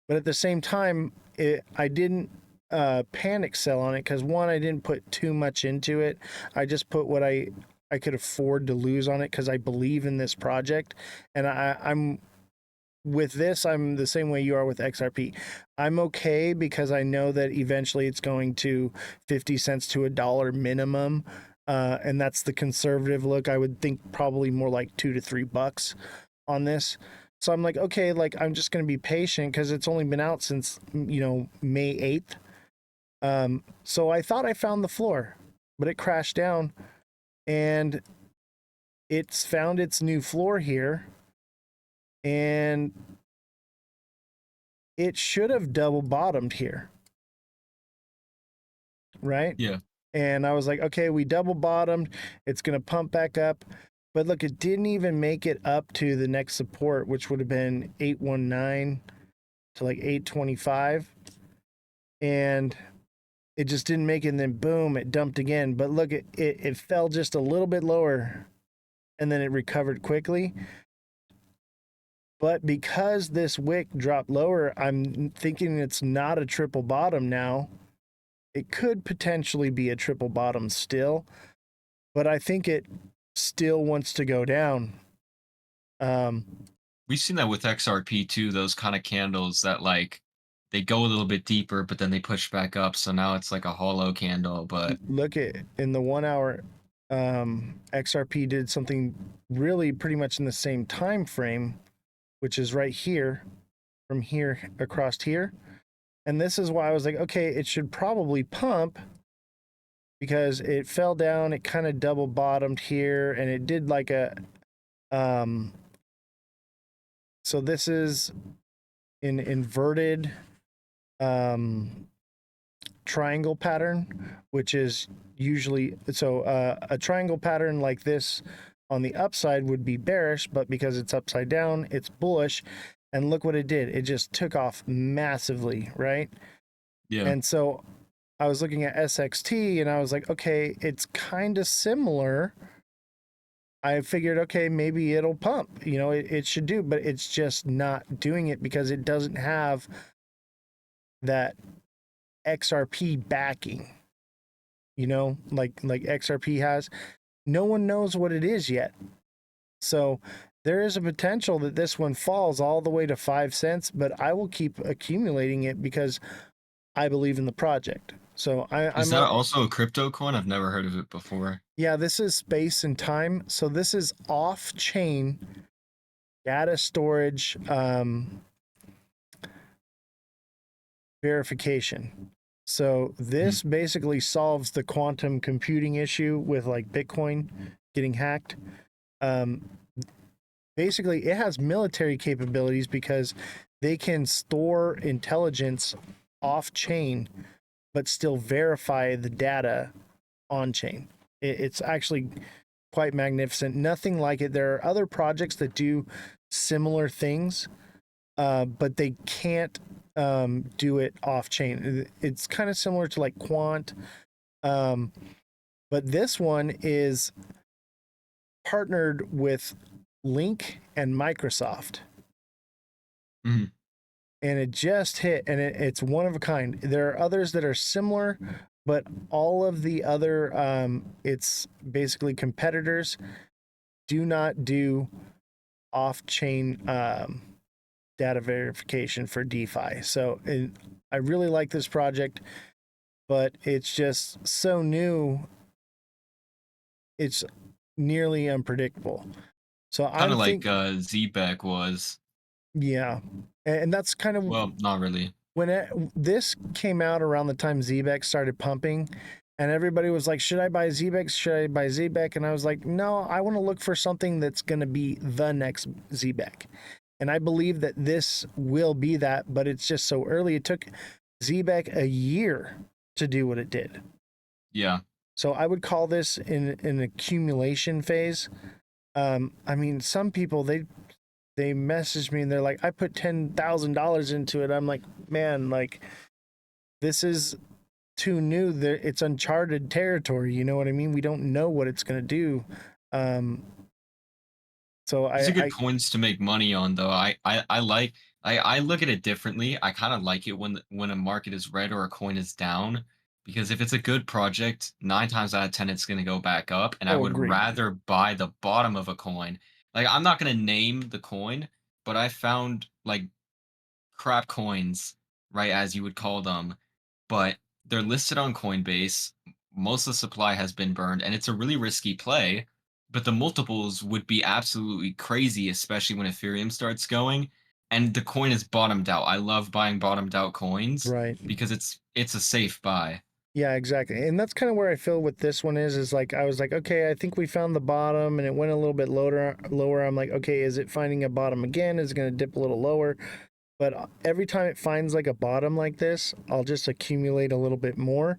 But at the same time, I didn't panic sell on it because one, I didn't put too much into it. I just put what I could afford to lose on it because I believe in this project, and I'm with this. I'm the same way you are with XRP. I'm okay because I know that eventually it's going to 50 cents to $1 minimum. And that's the conservative look. I would think probably more like $2 to $3 on this. So I'm like, okay, like I'm just going to be patient because it's only been out since, May 8th. So I thought I found the floor, but it crashed down, and it's found its new floor here, and it should have double bottomed here, right? Yeah. And I was like, okay, we double bottomed. It's going to pump back up. But look, it didn't even make it up to the next support, which would have been 819 to like 825. And it just didn't make it. And then boom, it dumped again. But look, it fell just a little bit lower, and then it recovered quickly. But because this wick dropped lower, I'm thinking it's not a triple bottom now. It could potentially be a triple bottom still, but I think it still wants to go down. Um, We've seen that with XRP too, those kind of candles that like they go a little bit deeper, but then they push back up. So now it's like a hollow candle, but Look at in the 1 hour, XRP did something really pretty much in the same time frame, which is right here, from here across here. And this is why I was like, okay, it should probably pump because it fell down, it kind of double bottomed here, and it did like a so this is an inverted triangle pattern, which is usually a triangle pattern like this on the upside would be bearish, but because it's upside down, it's bullish. And look what it did. It just took off massively, right? yeah. And so I was looking at SXT and I was like, okay, it's kind of similar. I figured, okay, maybe it'll pump, it should do, but it's just not doing it because it doesn't have that XRP backing, like XRP has. No one knows what it is yet. So there is a potential that this one falls all the way to 5 cents, but I will keep accumulating it because I believe in the project. So Is that also a crypto coin? I've never heard of it before. yeah, this is space and time. So this is off chain data storage verification. So this basically solves the quantum computing issue with like Bitcoin getting hacked. Basically, it has military capabilities because they can store intelligence off chain, but still verify the data on chain. It's actually quite magnificent. Nothing like it. There are other projects that do similar things, but they can't do it off chain. It's kind of similar to like Quant, but this one is partnered with Link and Microsoft. Mhm. And it just hit, and it's one of a kind. There are others that are similar, but all of the other, it's basically competitors do not do off-chain data verification for DeFi. So I really like this project, but it's just so new. It's nearly unpredictable. So Kind I'm of like think, ZBEC was. yeah, and that's kind of Well, not really. when this came out around the time ZBEC started pumping, and everybody was like, should I buy ZBEC? Should I buy ZBEC? And I was like, no, I want to look for something that's going to be the next ZBEC. And I believe that this will be that, but it's just so early. It took ZBEC a year to do what it did. Yeah. So I would call this in an accumulation phase. I mean, some people, they message me and they're like, I put $10,000 into it. I'm like, man, like this is too new. There, it's uncharted territory. You know what I mean? We don't know what it's going to do. So These are good I coins to make money on, though. I like I look at it differently. I kind of like it when a market is red or a coin is down, because if it's a good project, 9 times out of 10 it's going to go back up, and I oh would agreed. rather buy the bottom of a coin. Like I'm not going to name the coin, but I found like crap coins, right, as you would call them, but they're listed on Coinbase. Most of the supply has been burned, and it's a really risky play. But the multiples would be absolutely crazy, especially when Ethereum starts going. And the coin is bottomed out. I love buying bottomed out coins Right. because it's a safe buy. Yeah, exactly. And that's kind of where I feel with this one is like I was like, okay, I think we found the bottom and it went a little bit lower. I'm like, okay, is it finding a bottom again? Is it going to dip a little lower? But every time it finds like a bottom like this, I'll just accumulate a little bit more,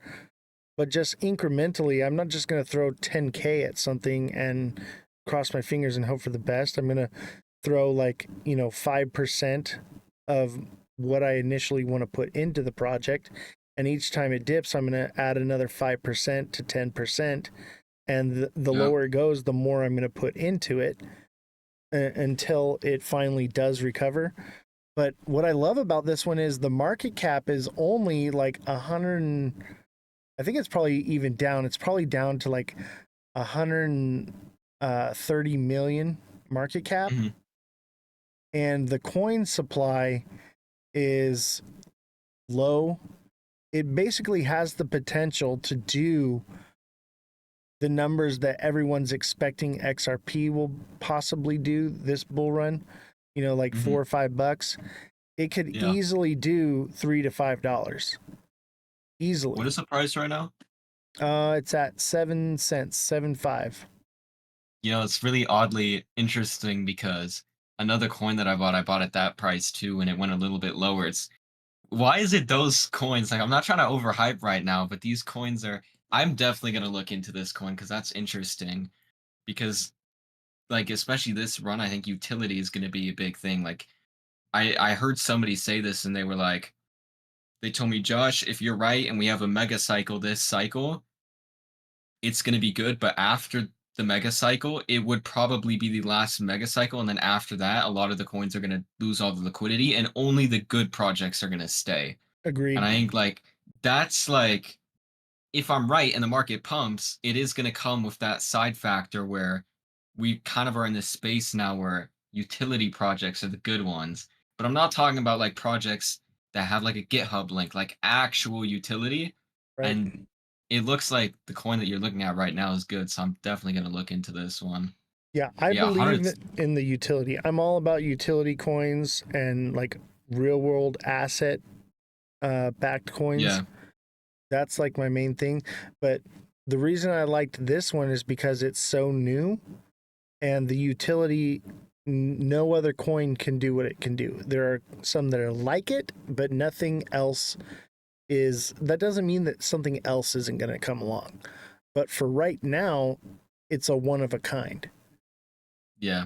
but just incrementally. I'm not just going to throw 10K at something and cross my fingers and hope for the best. I'm going to throw like, 5% of what I initially want to put into the project. And each time it dips, I'm going to add another 5% to 10%. And the Yeah. lower it goes, the more I'm going to put into it until it finally does recover. But what I love about this one is the market cap is only like 100. I think it's probably even down. It's probably down to like 130 million market cap. Mhm. And the coin supply is low. It basically has the potential to do the numbers that everyone's expecting XRP will possibly do this bull run, like Mhm. $4 or $5. It could Yeah. easily do $3 to $5. Easily. What is the price right now? It's at 7 cents, 7.5. It's really oddly interesting because another coin that I bought at that price too, and it went a little bit lower. Why is it those coins? Like, I'm not trying to overhype right now, but these coins are. I'm definitely gonna look into this coin because that's interesting. Because, like, especially this run, I think utility is gonna be a big thing. Like, I heard somebody say this, and they were like, they told me, Josh, if you're right, and we have a mega cycle this cycle, it's gonna be good. But after the mega cycle, it would probably be the last mega cycle, and then after that, a lot of the coins are gonna lose all the liquidity, and only the good projects are gonna stay. And Agreed. I think like that's like if I'm right and the market pumps, it is going to come with that side factor where we kind of are in this space now where utility projects are the good ones. But I'm not talking about like projects that have like a GitHub link, like actual utility. Right. And it looks like the coin that you're looking at right now is good. So I'm definitely going to look into this one. Yeah, I Yeah, 100. believe in the utility. I'm all about utility coins and like real world asset backed coins. Yeah. That's like my main thing. But the reason I liked this one is because it's so new and the utility, no other coin can do what it can do. There are some that are like it, but nothing else is. That doesn't mean that something else isn't going to come along. but for right now, it's a one of a kind. Yeah.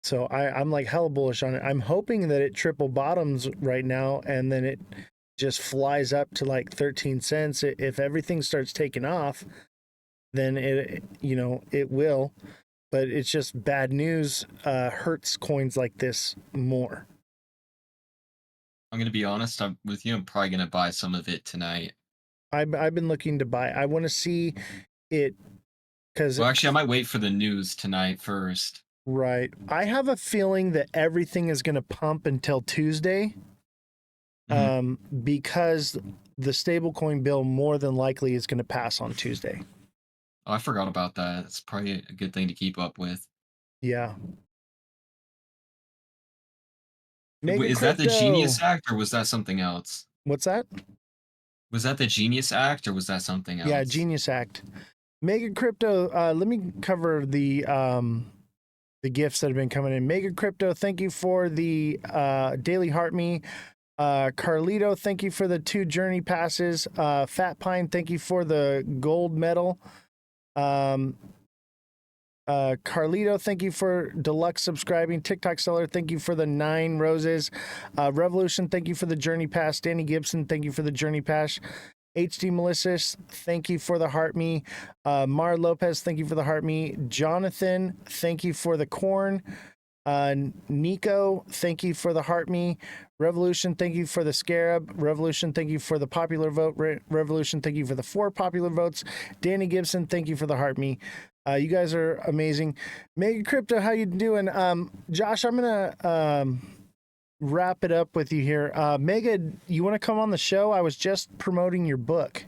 So I'm like hella bullish on it. I'm hoping that it triple bottoms right now and then it just flies up to like 13 cents. If everything starts taking off, then it will. But it's just bad news hurts coins like this more. I'm gonna be honest. I'm with you. I'm probably gonna buy some of it tonight. I've been looking to buy. I want to see it because Well, actually, I might wait for the news tonight first. right. I have a feeling that everything is going to pump until Tuesday. Because the stablecoin bill more than likely is going to pass on Tuesday. Oh, I forgot about that. It's probably a good thing to keep up with. Yeah. Is that the Genius Act or was that something else? What's that? Was that the Genius Act or was that something else? Yeah, Genius Act. Mega Crypto. Let me cover the gifts that have been coming in. Mega Crypto, thank you for the Daily Heart Me. Carlito, thank you for the 2 journey passes. Fat Pine, thank you for the gold medal. Carlito, thank you for deluxe subscribing. TikTok seller, thank you for the 9 roses. Revolution, thank you for the journey pass. Danny Gibson, thank you for the journey pass. HD Melissa, thank you for the heart me. Mar Lopez, thank you for the heart me. Jonathan, thank you for the corn. Nico, thank you for the heart me. Revolution, thank you for the scarab. Revolution, thank you for the popular vote. Revolution, thank you for the 4 popular votes. Danny Gibson, thank you for the heart me. You guys are amazing. Mega Crypto, how you doing? Josh, I'm gonna wrap it up with you here. Mega, you want to come on the show? I was just promoting your book.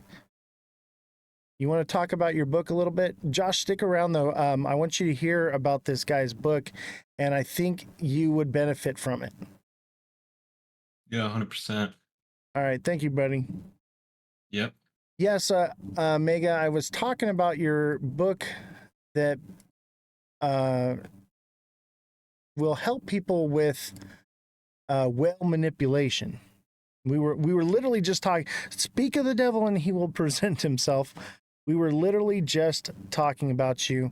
You want to talk about your book a little bit? Josh, stick around though. I want you to hear about this guy's book, and I think you would benefit from it. Yeah, 100%. All right. Thank you, buddy. Yep. Yes, Mega, I was talking about your book that will help people with whale manipulation. We were literally just talking. Speak of the devil, and he will present himself. We were literally just talking about you.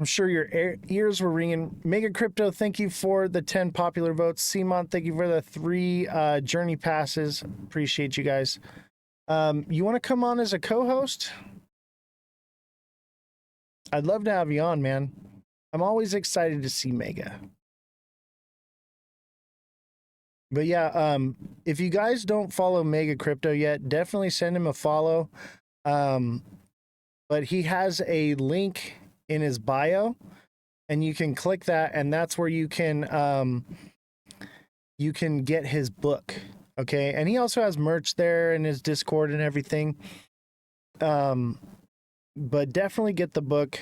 I'm sure your ears were ringing. Mega Crypto, thank you for the 10 popular votes. Simon, thank you for the 3 journey passes. Appreciate you guys. You want to come on as a co-host? I'd love to have you on, man. I'm always excited to see Mega. But yeah, if you guys don't follow Mega Crypto yet, definitely send him a follow. But he has a link in his bio, and you can click that, and that's where you can get his book. Okay, and he also has merch there in his Discord and everything. But definitely get the book.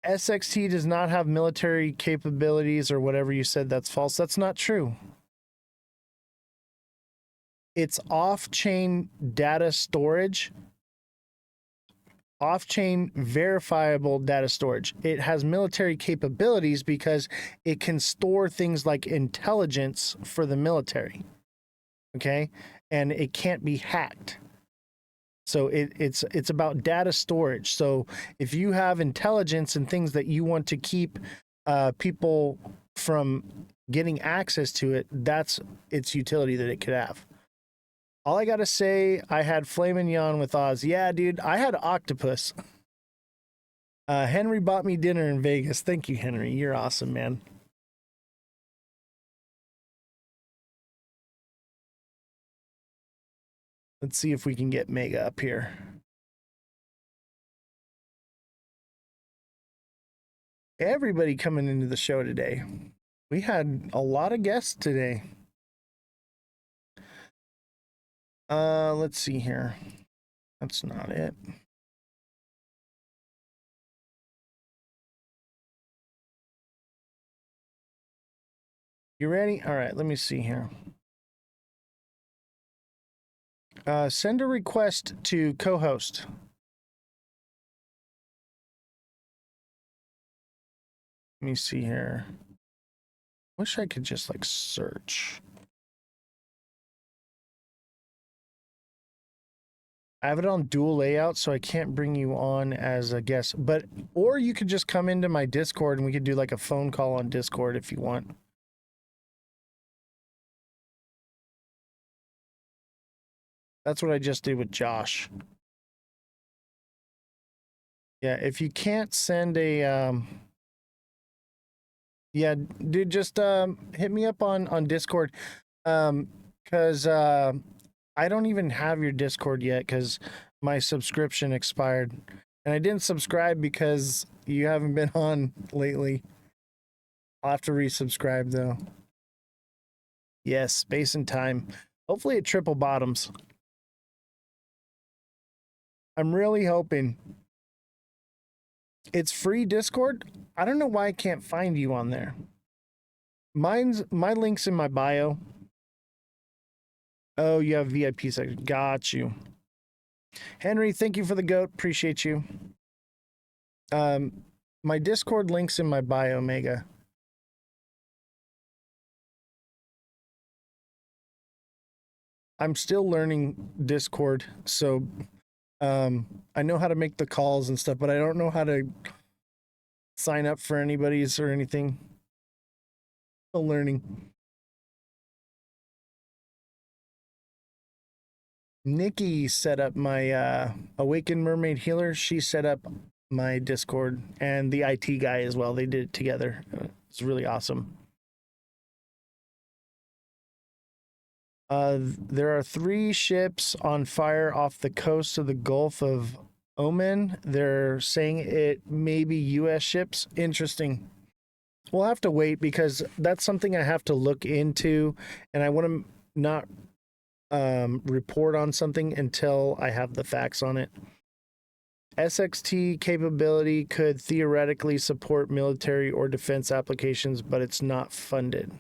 SXT does not have military capabilities or whatever you said. That's false. That's not true. It's off-chain data storage, off-chain verifiable data storage. It has military capabilities because it can store things like intelligence for the military. Okay? And it can't be hacked. So it's about data storage. So if you have intelligence and things that you want to keep people from getting access to it, that's its utility that it could have. All I gotta say, I had Flamin' Yawn with Oz. Yeah, dude, I had Octopus. Henry bought me dinner in Vegas. Thank you, Henry. You're awesome, man. Let's see if we can get Mega up here. Everybody coming into the show today. We had a lot of guests today. Let's see here. That's not it. You ready? All right, let me see here. Send a request to co-host. Let me see here. Wish I could just like search. I have it on dual layout, so I can't bring you on as a guest. But or you could just come into my Discord and we could do like a phone call on Discord if you want. That's what I just did with Josh. Yeah, if you can't send a yeah, dude, just hit me up on Discord. Cuz I don't even have your Discord yet cuz my subscription expired. And I didn't subscribe because you haven't been on lately. I'll have to resubscribe though. Yes, space and time. Hopefully it triple bottoms. I'm really hoping. It's free Discord. I don't know why I can't find you on there. My link's in my bio. Oh, you have VIP section. Got you. Henry, thank you for the goat. Appreciate you. My Discord link's in my bio, Mega. I'm still learning Discord, so I know how to make the calls and stuff, but I don't know how to sign up for anybody's or anything. Still learning. Nikki set up my Awakened Mermaid Healer. She set up my Discord, and the IT guy as well. They did it together. It's really awesome. There are 3 ships on fire off the coast of the Gulf of Oman. They're saying it may be U.S. ships. Interesting. We'll have to wait because that's something I have to look into, and I want to not report on something until I have the facts on it. SXT capability could theoretically support military or defense applications, but it's not funded.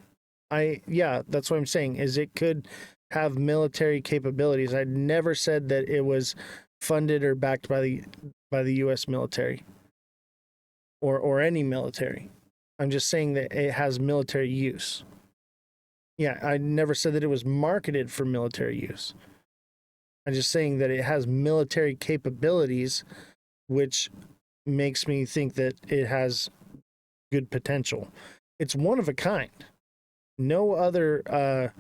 Yeah, that's what I'm saying, is it could have military capabilities. I never said that it was funded or backed by the US military or any military. I'm just saying that it has military use. Yeah, I never said that it was marketed for military use. I'm just saying that it has military capabilities, which makes me think that it has good potential. It's one of a kind. No other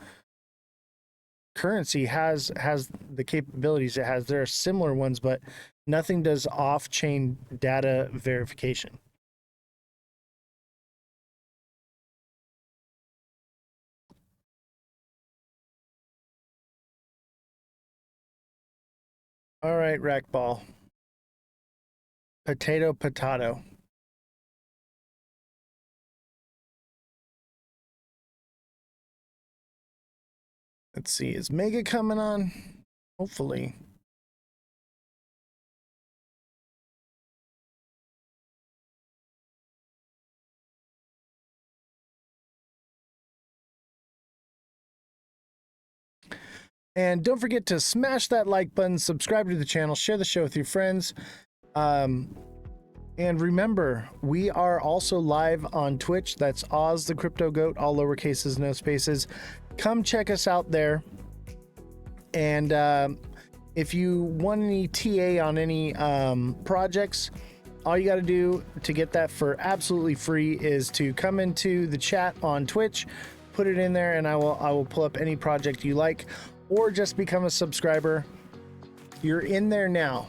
currency has the capabilities it has. There are similar ones, but nothing does off-chain data verification. All right, Rackball. Potato. Let's see, is Mega coming on? Hopefully. And don't forget to smash that like button, subscribe to the channel, share the show with your friends. And remember, we are also live on Twitch. That's Oz the Crypto Goat, all lowercases, no spaces. Come check us out there. And if you want any TA on any projects, all you got to do to get that for absolutely free is to come into the chat on Twitch, put it in there, and I will pull up any project you like, or just become a subscriber. You're in there now.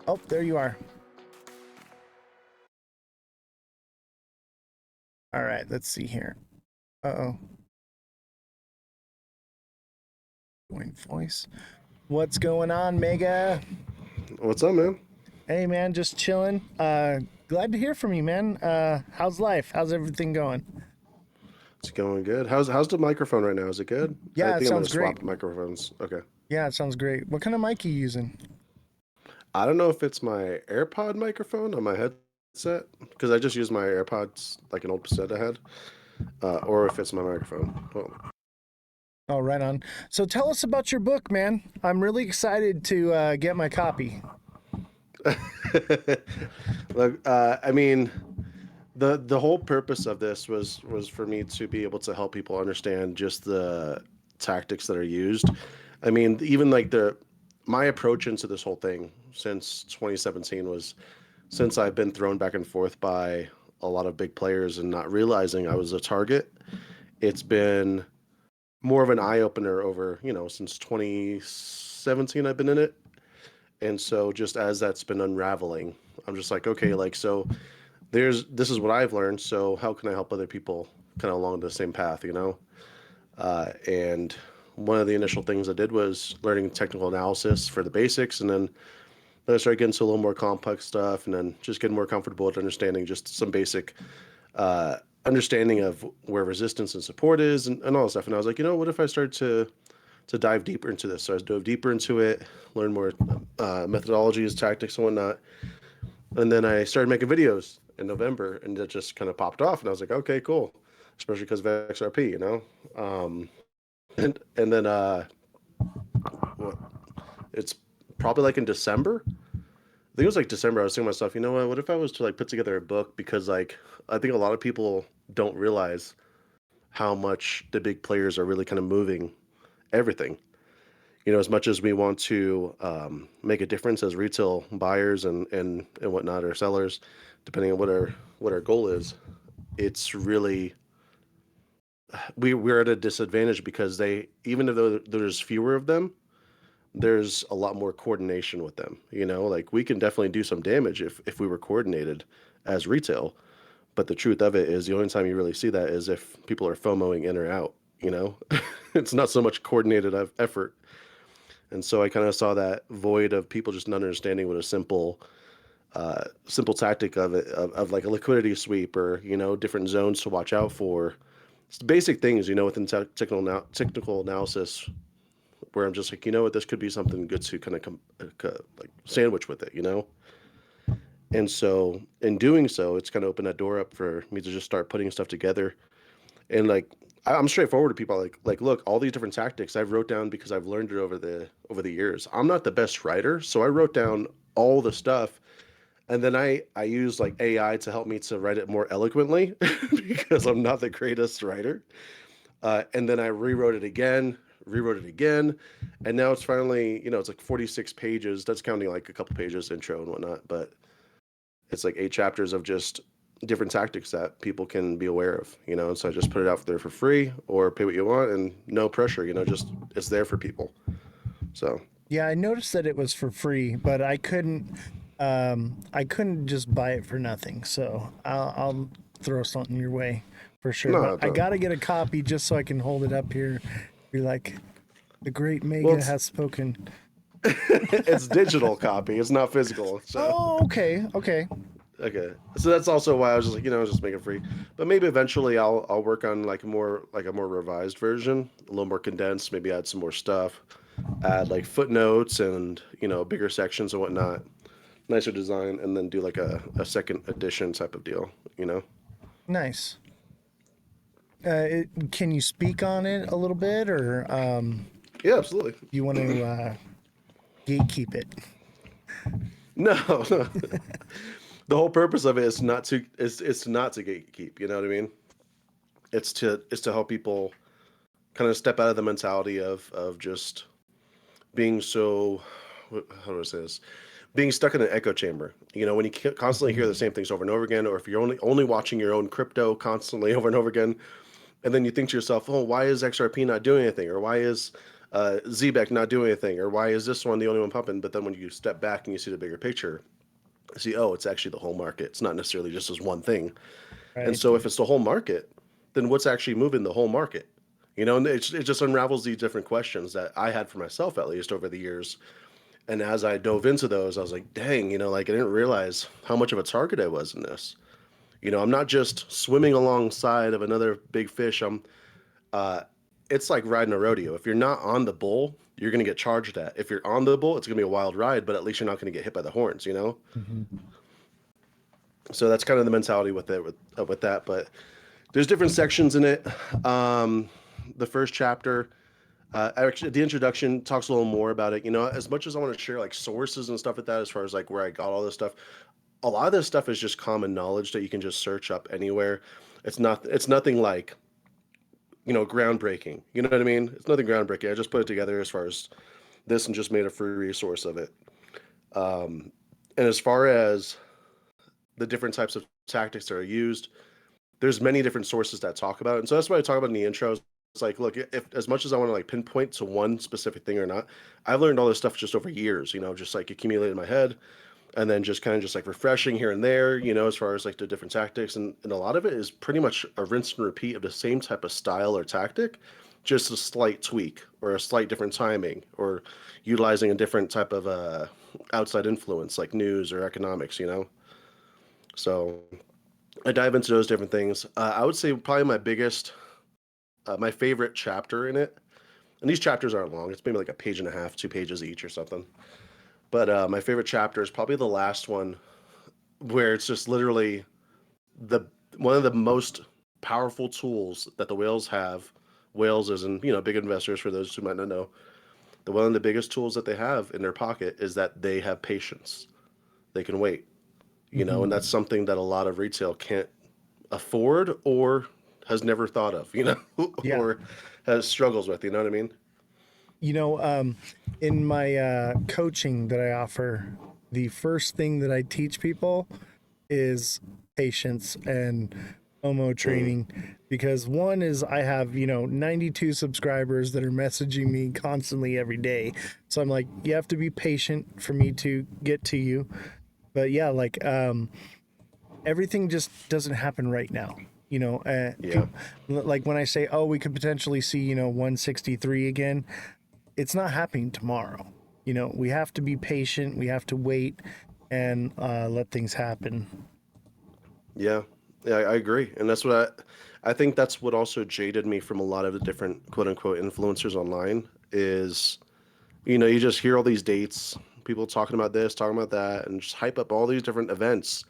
Oh, there you are. All right, let's see here. Uh-oh. Join voice. What's going on, Mega? What's up, man? Hey, man, just chilling. Glad to hear from you, man. How's life? How's everything going? It's going good. How's the microphone right now? Is it good? Yeah, I it think sounds I'm gonna great. swap microphones. Okay. Yeah, it sounds great. What kind of mic are you using? I don't know if it's my AirPod microphone on my headset because I just use my AirPods like an old set I had, or if it's my microphone. Well, Oh, right on. So tell us about your book, man. I'm really excited to get my copy. look, I mean, the whole purpose of this was for me to be able to help people understand just the tactics that are used. I mean, even like my approach into this whole thing since 2017 was, since I've been thrown back and forth by a lot of big players and not realizing I was a target, it's been more of an eye opener over, since 2017 I've been in it. And so just as that's been unraveling, I'm just like, okay, like, so this is what I've learned. So how can I help other people kind of along the same path? And one of the initial things I did was learning technical analysis for the basics, and then I started getting to a little more complex stuff, and then just getting more comfortable with understanding just some basic understanding of where resistance and support is, and all that stuff. And I was like, what if I started to dive deeper into this? So I dove deeper into it, learn more methodologies, tactics, and whatnot. And then I started making videos in November, and it just kind of popped off. And I was like, okay, cool, especially because of XRP. And then what? It's probably like in December. I think it was like December. I was thinking to myself, what if I was to like put together a book, because like I think a lot of people don't realize how much the big players are really kind of moving everything. As much as we want to make a difference as retail buyers and whatnot, or sellers, depending on what our goal is, it's really we're at a disadvantage, because even though there's fewer of them, there's a lot more coordination with them. Like we can definitely do some damage if we were coordinated as retail. But the truth of it is, the only time you really see that is if people are FOMOing in or out. It's not so much coordinated effort. And so I kind of saw that void of people just not understanding what a simple tactic of it, of like a liquidity sweep, or different zones to watch out for. It's the basic things, within technical analysis, where I'm just like, this could be something good to kind of like sandwich with it. And so in doing so, it's kind of opened that door up for me to just start putting stuff together. And like I'm straightforward to people, like look, all these different tactics I've wrote down because I've learned it over the years. I'm not the best writer, so I wrote down all the stuff, and then I use like AI to help me to write it more eloquently because I'm not the greatest writer. And then I rewrote it again, and now it's finally, it's like 46 pages. That's counting like a couple pages intro and whatnot, but it's like 8 chapters of just different tactics that people can be aware of, and so I just put it out there for free, or pay what you want, and no pressure, just it's there for people. So Yeah, I noticed that it was for free, but I couldn't just buy it for nothing. So I'll throw something your way for sure. no, But I gotta get a copy just so I can hold it up here. Be like, the great Mega Well, has spoken. it's digital copy, it's not physical. So Oh, okay. okay, so that's also why I was just like, just make it free. But maybe eventually I'll work on like a more revised version, a little more condensed, maybe add some more stuff, add like footnotes and bigger sections and whatnot, nicer design, and then do like a second edition type of deal. Nice. Can you speak on it a little bit, or Yeah, absolutely. you want to gatekeep it? No, no. The whole purpose of it is not to gatekeep. You know what I mean? It's to help people kind of step out of the mentality of just being so, how do I say this? Being stuck in an echo chamber. When you constantly hear the same things over and over again, or if you're only watching your own crypto constantly over and over again, and then you think to yourself, oh, why is XRP not doing anything, or why is ZBEC not doing anything, or why is this one the only one pumping? But then when you step back and you see the bigger picture, you see, oh, it's actually the whole market. It's not necessarily just as one thing. Right. And so if it's the whole market, then what's actually moving the whole market? And it just unravels these different questions that I had for myself, at least over the years. And as I dove into those, I was like, dang, like I didn't realize how much of a target I was in this. I'm not just swimming alongside of another big fish. It's like riding a rodeo. If you're not on the bull, you're going to get charged at. If you're on the bull, it's going to be a wild ride, but at least you're not going to get hit by the horns. So that's kind of the mentality with it, with that. But there's different sections in it. The first chapter, actually, the introduction talks a little more about it. As much as I want to share like sources and stuff like that, as far as like where I got all this stuff, a lot of this stuff is just common knowledge that you can just search up anywhere. It's nothing like groundbreaking. You know what I mean? It's nothing groundbreaking. I just put it together as far as this and just made a free resource of it. And as far as the different types of tactics that are used, there's many different sources that talk about it. And so that's what I talk about in the intros. It's like, look, if as much as I want to like pinpoint to one specific thing or not, I've learned all this stuff just over years, just like accumulated in my head and then just kind of just like refreshing here and there, as far as like the different tactics. And a lot of it is pretty much a rinse and repeat of the same type of style or tactic, just a slight tweak or a slight different timing or utilizing a different type of outside influence like news or economics. So I dive into those different things. I would say probably my favorite chapter in it, and these chapters aren't long. It's maybe like a page and a half, 2 pages each or something. But my favorite chapter is probably the last one, where it's just literally the one of the most powerful tools that the whales have. Whales, as in big investors. For those who might not know, one of the biggest tools that they have in their pocket is that they have patience. They can wait. And that's something that a lot of retail can't afford or has never thought of, Yeah. or has struggles with, you know what I mean? In my coaching that I offer, the first thing that I teach people is patience and FOMO training, because one is I have 92 subscribers that are messaging me constantly every day, so I'm like, you have to be patient for me to get to you. But yeah, like everything just doesn't happen right now. Yeah. Like when I say, oh, we could potentially see 163 again, it's not happening tomorrow. We have to be patient, we have to wait and let things happen. Yeah. Yeah, I agree. And that's what I think that's what also jaded me from a lot of the different quote unquote influencers online is, you just hear all these dates, people talking about this, talking about that, and just hype up all these different events.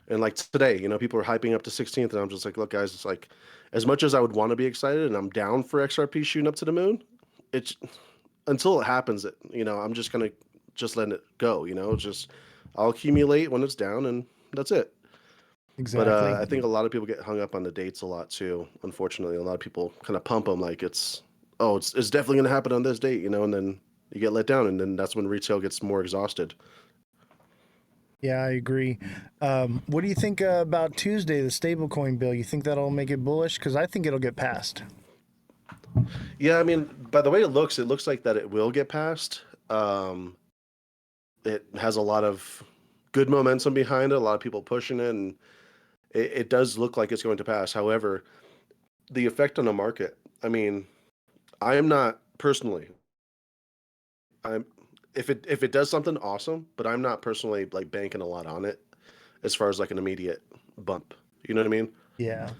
And like today, people are hyping up to 16th, and I'm just like, look, guys, it's like, as much as I would want to be excited and I'm down for XRP shooting up to the moon, it's until it happens, I'm just gonna just let it go, just I'll accumulate when it's down, and that's it. But Exactly. I think a lot of people get hung up on the dates a lot too. Unfortunately, a lot of people kind of pump them like it's definitely gonna happen on this date, and then you get let down, and then that's when retail gets more exhausted. Yeah, I agree. What do you think about Tuesday, the stablecoin bill? You think that'll make it bullish? Because I think it'll get passed. Yeah, I mean, by the way it looks like that it will get passed. It has a lot of good momentum behind it, a lot of people pushing it, and it does look like it's going to pass. However, the effect on the market, I mean, I am not personally, I'm if it does something awesome, but I'm not personally like banking a lot on it as far as like an immediate bump. You know what I mean? Yeah,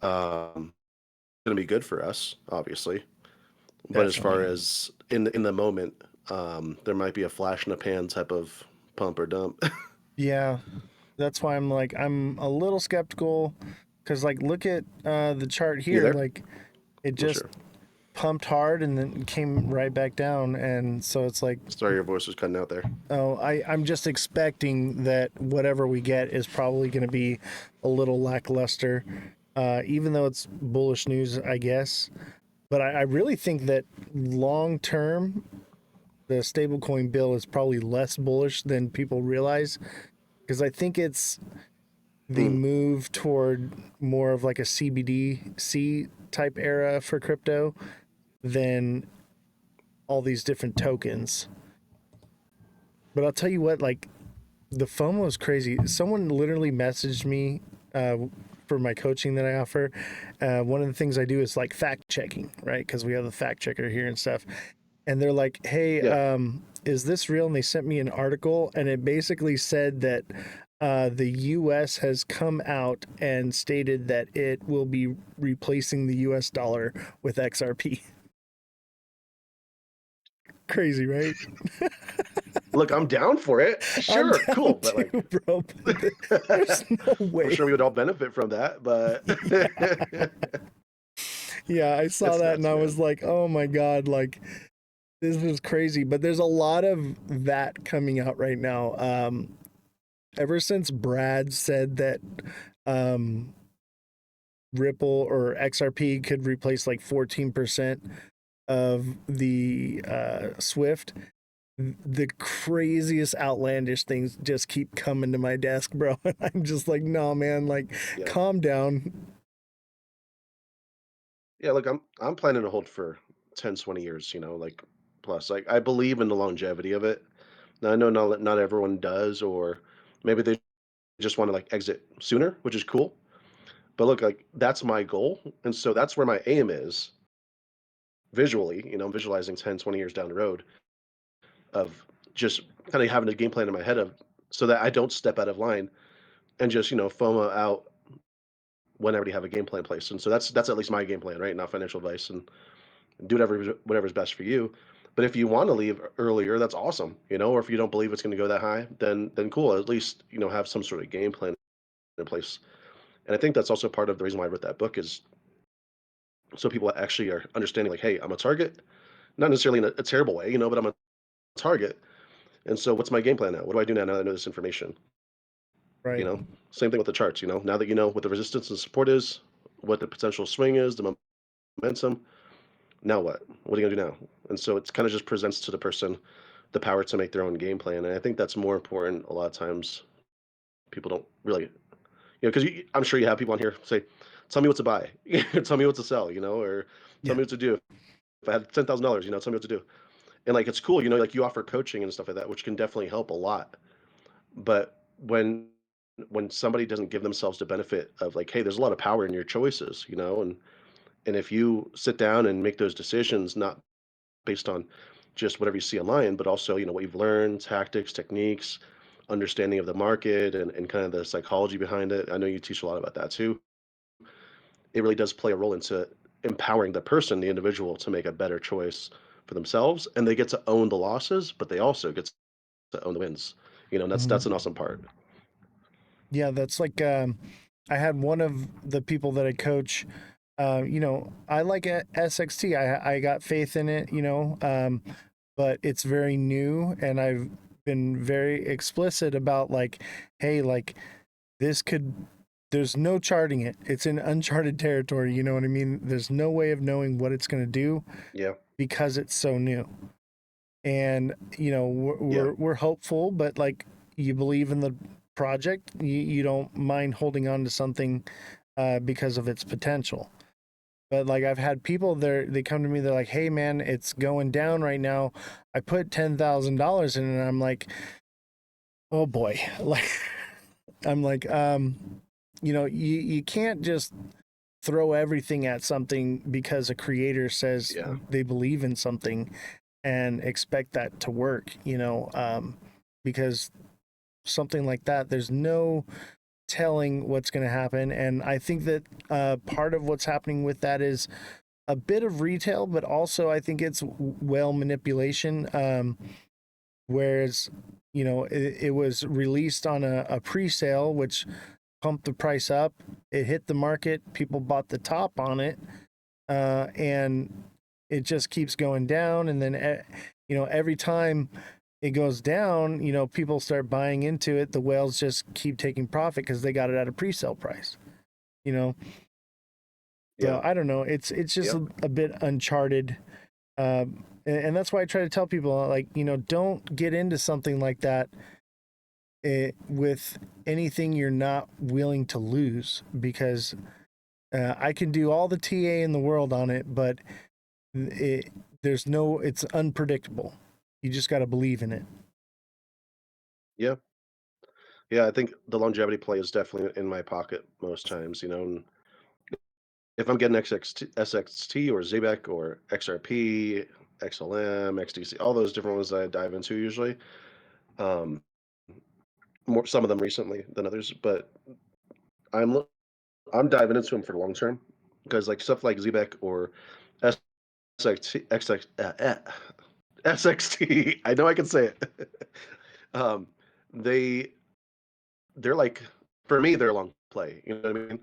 Going to be good for us, obviously. But as far definitely. as in the moment, there might be a flash in the pan type of pump or dump. Yeah, that's why I'm a little skeptical, because like look at the chart You here, there? like it I'm just sure. pumped hard and then came right back down, and so it's like, Sorry, your voice was cutting out there. oh, I'm just expecting that whatever we get is probably going to be a little lackluster, even though it's bullish news, I guess. But I really think that long term, the stablecoin bill is probably less bullish than people realize, because I think it's the Hmm. move toward more of like a CBDC type era for crypto than all these different tokens. But I'll tell you what, like the FOMO is crazy. Someone literally messaged me for my coaching that I offer. One of the things I do is like fact checking, right? Because we have the fact checker here and stuff. And they're like, "Hey, Yeah. is this real?" And they sent me an article, and it basically said that the U.S. has come out and stated that it will be replacing the U.S. dollar with XRP. Crazy, right? Look, I'm down for it. I'm Sure, cool. down But like, too, bro. But there's no I'm way. sure we would all benefit from that. But Yeah, I saw it's that and nuts, I man. was like, oh my God, like this is crazy. But there's a lot of that coming out right now. Ever since Brad said that um, Ripple or XRP could replace like 14% of the Swift. The craziest outlandish things just keep coming to my desk, bro. I'm just like, no, man, like, Yeah. calm down. Yeah, like I'm planning to hold for 10, 20 years, like plus. Like I believe in the longevity of it. Now I know not everyone does, or maybe they just want to like exit sooner, which is cool. But look, like that's my goal. And so that's where my aim is visually, I'm visualizing 10, 20 years down the road of just kind of having a game plan in my head of so that I don't step out of line and just, FOMO out when I already have a game plan in place. And so that's at least my game plan, right? Not financial advice, and do whatever's best for you. But if you want to leave earlier, that's awesome, or if you don't believe it's going to go that high, then cool. At least, have some sort of game plan in place. And I think that's also part of the reason why I wrote that book is so people actually are understanding like, hey, I'm a target, not necessarily in a terrible way, but I'm a target. And so what's my game plan now? What do I do now that I know this information? You Right. know, same thing with the charts, now that you know what the resistance and support is, what the potential swing is, the momentum, now what? What are you gonna do now? And so it's kind of just presents to the person the power to make their own game plan. And I think that's more important a lot of times. People don't really, because I'm sure you have people on here say, tell me what to buy, tell me what to sell, or tell Yeah. me what to do. If I had $10,000, tell me what to do. And like, it's cool, like you offer coaching and stuff like that, which can definitely help a lot. But when somebody doesn't give themselves the benefit of like, hey, there's a lot of power in your choices, and if you sit down and make those decisions, not based on just whatever you see online, but also, what you've learned, tactics, techniques, understanding of the market and kind of the psychology behind it. I know you teach a lot about that too. It really does play a role into empowering the person, the individual, to make a better choice for themselves. And they get to own the losses, but they also get to own the wins. And that's Mhm. an awesome part. Yeah, that's like I had one of the people that I coach. I like SXT. I got faith in it. But it's very new, and I've been very explicit about like, hey, like this could. There's no charting it. It's in uncharted territory. You know what I mean? There's no way of knowing what it's going to do Yeah. because it's so new. And we're, Yeah. we're we're hopeful, but like you believe in the project, you don't mind holding on to something because of its potential. But like I've had people there, they come to me, they're like, "Hey man, it's going down right now. I put $10,000 in, and I'm like, oh boy, like I'm like, you can't just throw everything at something because a creator says Yeah. they believe in something and expect that to work, because something like that, there's no telling what's going to happen. And I think that part of what's happening with that is a bit of retail, but also I think it's whale manipulation. Whereas, it was released on a pre sale, which pumped the price up. It hit the market, people bought the top on it, and it just keeps going down. And then, every time it goes down, people start buying into it. The whales just keep taking profit because they got it at a pre-sale price. You know, Yeah. so I don't know. It's just Yep. a bit uncharted, and that's why I try to tell people like don't get into something like that with anything you're not willing to lose because I can do all the TA in the world on it, but it it's unpredictable. You just got to believe in it. Yeah. Yeah. I think the longevity play is definitely in my pocket most times, and if I'm getting SXT or ZBEC or XRP, XLM, XDC, all those different ones that I dive into usually. Um, more some of them recently than others, but I'm lo- I'm diving into them for the long term because like stuff like ZBEC or SXT, SXT. I know I can say it. um, they they're like for me they're a long play. You know what I mean?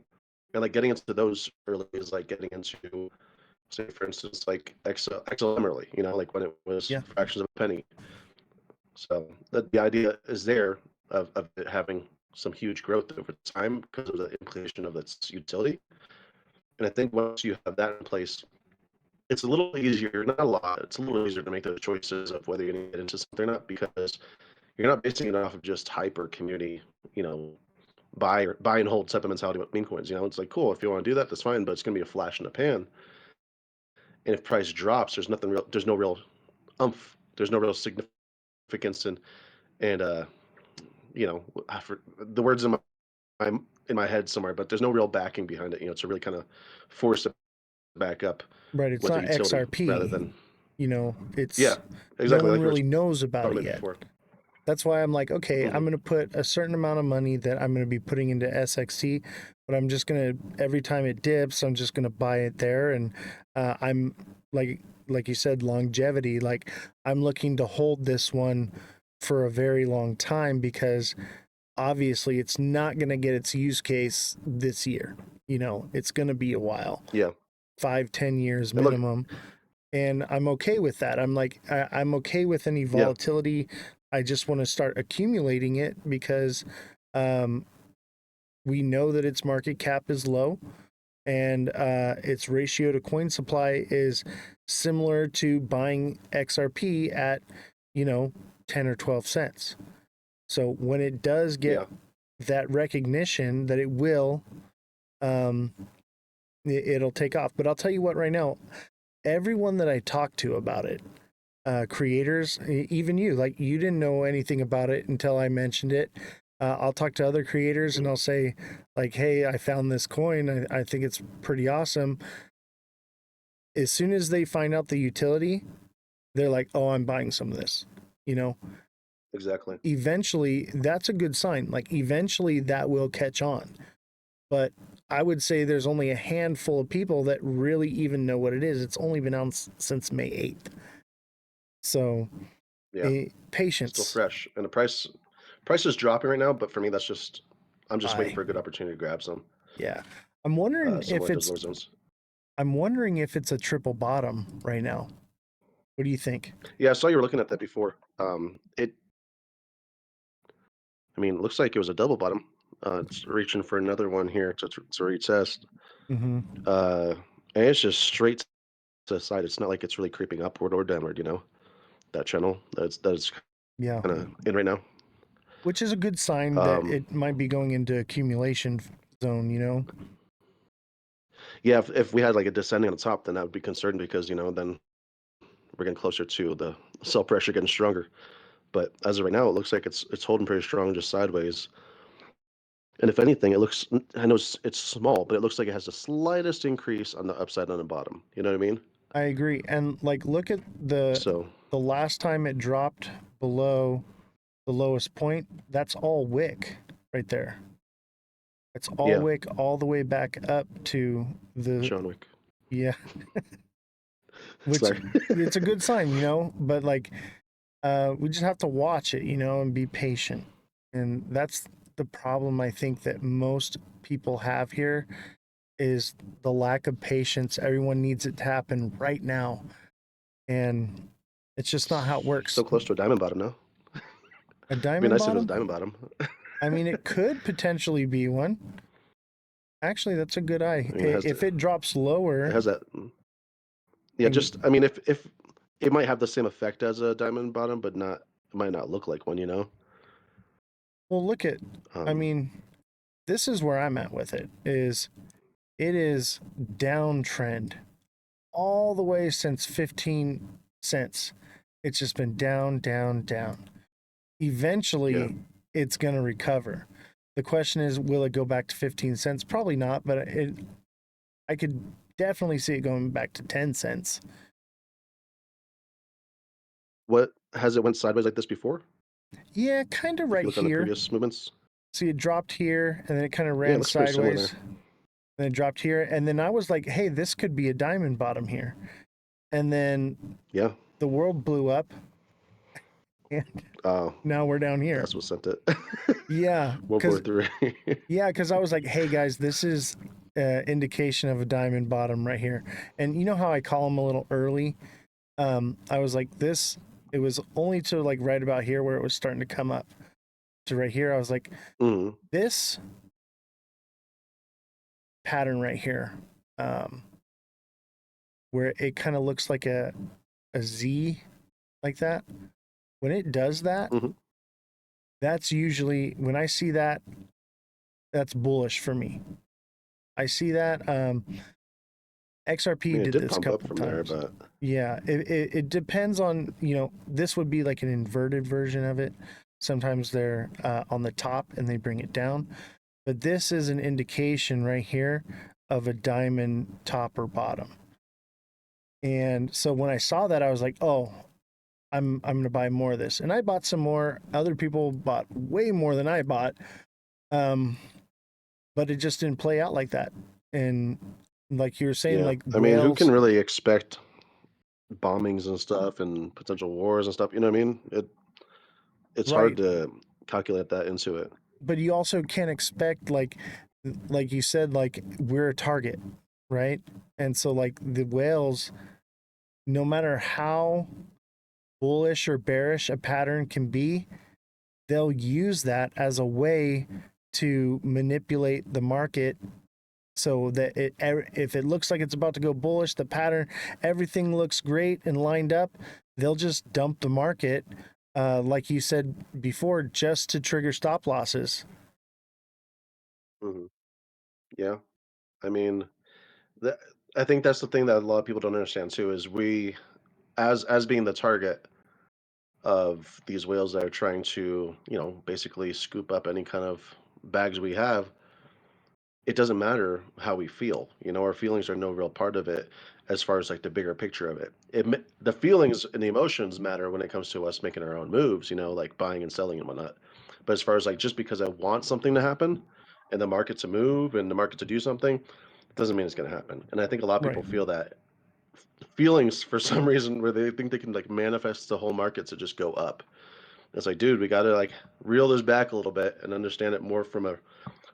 And like getting into those early is like getting into say for instance like XLM early. Like when it was Yeah. fractions of a penny. So the idea is there of it having some huge growth over time because of the implication of its utility. And I think once you have that in place, it's a little easier, not a lot, it's a little easier to make those choices of whether you're going to get into something or not, because you're not basing it off of just hype or community, you know, buy and hold type of mentality with meme coins. You know, it's like, cool, if you want to do that, that's fine, but it's going to be a flash in the pan. And if price drops, there's no real there's no real significance and you know, the words in my head somewhere, but there's no real backing behind it, you know, to really kind of force it back up Right. It's with a not utility rather XRP. than, You know, yeah, it's no exactly one like we were really knows about talking it about yet. before. That's why I'm like, okay, I'm Hmm. going to put a certain amount of money that I'm going to be putting into SXT, but I'm just going to, every time it dips, I'm just going to buy it there. And I'm like you said, longevity. Like I'm looking to hold this one for a very long time because obviously it's not going to get its use case this year. You know, it's going to be a while, Yeah. 5-10 years And look, minimum. And I'm okay with that. I'm okay with any yeah, volatility. I just want to start accumulating it because um, we know that its market cap is low and its ratio to coin supply is similar to buying XRP at, you know, 10 or 12 cents. So when it does get yeah, that recognition that it will, um, it'll take off. But I'll tell you what, right now, everyone that I talk to about it, creators, even you, like you didn't know anything about it until I mentioned it. I'll talk to other creators and I'll say, like, hey, I found this coin. I think it's pretty awesome. As soon as they find out the utility, they're like, oh, I'm buying some of this. You know, exactly. eventually that's a good sign. Like, eventually that will catch on. But I would say there's only a handful of people that really even know what it is. It's only been out since May 8th. So, Yeah, still patience. fresh, and the price is dropping right now. But for me, that's just I'm just waiting I for a good opportunity to grab Yeah. I'm wondering somewhere if at those it's lower zones. I'm wondering if it's a triple bottom right now. What do you think? Yeah, I saw you were looking at that before. I mean, it looks like it was a double bottom. It's reaching for another one here to retest. Mm-hmm. Uh, and it's just straight to the side. It's not like it's really creeping upward or downward. You know, that channel that's Yeah. kind of in right now. Which is a good sign that Um, it might be going into accumulation zone, you know? yeah, if we had like a descending on the top, then I would be concerned because you know then we're getting closer to the sell pressure getting stronger. But as of right now, it looks like it's holding pretty strong just sideways. And if anything, it looks I know it's small, but it looks like it has the slightest increase on the upside and on the bottom. You know what I mean? I agree. And like look at the So the last time it dropped below the lowest point, that's all wick right there. It's all yeah, wick all the way back up to the John Wick. yeah, which Sorry. it's a good sign, you know, but like we just have to watch it, you know, and be patient. And that's the problem I think that most people have here is the lack of patience. Everyone needs it to happen right now. And it's just not how it So works. close to a diamond bottom now. A It'd be diamond nice if it was a bottom? diamond bottom. I mean, it could potentially be one. Actually, that's a good eye. I mean, If it drops it lower, has that. Yeah, just and I mean, if it might have the same effect as a diamond bottom, but not it might not look like one. You know. well, look at, I Um, mean, this is where I'm at with it, is it is downtrend all the way since 15 cents. It's just been down, down, down. yeah. Eventually, it's going to recover. The question is, will it go back to 15 cents? Probably not, but I could definitely see it going back to 10 cents. What has it went sideways like this before? Yeah, kind of If right you look on the here. previous movements. See, it dropped here and then it kind of Yeah, it ran looks pretty similar sideways. there. Then it dropped here. And then I was like, hey, this could be a diamond bottom here. And then Yeah. the world blew up and Oh, now we're down here. that's what sent it. Yeah, World War because Three. I was like, hey guys, this is indication of a diamond bottom right here. And you know how I call them a little early? I was like, this, it was only to like right about here where it was starting to come up to right here. I was like, Mm, this pattern right here um, where it kind of looks like a Z like that. When it does that, Mhm. that's usually when I see that, that's bullish for me. I see that. I XRP mean, it did did this a pump up couple from there, times. but Yeah, it depends on, this would be like an inverted version of it. Sometimes they're on the top and they bring it down. But this is an indication right here of a diamond top or bottom. And so when I saw that, I was like, oh, I'm gonna buy more of this. And I bought some more. Other people bought way more than I bought. Um, but it just didn't play out like that. And like you were saying, yeah. like I mean, who can whales, really expect bombings and stuff and potential wars and stuff? You know what I mean? It's hard right? to calculate that into it. But you also can't expect like you said, like we're a target, right? And so like the whales, no matter how bullish or bearish a pattern can be, they'll use that as a way to manipulate the market so that if it looks like it's about to go bullish, the pattern, everything looks great and lined up, they'll just dump the market, like you said before, just to trigger stop losses. Hmm. Yeah. I mean, that, I think that's the thing that a lot of people don't understand too is we, as being the target of these whales that are trying to, basically scoop up any kind of bags we have, it doesn't matter how we feel. Our feelings are no real part of it as far as like the bigger picture of it. The feelings and the emotions matter when it comes to us making our own moves, like buying and selling and whatnot. But as far as like just because I want something to happen and the market to move and the market to do something, it doesn't mean it's going to happen. And I think a lot of people Right. feel that feelings for some reason where they think they can like manifest the whole market to just go up. It's like, dude, we got to like reel this back a little bit and understand it more from a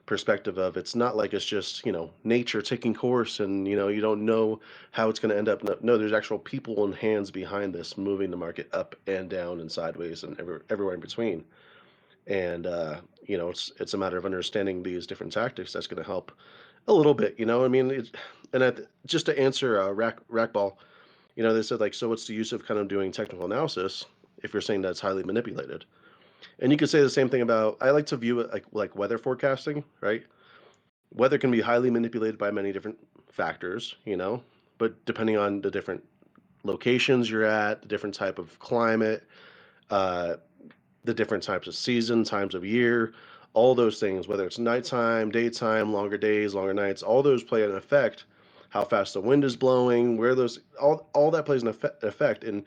perspective of it's not like it's just nature taking course and you don't know how it's going to end up. No, there's actual people and hands behind this moving the market up and down and sideways and everywhere in between. And it's a matter of understanding these different tactics that's going to help a little bit. I mean, just to answer rackball, they said like, so what's the use of kind of doing technical analysis if you're saying that's highly manipulated? And you could say the same thing about, I like to view it like weather forecasting, right? Weather can be highly manipulated by many different factors, but depending on the different locations you're at, the different type of climate, uh, the different types of season, times of year, all those things, whether it's nighttime, daytime, longer days, longer nights, all those play an effect. How fast the wind is blowing, where those, all that plays an effect. And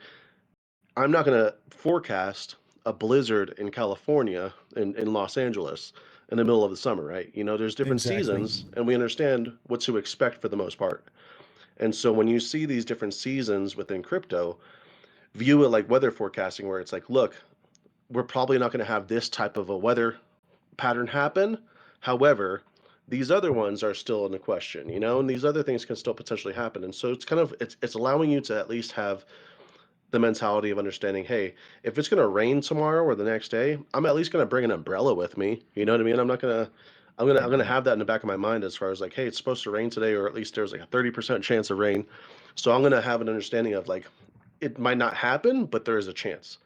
I'm not going to forecast a blizzard in California, in Los Angeles, in the middle of the summer, right? There's different Exactly. seasons, and we understand what to expect for the most part. And so when you see these different seasons within crypto, view it like weather forecasting, where it's like, look, we're probably not going to have this type of a weather pattern happen. However, these other ones are still in the question, and these other things can still potentially happen. And so it's allowing you to at least have the mentality of understanding, hey, if it's going to rain tomorrow or the next day, I'm at least going to bring an umbrella with me. You know what I mean? I'm going to have that in the back of my mind as far as like, hey, it's supposed to rain today, or at least there's like a 30% chance of rain. So I'm going to have an understanding of like, it might not happen, but there is a chance.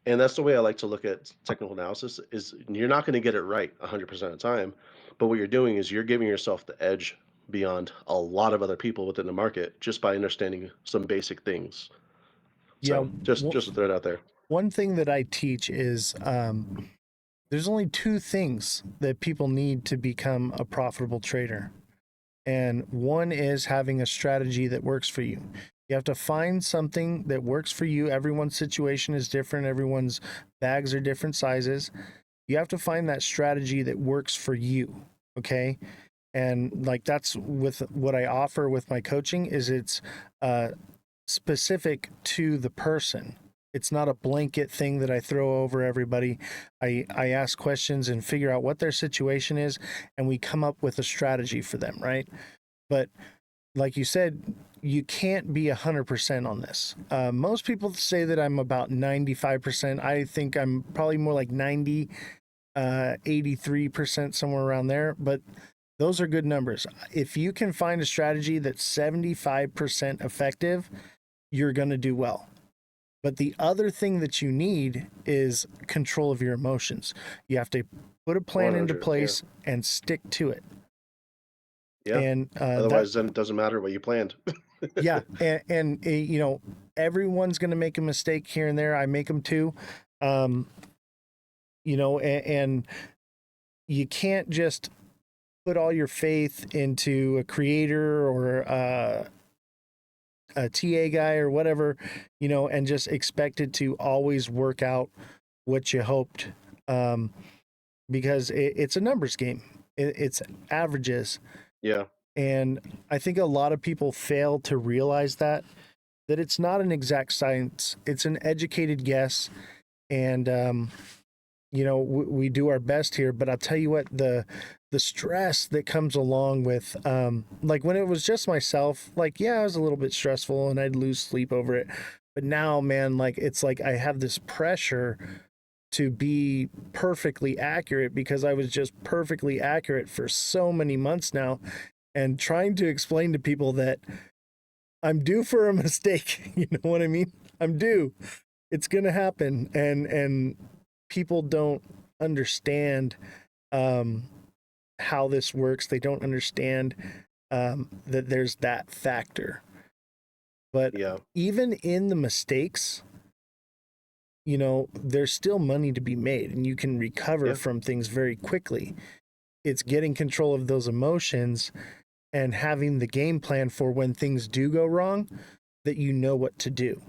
And that's the way I like to look at technical analysis is you're not going to get it right 100% of the time, but what you're doing is you're giving yourself the edge beyond a lot of other people within the market just by understanding some basic things. Yeah. So just to throw it out there. One thing that I teach is there's only two things that people need to become a profitable trader. And one is having a strategy that works for you. You have to find something that works for you. Everyone's situation is different, everyone's bags are different sizes. You have to find that strategy that works for you. Okay. And like that's with what I offer with my coaching is it's specific to the person. It's not a blanket thing that I throw over everybody. I ask questions and figure out what their situation is, and we come up with a strategy for them, right? But like you said, you can't be 100% on this. Most people say that I'm about 95%. I think I'm probably more like 90, 83%, somewhere around there. But Those are good numbers. If you can find a strategy that's 75% effective, you're going to do well. But the other thing that you need is control of your emotions. You have to put a plan into 100, place and stick to it. yeah. And Otherwise, then it doesn't matter what you planned. yeah, and you know, everyone's going to make a mistake here and there. I make them too. You know, and you can't just put all your faith into a creator or a TA guy or whatever, you know, and just expect it to always work out what you hoped, because it's a numbers game. It's averages. Yeah. And I think a lot of people fail to realize that it's not an exact science. It's an educated guess. And, you know, we do our best here, but I'll tell you what, the stress that comes along with, like when it was just myself, like, yeah, it was a little bit stressful and I'd lose sleep over it. But now, man, like, it's like I have this pressure to be perfectly accurate because I was just perfectly accurate for so many months now, and trying to explain to people that I'm due for a mistake. You know what I mean? I'm due. It's going to happen. And people don't understand, how this works. They don't understand, that there's that factor. But Yeah. even in the mistakes, you know, there's still money to be made and you can recover from things very quickly. It's getting control of those emotions and having the game plan for when things do go wrong, that you know what to do.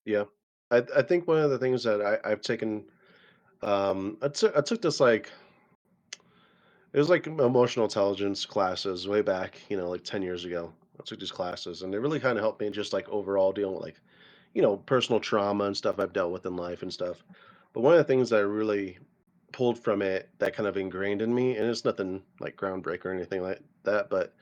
Yeah. I think one of the things that I've taken, I took this like, it was like emotional intelligence classes way back, like 10 years ago. I took these classes and they really kind of helped me just like overall dealing with like, personal trauma and stuff I've dealt with in life and stuff. But one of the things that I really pulled from it that kind of ingrained in me, and it's nothing like groundbreaker or anything like that, but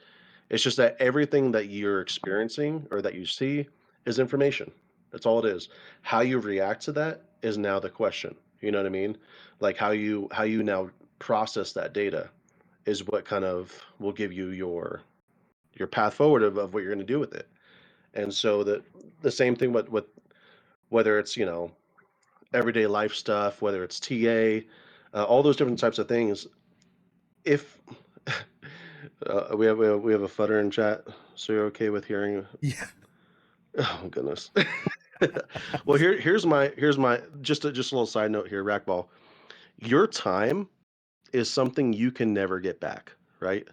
it's just that everything that you're experiencing or that you see is information. That's all it is. How you react to that is now the question. You know what I mean? Like how you now process that data is what kind of will give you your path forward of what you're going to do with it. And so the same thing with whether it's everyday life stuff, whether it's TA, all those different types of things. If we have a flutter in chat, so you're okay with hearing? Yeah. Oh goodness. Well, here's my just a little side note here, Rackball. Your time is something you can never get back, right?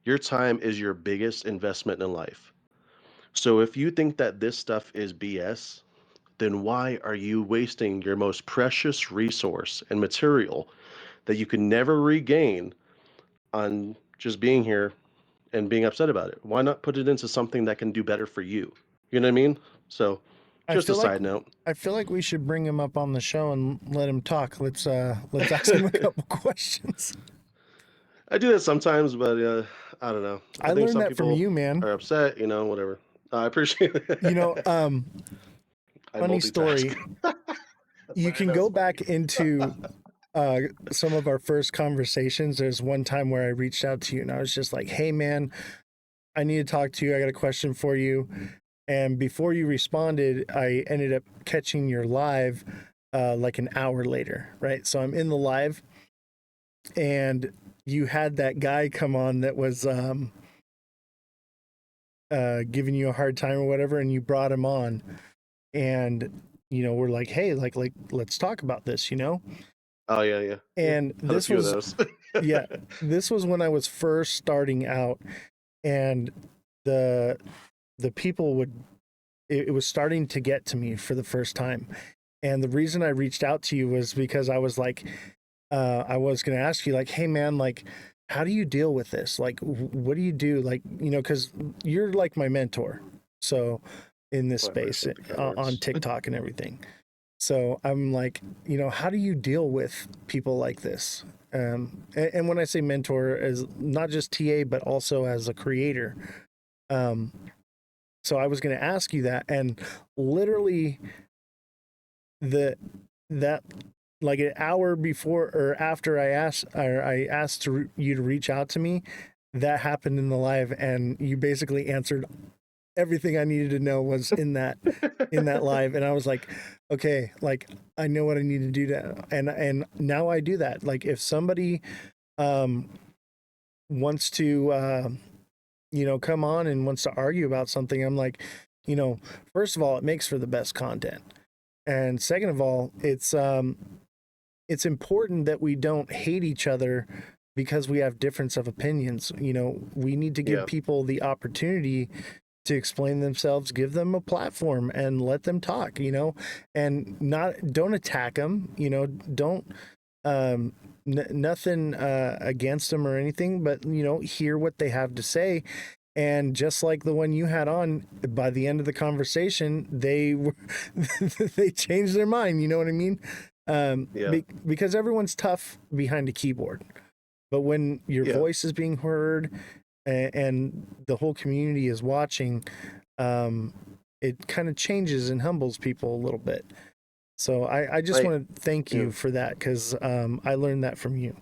Your time is your biggest investment in life. So if you think that this stuff is BS, then why are you wasting your most precious resource and material that you can never regain on just being here and being upset about it? Why not put it into something that can do better for you? You know what I mean? So, I just a feel like side note. we should bring him up on the show and let him talk. Let's ask him a couple questions. I do that sometimes, but I don't know. I I think learned some that from people you, man. are upset, whatever. I appreciate it. You know, I funny multitask. story. You can go back into some of our first conversations. There's one time where I reached out to you and I was just like, "Hey, man, I need to talk to you. I got a question for you." And before you responded, I ended up catching your live like an hour later, right? So I'm in the live and you had that guy come on that was giving you a hard time or whatever, and you brought him on. And, we're like, hey, like let's talk about this, Oh yeah. And Had a this few of was, those. yeah, this was when I was first starting out, and the people would, it was starting to get to me for the first time. And the reason I reached out to you was because I was like, I was going to ask you, like, hey, man, like, how do you deal with this? Like, what do you do? Like, because you're like my mentor. So in this Well, I space appreciate the kind on words. TikTok and everything. So I'm like, how do you deal with people like this? And when I say mentor, as not just TA, but also as a creator. So I was going to ask you that, and literally that like an hour before or after I asked you to reach out to me, that happened in the live, and you basically answered everything I needed to know was in that live, and I was like, okay, like I know what I need to do to, and now I do that. Like if somebody um wants to come on and wants to argue about something, I'm like, first of all, it makes for the best content, and second of all, it's important that we don't hate each other because we have difference of opinions. We need to give Yeah. people the opportunity to explain themselves, give them a platform and let them talk, and don't attack them, don't nothing against them or anything, but hear what they have to say. And just like the one you had on, by the end of the conversation, they were they changed their mind. You know what I mean? Yeah. Because everyone's tough behind a keyboard, but when your Yeah. voice is being heard and the whole community is watching, um, it kind of changes and humbles people a little bit. So I just I want to thank yeah. you for that, because I learned that from you.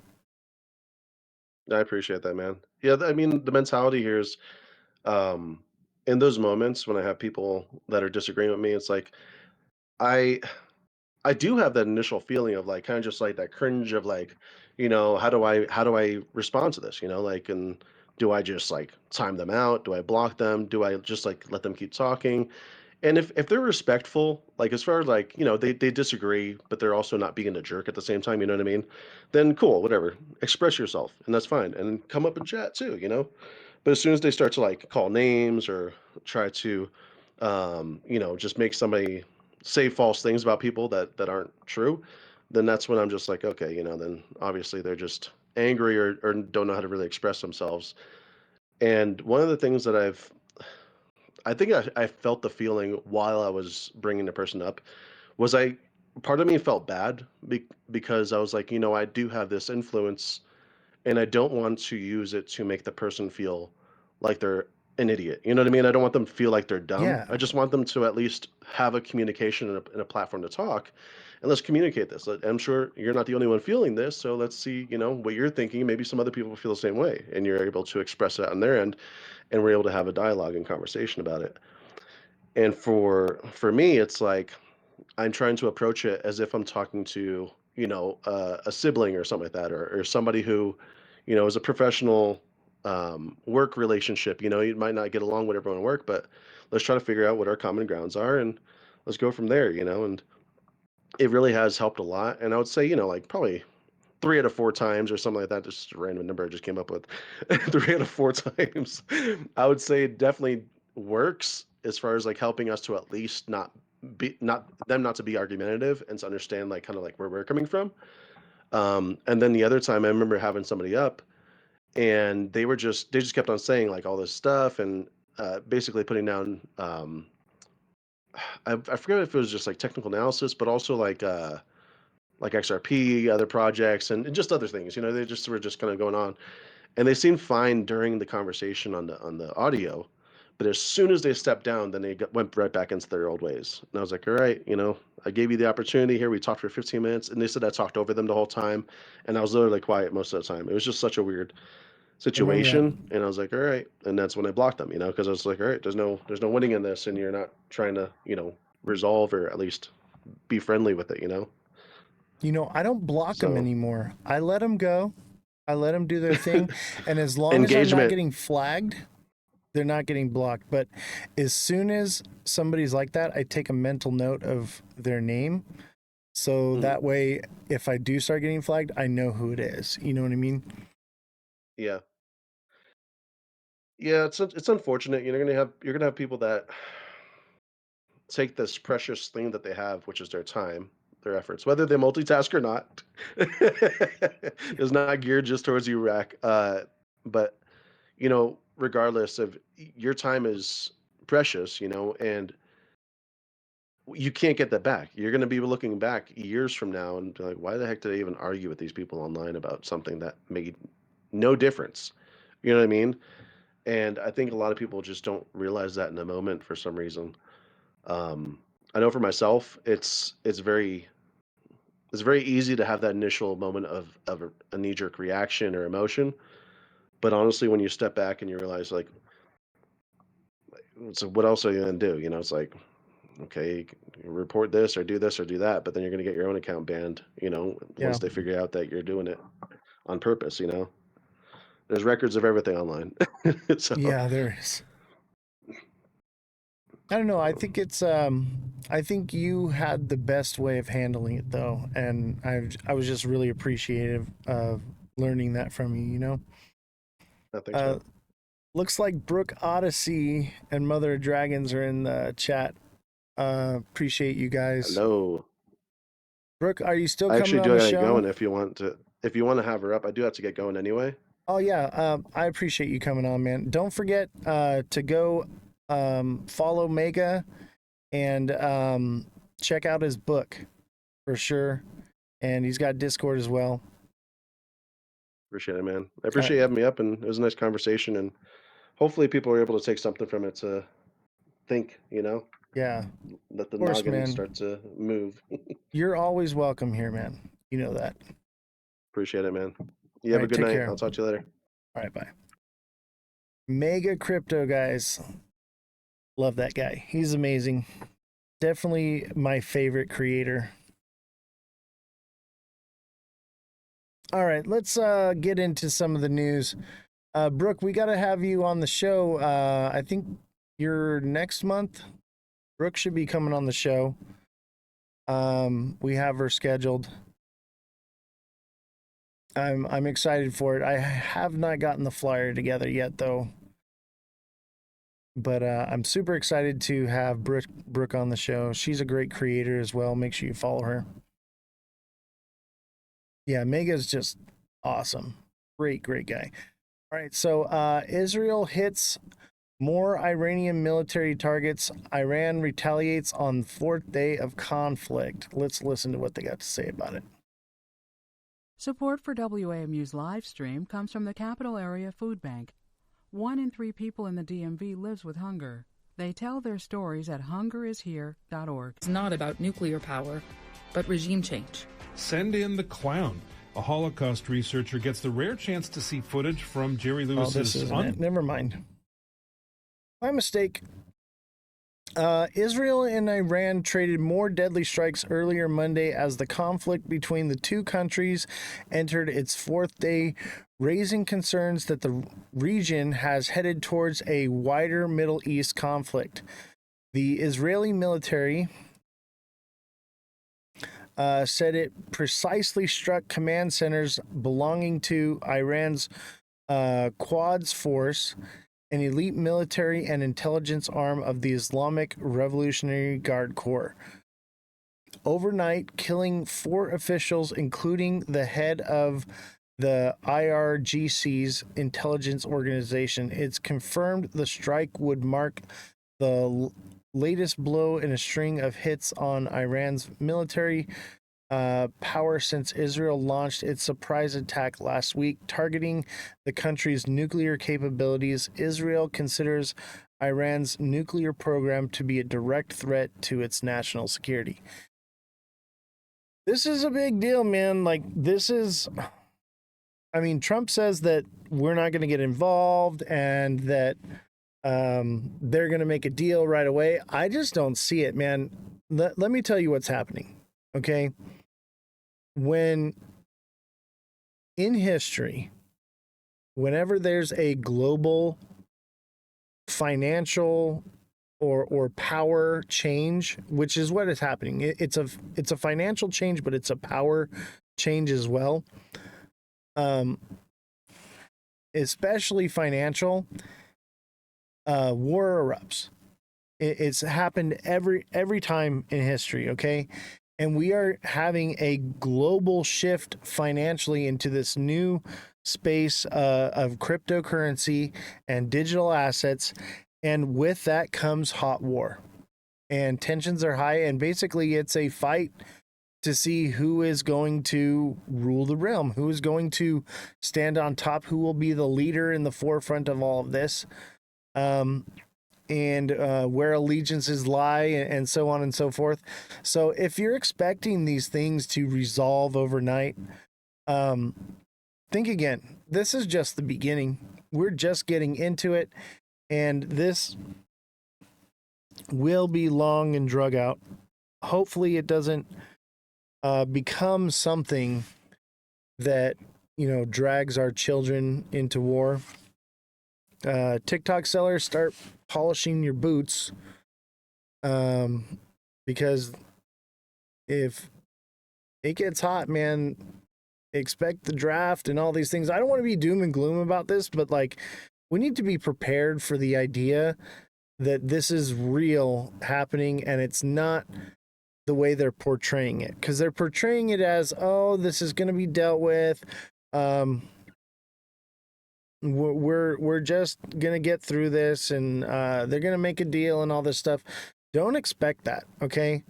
I appreciate that, man. Yeah, I mean, the mentality here is, um, in those moments when I have people that are disagreeing with me, it's like I I do have that initial feeling of like kind of just like that cringe of like, how do I respond to this? Like, and do I just like time them out? Do I block them? Do I just like let them keep talking? And if they're respectful, like as far as like, they disagree, but they're also not being a jerk at the same time, you know what I mean? Then cool, whatever. Express yourself, and that's fine. And come up and chat too. But as soon as they start to like call names or try to just make somebody say false things about people that aren't true, then that's when I'm just like, okay, then obviously they're just angry or don't know how to really express themselves. And one of the things that I think I felt the feeling while I was bringing the person up was part of me felt bad because I was like, I do have this influence and I don't want to use it to make the person feel like they're an idiot. You know what I mean? I don't want them to feel like they're dumb. Yeah, I just want them to at least have a communication and a platform to talk. And let's communicate this. I'm sure you're not the only one feeling this, so let's see, what you're thinking. Maybe some other people feel the same way, and you're able to express it on their end, and we're able to have a dialogue and conversation about it. And for me, it's like I'm trying to approach it as if I'm talking to, a sibling or something like that, or somebody who, is a professional work relationship. You might not get along with everyone at work, but let's try to figure out what our common grounds are and let's go from there. And it really has helped a lot. And I would say, like probably 3 out of 4 times or something like that, just a random number I just came up with. 3 out of 4 times, I would say it definitely works as far as like helping us to at least not to be argumentative and to understand like kind of like where we're coming from. And then the other time I remember having somebody up and they just kept on saying like all this stuff and basically putting down I forget if it was just like technical analysis, but also like XRP, other projects, and just other things. They just were just kind of going on, and they seemed fine during the conversation on the audio, but as soon as they stepped down, then went right back into their old ways. And I was like, all right, I gave you the opportunity here. We talked for 15 minutes, and they said I talked over them the whole time, and I was literally quiet most of the time. It was just such a weird I remember that. situation, and I was like, all right, and that's when I blocked them. Because I was like, all right, there's no winning in this, and you're not trying to resolve or at least be friendly with it. I don't block them So anymore. I let them go. I let them do their thing, and as long as I'm not engagement. getting flagged, they're not getting blocked. But as soon as somebody's like that, I take a mental note of their name. So Mhm. that way, if I do start getting flagged, I know who it is. You know what I mean? Yeah. Yeah, it's unfortunate. You're gonna have people that take this precious thing that they have, which is their time, their efforts, whether they multitask or not, is not geared just towards you, Rack. But regardless of your time is precious, and you can't get that back. You're gonna be looking back years from now and be like, why the heck did I even argue with these people online about something that made no difference? You know what I mean? And I think a lot of people just don't realize that in the moment for some reason. Um, I know for myself, it's very it's very easy to have that initial moment of a knee-jerk reaction or emotion. But honestly, when you step back and you realize, like, so what else are you gonna do? You know, it's like, okay, you can report this or do this or do that, but then you're gonna get your own account banned. You know, Yeah. once they figure out that you're doing it on purpose. You know, there's records of everything online. So Yeah, there is. I don't know. I think it's I think you had the best way of handling it though, and I was just really appreciative of learning that from you, you know. no, thanks, Uh man. looks like Brook Odyssey and Mother of Dragons are in the chat. Appreciate you guys. Hello. Brooke, are you still I coming actually on do the gotta get show? going if you want to. If you want to have her up, I do have to get going anyway. Oh yeah, I appreciate you coming on, man. Don't forget to go follow Mega and check out his book for sure. And he's got Discord as well. Appreciate it, man. I All right. appreciate you having me up, and it was a nice conversation. And hopefully, people are able to take something from it to think. You know, Yeah, let the of course, noggin man. start to move. You're always welcome here, man. You know that. Appreciate it, man. You All have a right, good take night. care. I'll talk to you later. All right, bye. Mega Crypto, guys. Love that guy. He's amazing. Definitely my favorite creator. All right, let's get into some of the news. Brooke, we got to have you on the show. I think you're next month. Brooke should be coming on the show. We have her scheduled. I'm excited for it. I have not gotten the flyer together yet, though. But I'm super excited to have Brooke on the show. She's a great creator as well. Make sure you follow her. Yeah, Mega's just awesome. Great guy. All right, so Israel hits more Iranian military targets. Iran retaliates on fourth day of conflict. Let's listen to what they got to say about it. Support for WAMU's live stream comes from the Capital Area Food Bank. 1 in 3 people in the DMV lives with hunger. They tell their stories at hungerishere.org. It's not about nuclear power, but regime change. Send in the clown. A Holocaust researcher gets the rare chance to see footage from Jerry Lewis's Never mind. My mistake. Israel and Iran traded more deadly strikes earlier Monday as the conflict between the two countries entered its fourth day, raising concerns that the region has headed towards a wider Middle East conflict. The Israeli military said it precisely struck command centers belonging to Iran's Quds Force, an elite military and intelligence arm of the Islamic Revolutionary Guard Corps. Overnight, killing 4 officials, including the head of the IRGC's intelligence organization. It's confirmed the strike would mark the latest blow in a string of hits on Iran's military power since Israel launched its surprise attack last week, targeting the country's nuclear capabilities. Israel considers Iran's nuclear program to be a direct threat to its national security. This is a big deal, man. Like, this is, I mean, Trump says that we're not going to get involved and that they're going to make a deal right away. I just don't see it, man. Let me tell you what's happening, okay? When in history, whenever there's a global financial or power change, which is what is happening, it's a financial change, but it's a power change as well. Especially financial, war erupts. It's happened every time in history, okay? And we are having a global shift financially into this new space of cryptocurrency and digital assets. And with that comes hot war. And tensions are high. And basically, it's a fight to see who is going to rule the realm, who is going to stand on top, who will be the leader in the forefront of all of this. and where allegiances lie, and so on and so forth. So if you're expecting these things to resolve overnight, think again. This is just the beginning. We're just getting into it, and this will be long and drug out. Hopefully it doesn't become something that, drags our children into war. TikTok sellers, start polishing your boots, because if it gets hot, man, expect the draft and all these things. I don't want to be doom and gloom about this, but like, we need to be prepared for the idea that this is real happening, and it's not the way they're portraying it, because they're portraying it as, oh, this is going to be dealt with. We're just gonna get through this, and they're gonna make a deal and all this stuff. Don't expect that, okay?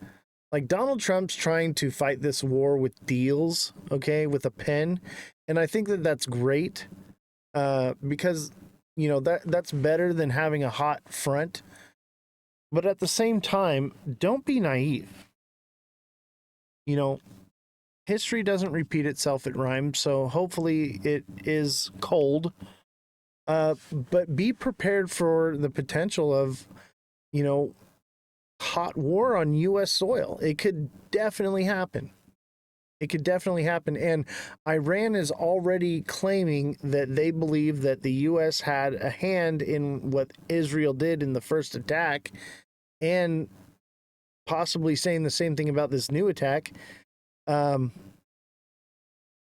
Like, Donald Trump's trying to fight this war with deals, okay, with a pen, and I think that that's great, because that's better than having a hot front. But at the same time, don't be naive. History doesn't repeat itself, it rhymes, so hopefully it is cold. But be prepared for the potential of, hot war on U.S. soil. It could definitely happen. It could definitely happen. And Iran is already claiming that they believe that the U.S. had a hand in what Israel did in the first attack, and possibly saying the same thing about this new attack. But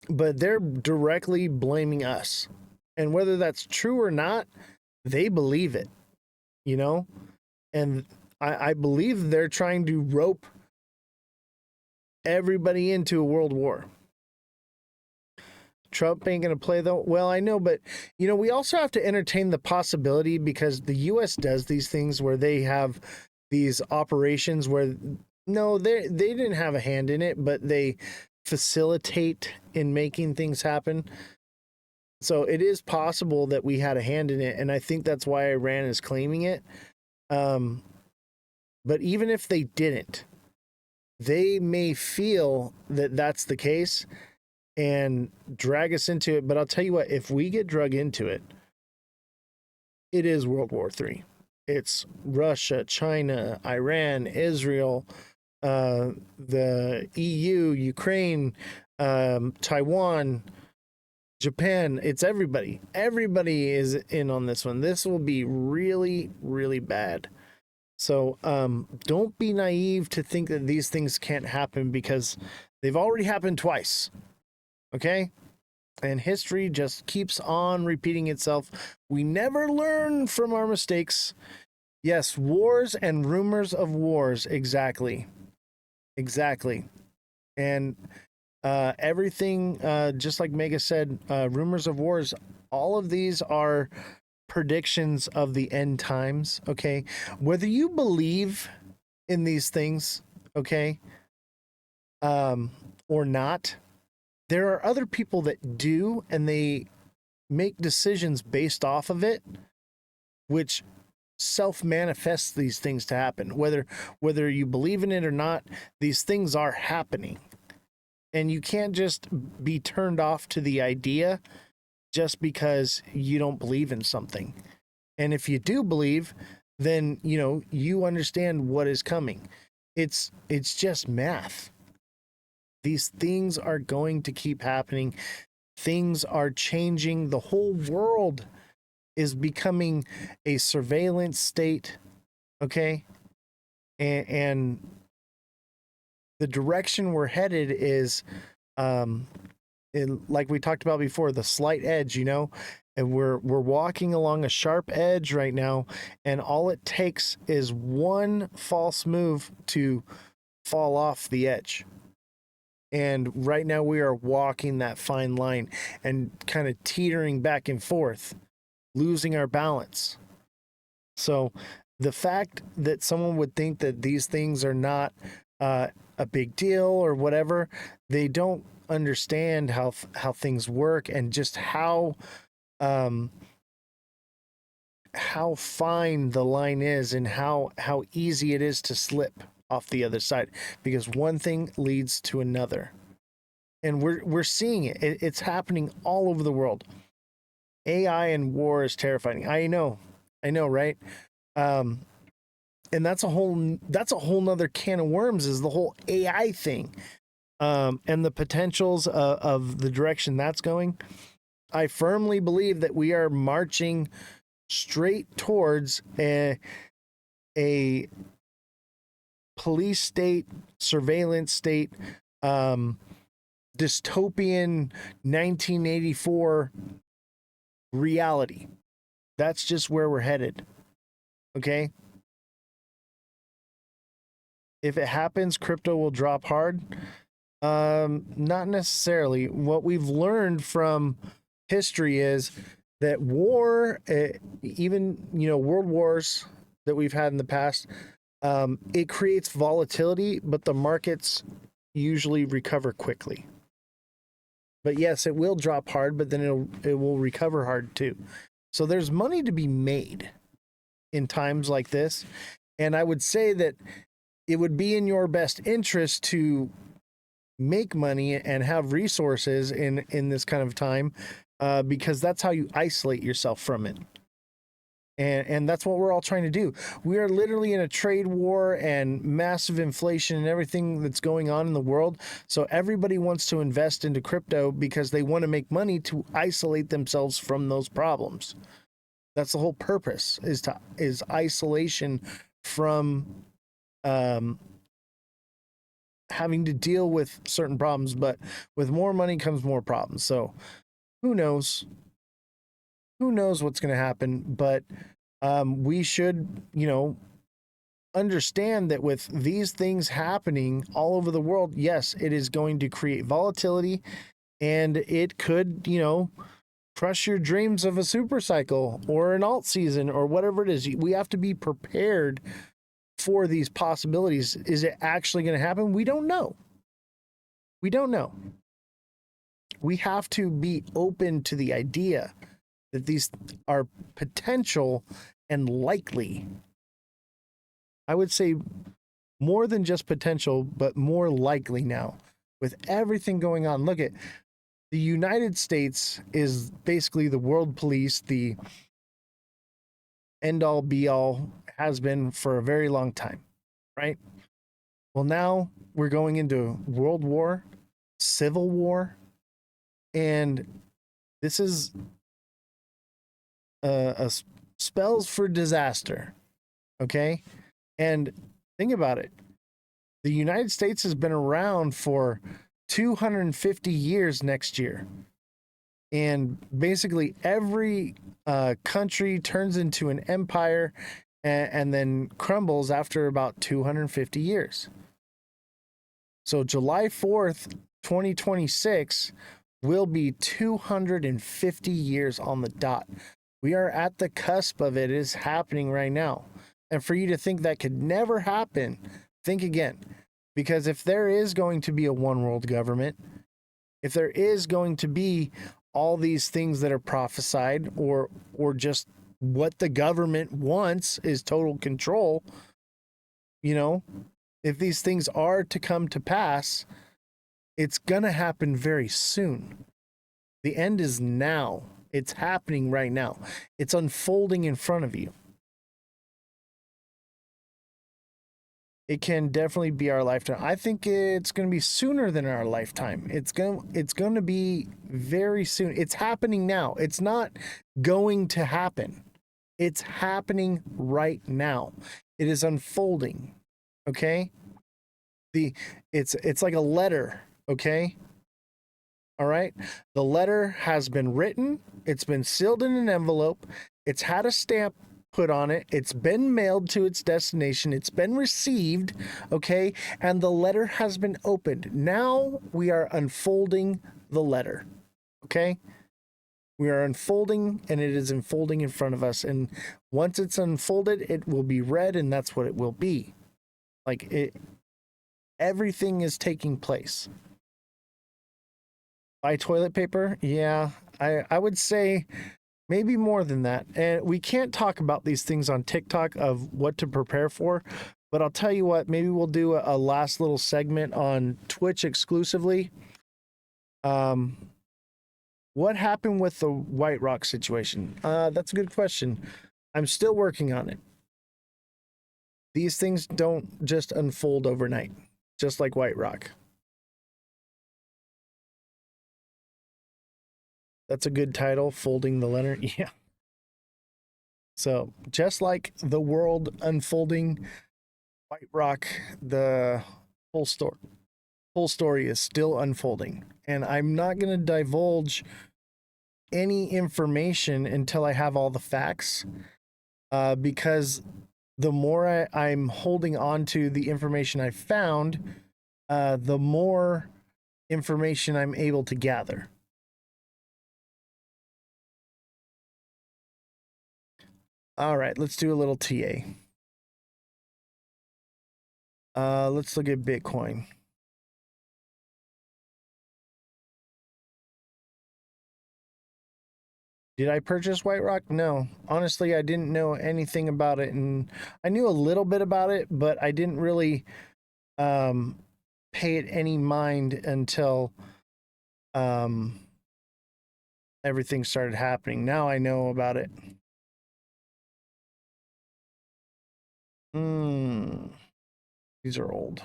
they're directly blaming us. And whether that's true or not, they believe it, and I believe they're trying to rope everybody into a world war. Trump ain't going to play though. Well, I know, but we also have to entertain the possibility, because the U.S. does these things where they have these operations where, no, they didn't have a hand in it, but they facilitate in making things happen. So it is possible that we had a hand in it, and I think that's why Iran is claiming it. But even if they didn't, they may feel that that's the case and drag us into it. But I'll tell you what, if we get drug into it, it is World War III. It's Russia, China, Iran, Israel, the EU, Ukraine, Taiwan, Japan. It's everybody. Everybody is in on this one. This will be really, really bad. So don't be naive to think that these things can't happen, because they've already happened twice. Okay? And history just keeps on repeating itself. We never learn from our mistakes. Yes, wars and rumors of wars. Exactly. And everything, just like Mega said, rumors of wars, all of these are predictions of the end times, okay? Whether you believe in these things, okay, or not, there are other people that do, and they make decisions based off of it, which self-manifests these things to happen. Whether you believe in it or not, these things are happening. And you can't just be turned off to the idea just because you don't believe in something. And if you do believe, then, you understand what is coming. It's just math. These things are going to keep happening. Things are changing. The whole world is becoming a surveillance state, okay? And the direction we're headed is, like we talked about before, the slight edge, and we're walking along a sharp edge right now, and all it takes is one false move to fall off the edge. And right now we are walking that fine line and kind of teetering back and forth, losing our balance. So the fact that someone would think that these things are not a big deal or whatever, they don't understand how things work, and just how how fine the line is and how easy it is to slip off the other side, because one thing leads to another. And we're seeing it. It's happening all over the world. AI and war is terrifying. I know, right? And that's a whole nother can of worms, is the whole AI thing, and the potentials of the direction that's going. I firmly believe that we are marching straight towards a police state, surveillance state, dystopian 1984 reality. That's just where we're headed. Okay? If it happens, crypto will drop hard. Not necessarily. What we've learned from history is that war, even world wars that we've had in the past, it creates volatility, but the markets usually recover quickly. But yes, it will drop hard, but then it will recover hard too. So there's money to be made in times like this, and I would say that it would be in your best interest to make money and have resources in this kind of time, because that's how you isolate yourself from it. And that's what we're all trying to do. We are literally in a trade war and massive inflation and everything that's going on in the world. So everybody wants to invest into crypto because they want to make money to isolate themselves from those problems. That's the whole purpose, is isolation from having to deal with certain problems. But with more money comes more problems. So who knows? Who knows what's going to happen? But we should, understand that with these things happening all over the world, yes, it is going to create volatility, and it could, crush your dreams of a super cycle or an alt season or whatever it is. We have to be prepared for these possibilities. Is it actually going to happen? We don't know. We don't know. We have to be open to the idea that these are potential and likely. I would say more than just potential, but more likely now with everything going on. Look at the United States is basically the world police, the end all be all, has been for a very long time, right? Well, now we're going into World War, Civil War, and this is a spells for disaster. Okay? And think about it. The United States has been around for 250 years next year. And basically every country turns into an empire and then crumbles after about 250 years. So July 4th, 2026 will be 250 years on the dot. We are at the cusp of it. It is happening right now. And for you to think that could never happen, think again. Because if there is going to be a one world government, if there is going to be all these things that are prophesied, or just what the government wants is total control, if these things are to come to pass, it's going to happen very soon. The end is now. It's happening right now. It's unfolding in front of you. It can definitely be our lifetime. I think it's going to be sooner than our lifetime. It's going to be very soon. It's happening now. It's not going to happen. It's happening right now. It is unfolding. Okay? It's like a letter, okay? All right? The letter has been written, it's been sealed in an envelope, it's had a stamp put on it, it's been mailed to its destination, it's been received, okay? And the letter has been opened. Now we are unfolding the letter, okay? We are unfolding, and it is unfolding in front of us. And once it's unfolded, it will be read, and that's what it will be. Everything is taking place. Buy toilet paper? Yeah, I would say maybe more than that. And we can't talk about these things on TikTok of what to prepare for. But I'll tell you what, maybe we'll do a last little segment on Twitch exclusively. What happened with the White Rock situation? That's a good question. I'm still working on it. These things don't just unfold overnight, just like White Rock. That's a good title, Folding the Letter. Yeah. So, just like the world unfolding, White Rock, the whole story is still unfolding. And I'm not going to divulge any information until I have all the facts, because the more I'm holding on to the information I found, the more information I'm able to gather. All right, let's do a little TA. Let's look at Bitcoin. Did I purchase White Rock? No. Honestly, I didn't know anything about it, and I knew a little bit about it, but I didn't really pay it any mind until everything started happening. Now I know about it. These are old.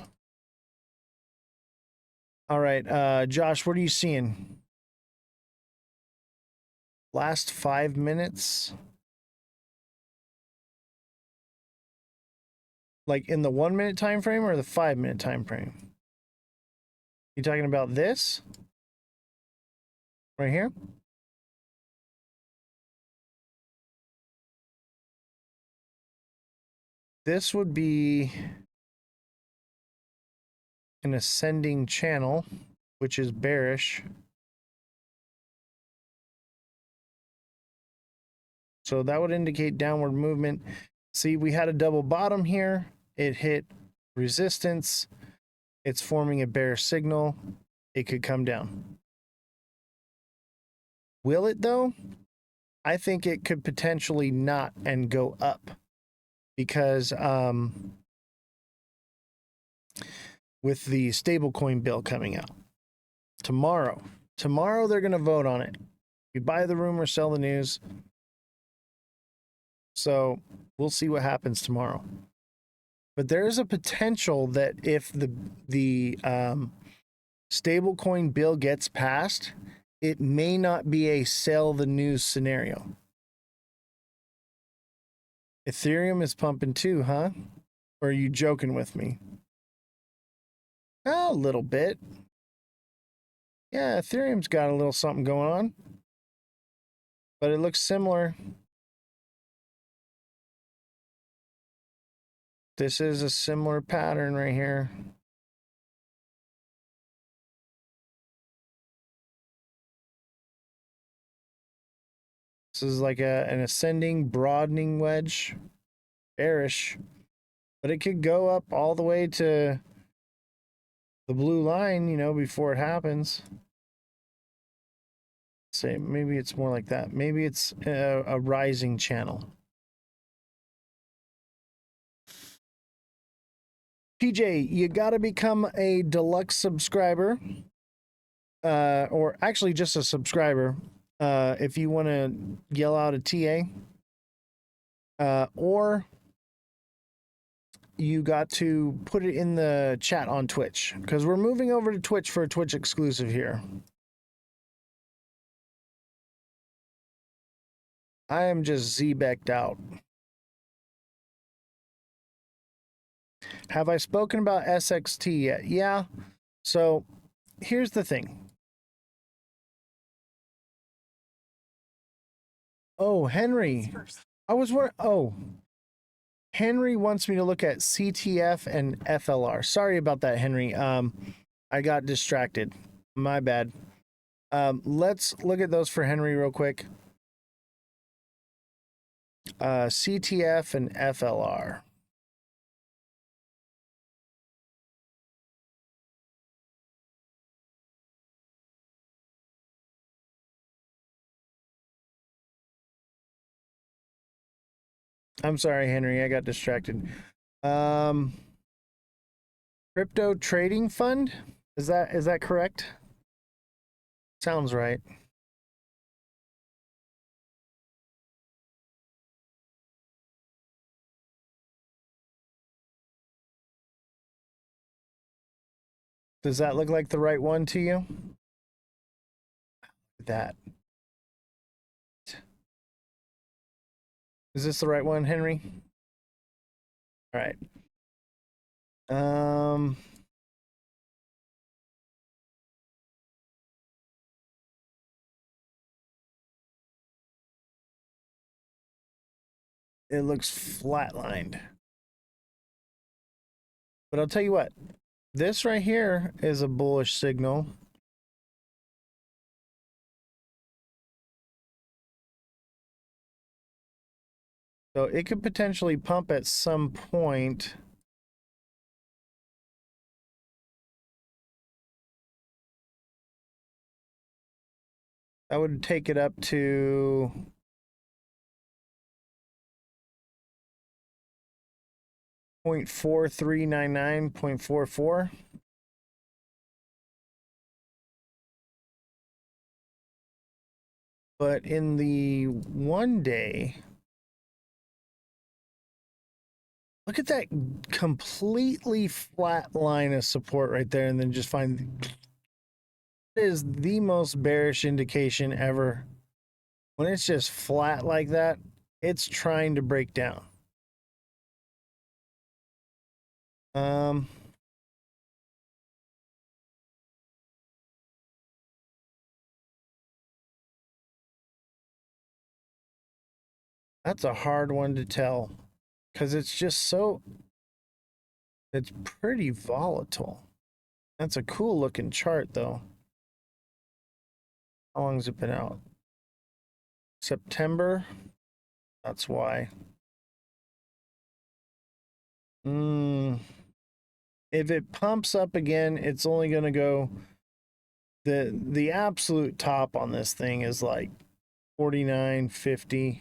All right, Josh, what are you seeing? Last 5 minutes? Like in the 1 minute time frame or the 5 minute time frame? You talking about this? Right here? This would be an ascending channel, which is bearish. So that would indicate downward movement. See, we had a double bottom here. It hit resistance. It's forming a bearish signal. It could come down. Will it though? I think it could potentially not and go up, because with the stablecoin bill coming out tomorrow they're going to vote on it. You buy the rumor, sell the news. So we'll see what happens tomorrow. But there is a potential that if the stablecoin bill gets passed, it may not be a sell the news scenario. Ethereum is pumping too, huh? Or are you joking with me? A little bit. Yeah, Ethereum's got a little something going on. But it looks similar. This is a similar pattern right here. This is like an ascending, broadening wedge. Bearish. But it could go up all the way to the blue line, you know, before it happens. Say, maybe it's more like that. Maybe it's a rising channel. PJ, you got to become a deluxe subscriber, or actually just a subscriber, if you want to yell out a TA, or you got to put it in the chat on Twitch, because we're moving over to Twitch for a Twitch exclusive here. I am just Z-becked out. Have I spoken about SXT yet? Yeah. So here's the thing. Oh, Henry. I was wondering. Oh, Henry wants me to look at CTF and FLR. Sorry about that, Henry. I got distracted. My bad. Let's look at those for Henry real quick. CTF and FLR. I'm sorry, Henry. I got distracted. Um, crypto trading fund? Is that correct? Sounds right. Does that look like the right one to you? That. Is this the right one, Henry? All right. It looks flatlined. But I'll tell you what, this right here is a bullish signal. So it could potentially pump at some point. That would take it up to 0.4399, 0.44. But in the 1 day, look at that completely flat line of support right there, and then just find it is the most bearish indication ever. When it's just flat like that, it's trying to break down. That's a hard one to tell because it's just so, it's pretty volatile. That's a cool looking chart though. How long has it been out? September. That's why. If it pumps up again, it's only going to go, the absolute top on this thing is like 49.50.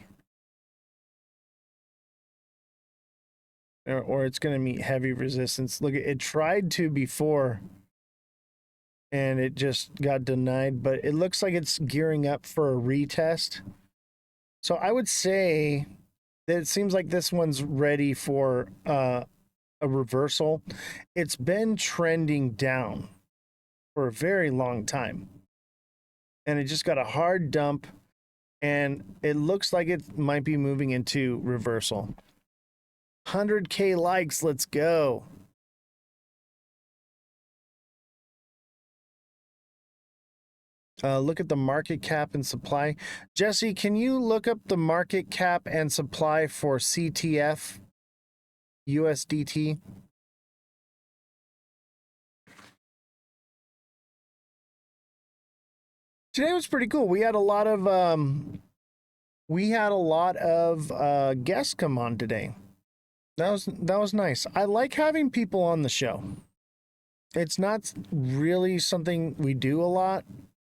Or it's going to meet heavy resistance. Look, it tried to before and it just got denied, but it looks like it's gearing up for a retest. So I would say that it seems like this one's ready for a reversal. It's been trending down for a very long time, and it just got a hard dump, and it looks like it might be moving into reversal. 100K likes, let's go. Look at the market cap and supply. Jesse, can you look up the market cap and supply for CTF USDT? Today was pretty cool. We had a lot of guests come on today. That was nice. I like having people on the show. It's not really something we do a lot,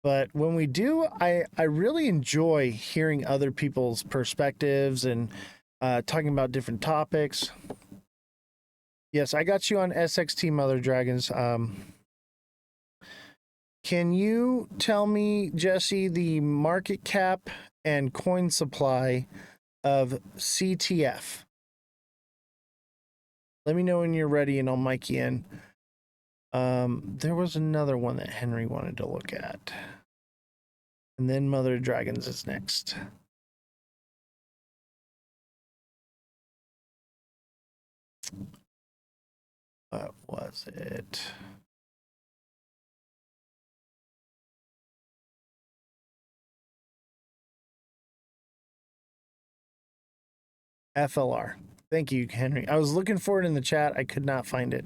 but when we do, I really enjoy hearing other people's perspectives and talking about different topics. Yes, I got you on SXT Mother Dragons. Can you tell me, Jesse, the market cap and coin supply of CTF? Let me know when you're ready and I'll mic you in. There was another one that Henry wanted to look at. And then Mother Dragons is next. What was it? FLR. Thank you, Henry. I was looking for it in the chat. I could not find it.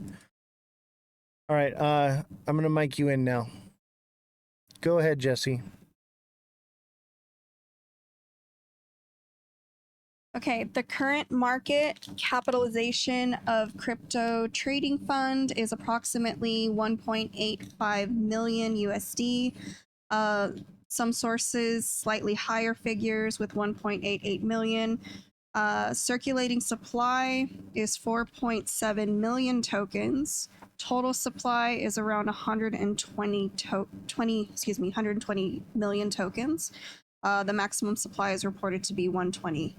All right, I'm going to mic you in now. Go ahead, Jesse. Okay, the current market capitalization of crypto trading fund is approximately 1.85 million USD. Some sources slightly higher figures with 1.88 million. Circulating supply is 4.7 million tokens. Total supply is around 120 million tokens. The maximum supply is reported to be 120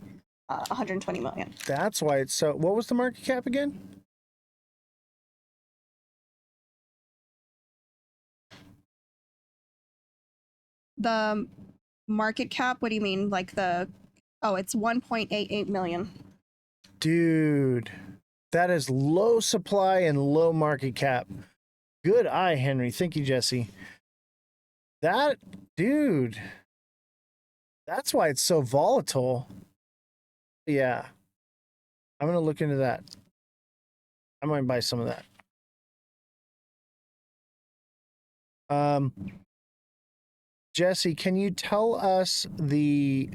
million. That's why it's so. What was the market cap again? The market cap, what do you mean? Like it's 1.88 million. Dude, that is low supply and low market cap. Good eye, Henry. Thank you, Jesse. Dude, that's why it's so volatile. Yeah. I'm going to look into that. I might buy some of that. Jesse, can you tell us the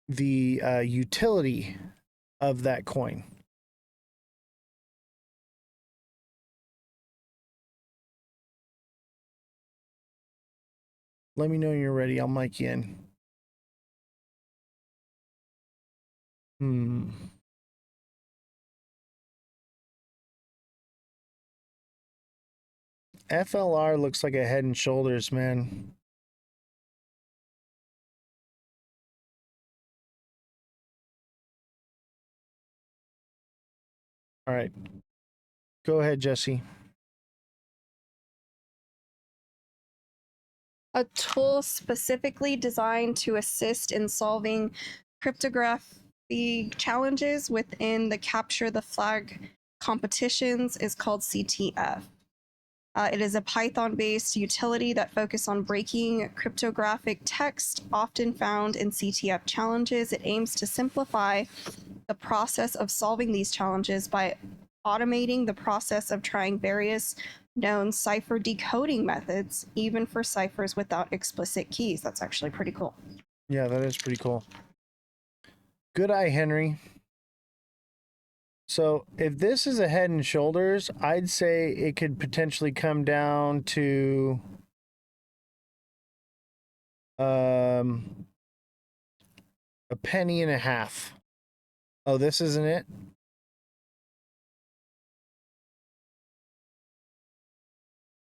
utility of that coin? Let me know when you're ready. I'll mic you in. FLR looks like a Head and Shoulders, man. All right. Go ahead, Jesse. A tool specifically designed to assist in solving cryptography challenges within the Capture the Flag competitions is called CTF. It is a Python-based utility that focuses on breaking cryptographic text often found in CTF challenges. It aims to simplify the process of solving these challenges by automating the process of trying various known cipher decoding methods, even for ciphers without explicit keys. That's actually pretty cool. Yeah, that is pretty cool. Good eye, Henry. So if this is a Head and Shoulders, I'd say it could potentially come down to a penny and a half. Oh, this isn't it?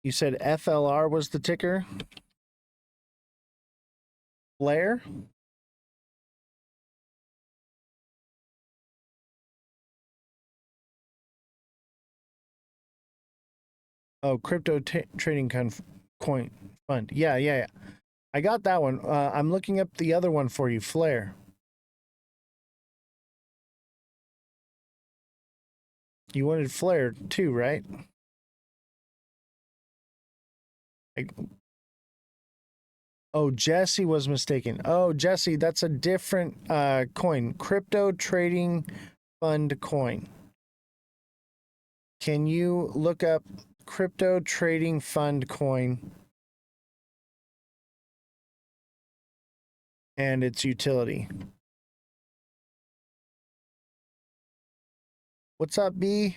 You said FLR was the ticker? Flare? Oh, crypto trading coin fund. Yeah. I got that one. I'm looking up the other one for you, Flare. You wanted Flare too, right? Oh, Jesse was mistaken. Oh, Jesse, that's a different coin. Crypto trading fund coin. Can you look up crypto trading fund coin and its utility? What's up, B?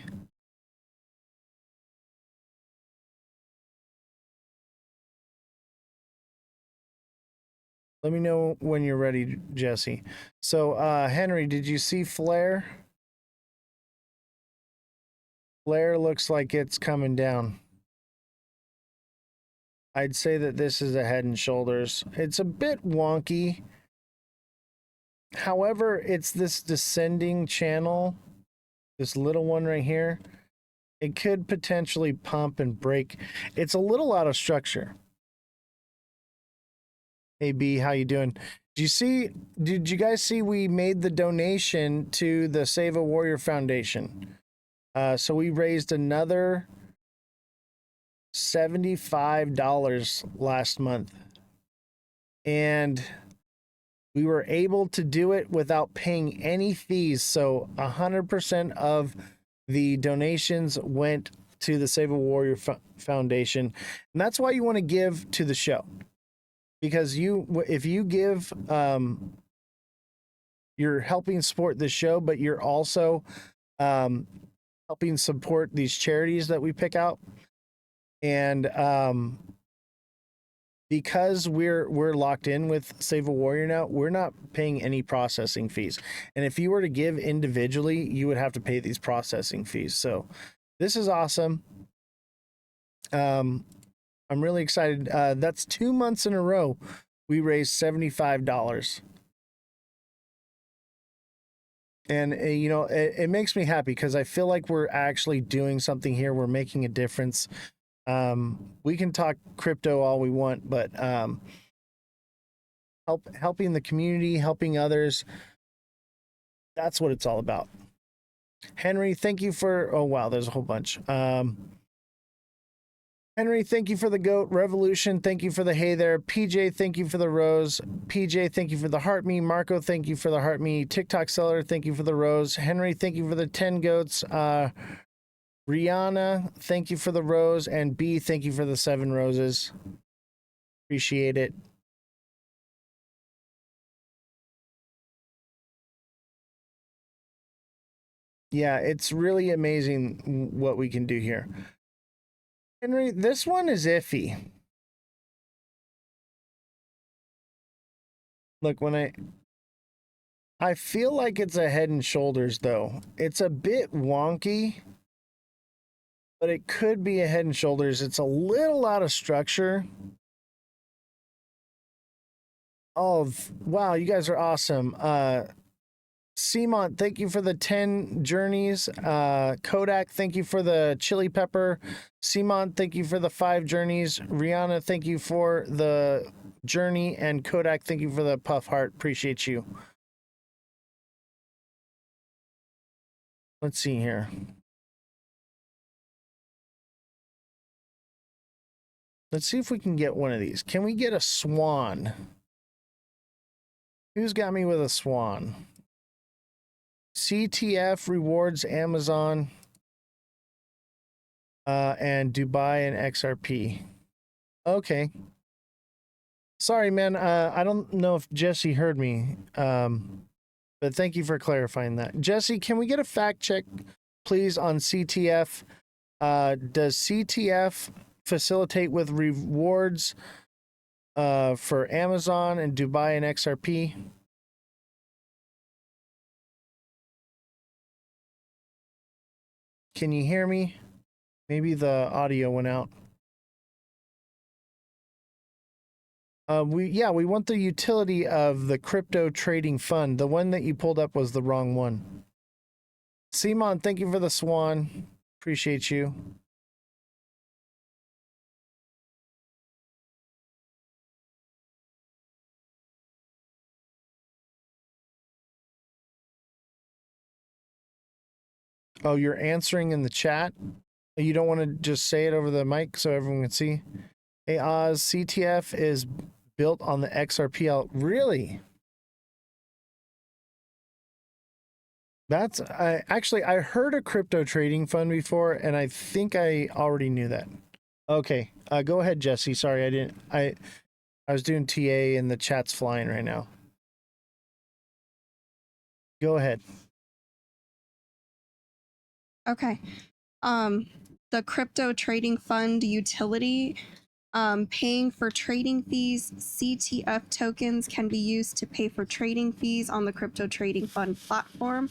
Let me know when you're ready, Jesse. So, Henry, did you see Flare? Flare looks like it's coming down. I'd say that this is a Head and Shoulders. It's a bit wonky. However, it's this descending channel, this little one right here. It could potentially pump and break. It's a little out of structure. Hey B, how you doing? Did you guys see we made the donation to the Save a Warrior Foundation? So we raised another $75 last month. And we were able to do it without paying any fees. So 100% of the donations went to the Save a Warrior Foundation. And that's why you want to give to the show. Because if you give, you're helping support the show, but you're also helping support these charities that we pick out. And because we're locked in with Save a Warrior now, we're not paying any processing fees. And if you were to give individually, you would have to pay these processing fees. So this is awesome. I'm really excited. That's 2 months in a row we raised $75. And it makes me happy because I feel like we're actually doing something here. We're making a difference. We can talk crypto all we want, but helping the community, helping others, that's what it's all about. Henry, thank you for, oh wow, there's a whole bunch. Henry, thank you for the goat. Revolution, thank you for the hey there. PJ, thank you for the rose. PJ, thank you for the heart me. Marco, thank you for the heart me. TikTok seller, thank you for the rose. Henry, thank you for the 10 goats. Rihanna, thank you for the rose. And B, thank you for the 7 roses. Appreciate it. Yeah, it's really amazing what we can do here. Henry, this one is iffy. Look, when I feel like it's a Head and Shoulders, though. It's a bit wonky, but it could be a Head and Shoulders. It's a little out of structure. Oh, wow, you guys are awesome. Seamont, thank you for the 10 journeys. Kodak, thank you for the chili pepper. Seamont, thank you for the 5 journeys. Rihanna, thank you for the journey. And Kodak, thank you for the puff heart. Appreciate you. Let's see here. Let's see if we can get one of these. Can we get a swan? Who's got me with a swan? CTF rewards Amazon and Dubai and XRP. Okay. Sorry, man. I don't know if Jesse heard me, but thank you for clarifying that. Jesse, can we get a fact check, please, on CTF? Does CTF facilitate with rewards for Amazon and Dubai and XRP? Can you hear me? Maybe the audio went out. We want the utility of the crypto trading fund. The one that you pulled up was the wrong one. Simon, thank you for the swan. Appreciate you. Oh, you're answering in the chat? You don't want to just say it over the mic so everyone can see? Hey, Oz, CTF is built on the XRPL. Really? I heard a crypto trading fund before, and I think I already knew that. Okay, go ahead, Jesse. Sorry, I was doing TA and the chat's flying right now. Go ahead. Okay. The crypto trading fund utility, paying for trading fees. CTF tokens can be used to pay for trading fees on the crypto trading fund platform,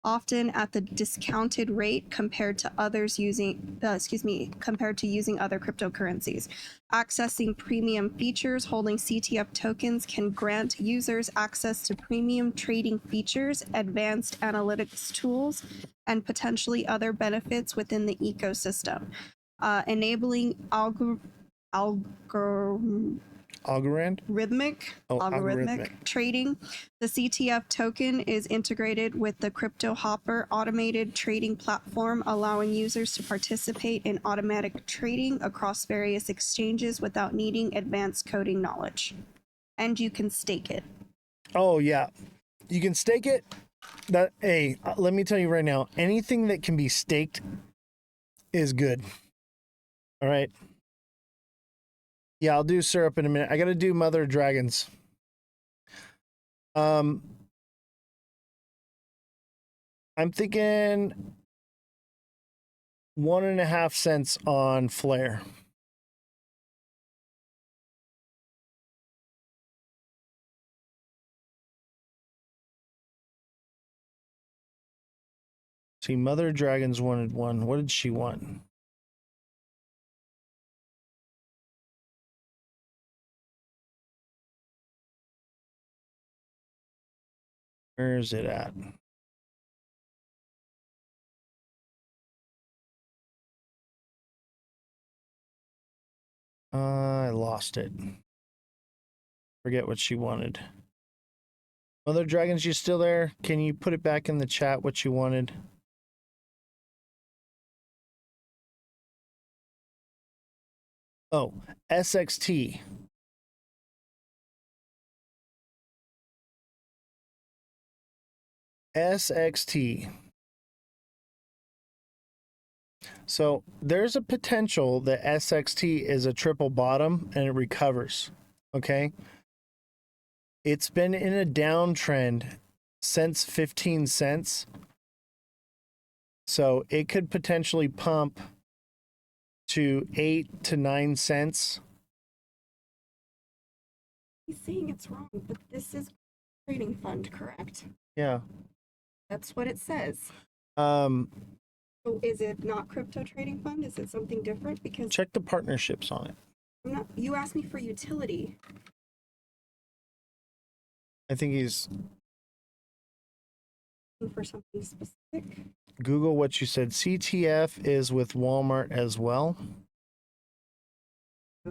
often at the discounted rate compared to using other cryptocurrencies. Accessing premium features, holding CTF tokens can grant users access to premium trading features, advanced analytics tools, and potentially other benefits within the ecosystem. Enabling algorithmic trading. The CTF token is integrated with the Crypto Hopper automated trading platform, allowing users to participate in automatic trading across various exchanges without needing advanced coding knowledge. And you can stake it. Oh, yeah. You can stake it. Let me tell you right now, anything that can be staked is good. All right. Yeah, I'll do syrup in a minute. I got to do Mother Dragons. I'm thinking 1.5 cents on Flare. See, Mother Dragons wanted one. What did she want? Where is it at? I lost it. Forget what she wanted. Mother Dragons, you still there? Can you put it back in the chat what you wanted? Oh, SXT. SXT. So there's a potential that SXT is a triple bottom and it recovers. Okay. It's been in a downtrend since 15 cents. So it could potentially pump to 8 to 9 cents. He's saying it's wrong, but this is trading fund, correct? Yeah. That's what it says. Um, So is it not crypto trading fund? Is it something different? Because check the partnerships on it. I'm not, you asked me for utility. I think he's For something specific. Google what you said. CTF is with Walmart as well.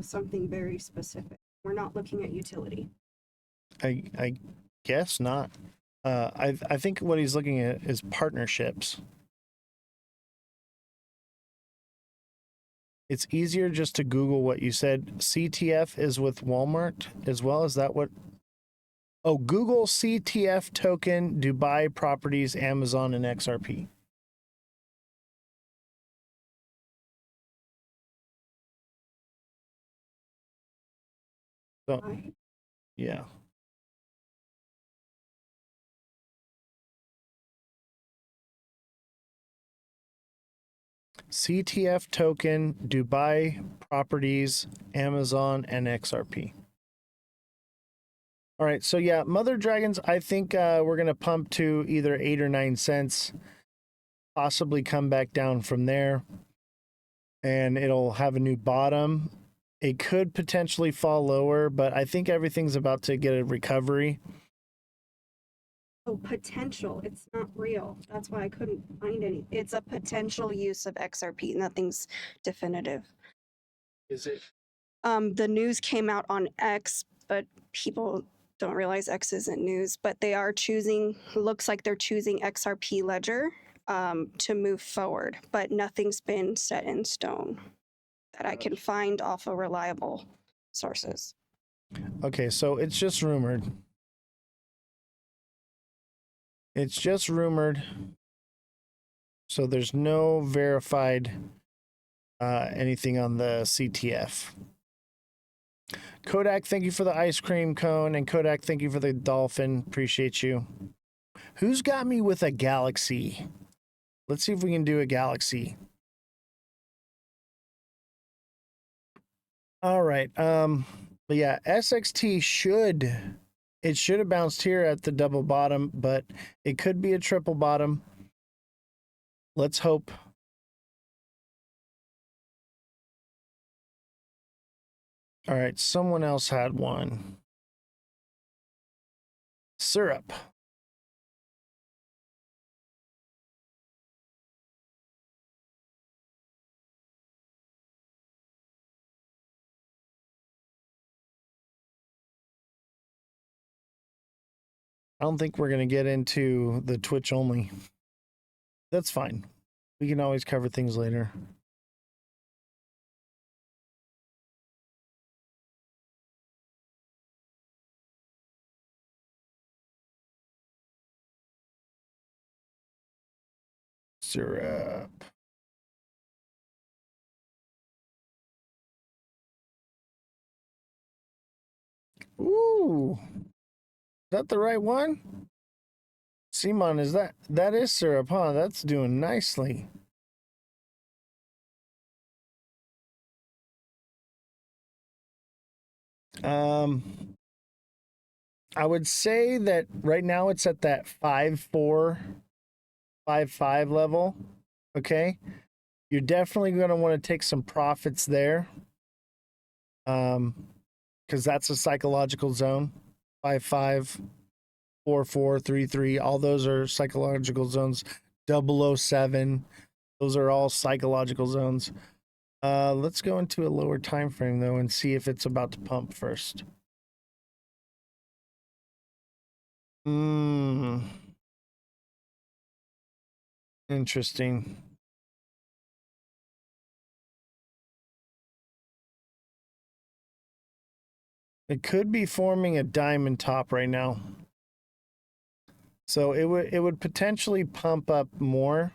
Something very specific. We're not looking at utility. I guess not. I think what he's looking at is partnerships. It's easier just to Google what you said. CTF is with Walmart as well. Is that what? Oh, Google CTF token, Dubai properties, Amazon, and XRP. So, yeah. CTF token, Dubai properties, Amazon, and XRP. All right, so yeah, Mother Dragons, I think we're going to pump to either 8 or 9 cents, possibly come back down from there, and it'll have a new bottom. It could potentially fall lower, but I think everything's about to get a recovery. Oh, potential. It's not real. That's why I couldn't find any. It's a potential use of XRP. Nothing's definitive. Is it? The news came out on X, but people don't realize X isn't news, but they are choosing, looks like they're choosing XRP Ledger to move forward, but nothing's been set in stone that I can find off of reliable sources. Okay, so it's just rumored. It's just rumored. So there's no verified anything on the CTF. Kodak, thank you for the ice cream cone. And Kodak, thank you for the dolphin. Appreciate you. Who's got me with a galaxy? Let's see if we can do a galaxy. All right. But yeah, SXT should have bounced here at the double bottom, but it could be a triple bottom. Let's hope. All right, someone else had one. Syrup. I don't think we're going to get into the Twitch only. That's fine. We can always cover things later. Syrup. Ooh. Is that the right one? Simon, is that is syrup, huh? That's doing nicely. I would say that right now it's at that 5-4 5.5 level. Okay. You're definitely going to want to take some profits there. Because that's a psychological zone. 5.5, 4.4, 3.3. All those are psychological zones. 007. Those are all psychological zones. Let's go into a lower time frame though and see if it's about to pump first. Interesting. It could be forming a diamond top right now. So it would potentially pump up more.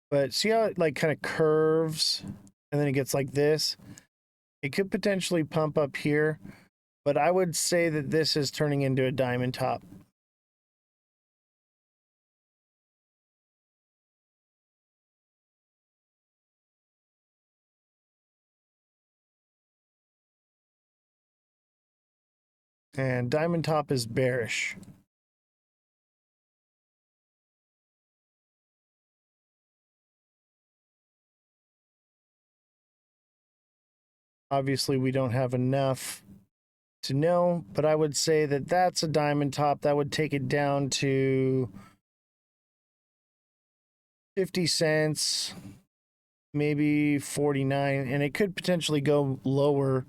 But see how it like kind of curves and then it gets like this? It could potentially pump up here, but I would say that this is turning into a diamond top. And diamond top is bearish. Obviously, we don't have enough to know, but I would say that that's a diamond top. That would take it down to 50 cents, maybe 49, and it could potentially go lower,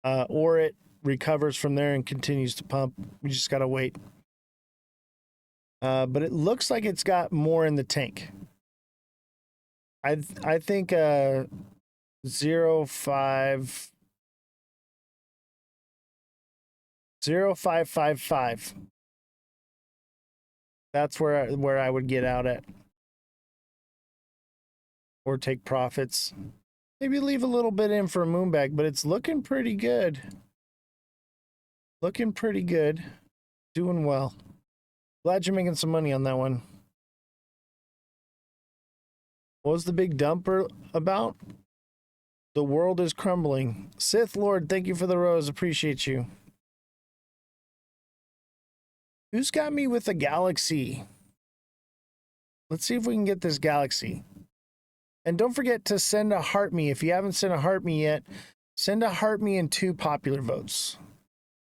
or it recovers from there and continues to pump. We just got to wait. But it looks like it's got more in the tank. I think 0.5 0.555. That's where I would get out at. Or take profits. Maybe leave a little bit in for a moonbag, but it's looking pretty good. Looking pretty good. Doing well. Glad you're making some money on that one. What was the big dumper about? The world is crumbling. Sith Lord, thank you for the rose. Appreciate you. Who's got me with a galaxy? Let's see if we can get this galaxy. And don't forget to send a heart me. If you haven't sent a heart me yet, send a heart me and 2 popular votes.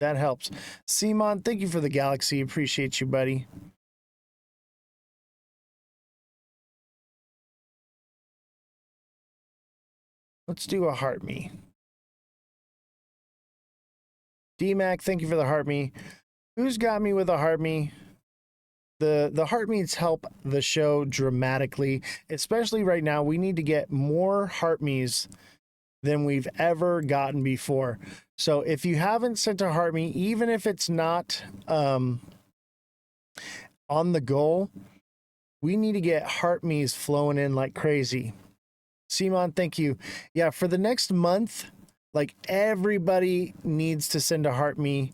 That helps. Simon, thank you for the galaxy. Appreciate you, buddy. Let's do a heart me. DMAC, thank you for the heart me. Who's got me with a heart me? The heart me's help the show dramatically, especially right now. We need to get more heart me's than we've ever gotten before. So if you haven't sent a heart me, even if it's not on the goal, we need to get heart me's flowing in like crazy. Simon, thank you. Yeah, for the next month, like everybody needs to send a heart me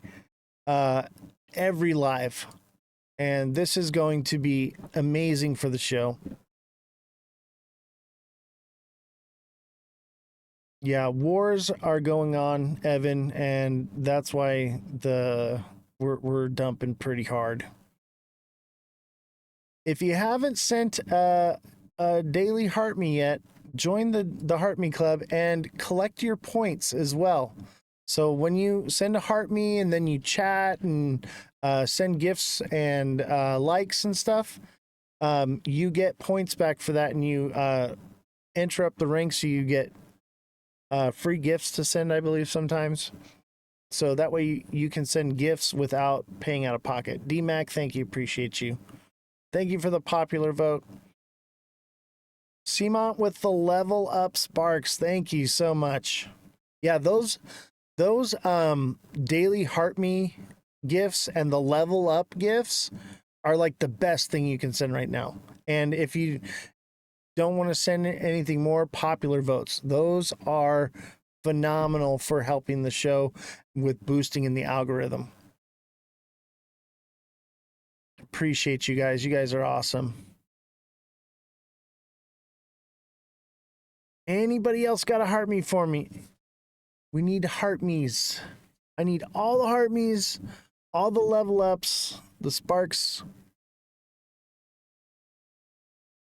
every live. And this is going to be amazing for the show. Yeah, wars are going on, Evan, and that's why we're dumping pretty hard. If you haven't sent a daily heart me yet, join the heart me club and collect your points as well. So when you send a heart me and then you chat and send gifts and likes and stuff, you get points back for that, and you enter up the rank, so you get free gifts to send, I believe, sometimes. So that way you can send gifts without paying out of pocket. DMAC, thank you. Appreciate you. Thank you for the popular vote. Seamont with the level up sparks. Thank you so much. Yeah, those daily heart me gifts and the level up gifts are like the best thing you can send right now. And if you don't want to send anything more, popular votes, those are phenomenal for helping the show with boosting in the algorithm. Appreciate you guys. You guys are awesome. Anybody else got a heart me for me? We need heart me's. I need all the heart me's, all the level ups, the sparks.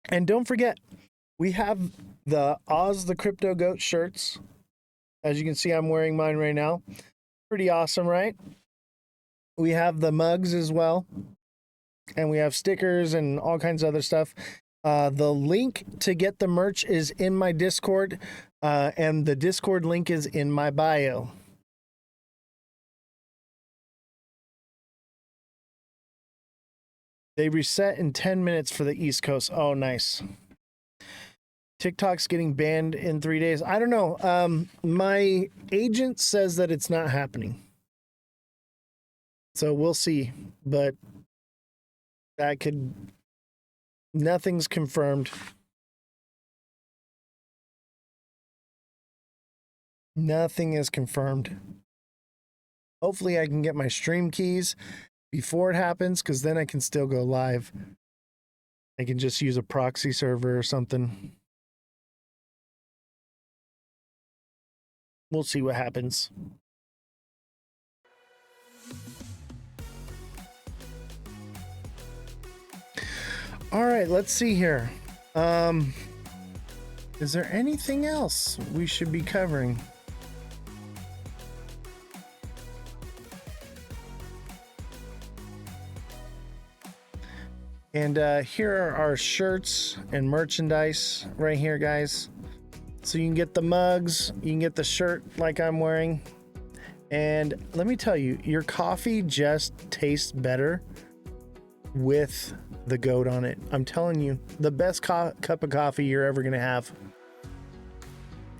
And don't forget, we have the Oz the Crypto Goat shirts. As you can see, I'm wearing mine right now. Pretty awesome, right? We have the mugs as well. And we have stickers and all kinds of other stuff. The link to get the merch is in my Discord. And the Discord link is in my bio. They reset in 10 minutes for the East Coast. Oh, nice. TikTok's getting banned in 3 days. I don't know. My agent says that it's not happening. So we'll see. But that could... Nothing's confirmed. Nothing is confirmed. Hopefully I can get my stream keys before it happens, because then I can still go live. I can just use a proxy server or something. We'll see what happens. All right, let's see here. Is there anything else we should be covering? And here are our shirts and merchandise right here, guys. So you can get the mugs, you can get the shirt like I'm wearing. And let me tell you, your coffee just tastes better with the goat on it. I'm telling you, the best cup of coffee you're ever gonna have.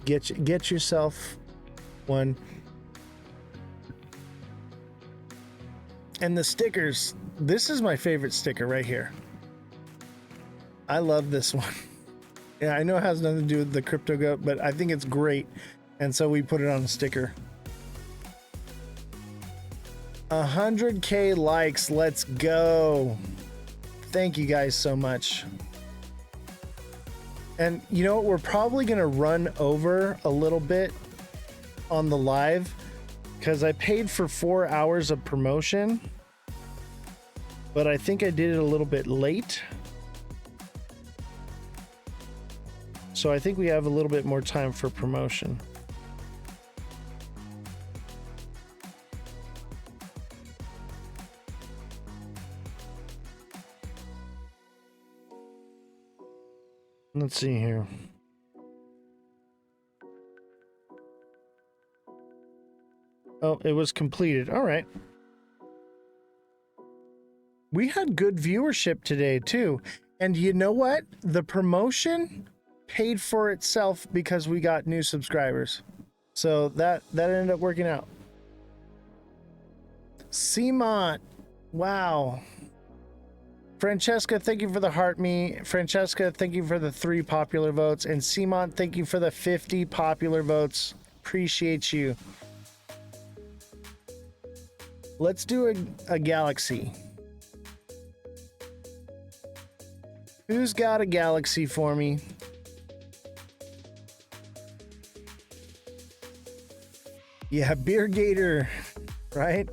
Get yourself one. And the stickers, this is my favorite sticker right here. I love this one. Yeah, I know it has nothing to do with the crypto goat, but I think it's great. And so we put it on a sticker. 100K likes. Let's go. Thank you guys so much. And you know what? We're probably going to run over a little bit on the live because I paid for 4 hours of promotion, but I think I did it a little bit late. So I think we have a little bit more time for promotion. Let's see here. Oh, it was completed. All right. We had good viewership today too. And you know what? The promotion paid for itself because we got new subscribers. So that ended up working out. Seamont. Wow. Francesca, thank you for the heart me. Francesca, thank you for the 3 popular votes. And Seamont, thank you for the 50 popular votes. Appreciate you. Let's do a galaxy. Who's got a galaxy for me? Yeah, Beer Gator, right?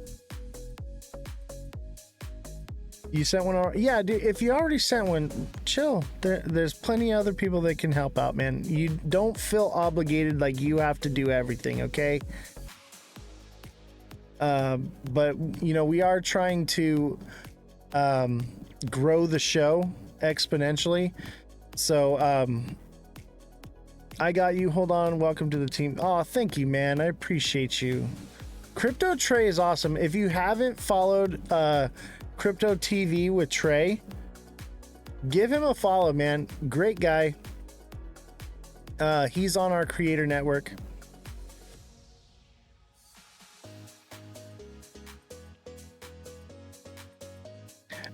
You sent one already? Yeah, dude, if you already sent one, chill. There's plenty of other people that can help out, man. You don't feel obligated like you have to do everything, okay? But, you know, we are trying to grow the show exponentially. So, I got you. Hold on. Welcome to the team. Oh, thank you, man. I appreciate you. Crypto Trey is awesome. If you haven't followed Crypto TV with Trey, give him a follow, man. Great guy. He's on our creator network.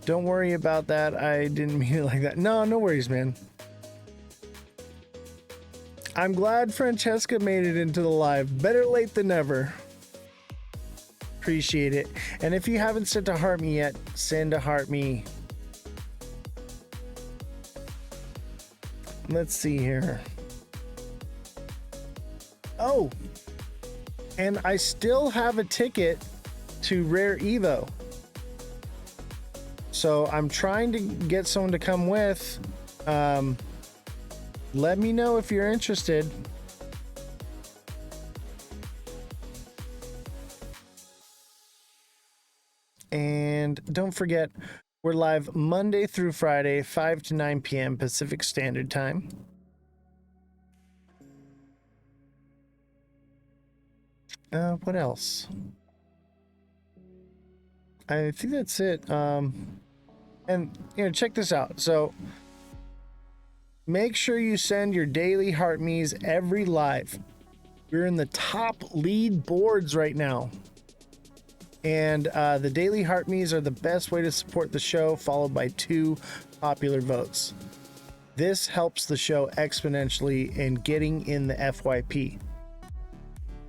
Don't worry about that. I didn't mean it like that. No worries, man. I'm glad Francesca made it into the live. Better late than never. Appreciate it. And if you haven't sent a heart me yet, send a heart me. Let's see here. Oh, and I still have a ticket to Rare Evo. So I'm trying to get someone to come with. Let me know if you're interested. And don't forget, we're live Monday through Friday, 5 to 9 p.m. Pacific Standard Time. What else? I think that's it. And check this out. So make sure you send your daily heart me's every live. We're in the top lead boards right now. And the daily heart me's are the best way to support the show, followed by 2 popular votes. This helps the show exponentially in getting in the FYP.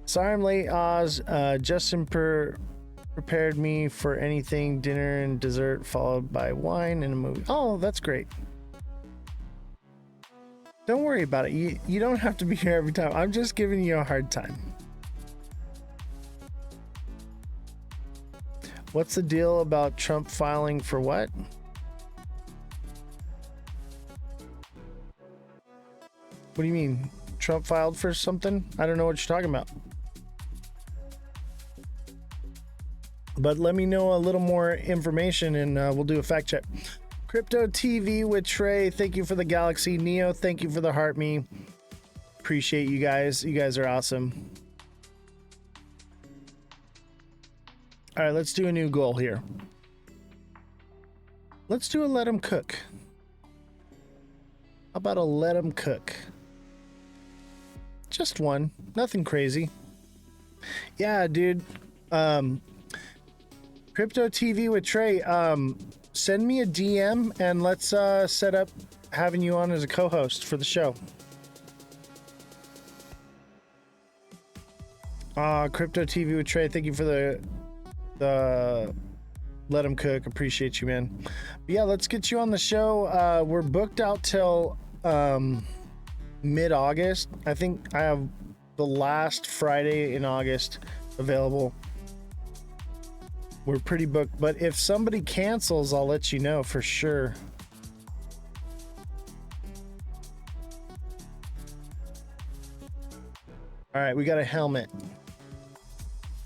Sorry I'm late, Oz. Justin prepared me for anything, dinner and dessert, followed by wine and a movie. Oh, that's great. Don't worry about it. You don't have to be here every time. I'm just giving you a hard time. What's the deal about Trump filing for what? What do you mean? Trump filed for something? I don't know what you're talking about. But let me know a little more information and we'll do a fact check. Crypto TV with Trey, thank you for the Galaxy. Neo, thank you for the Heart Me. Appreciate you guys. You guys are awesome. All right, let's do a new goal here. Let's do a let 'em cook. How about a let 'em cook? Just one, nothing crazy. Yeah, dude. Crypto TV with Trey, send me a DM and let's set up having you on as a co-host for the show. Crypto TV with Trey, thank you for the let 'em cook. Appreciate you, man. But yeah, let's get you on the show. We're booked out till mid-August. I think I have the last Friday in August available. We're pretty booked, but if somebody cancels, I'll let you know for sure. All right, we got a helmet.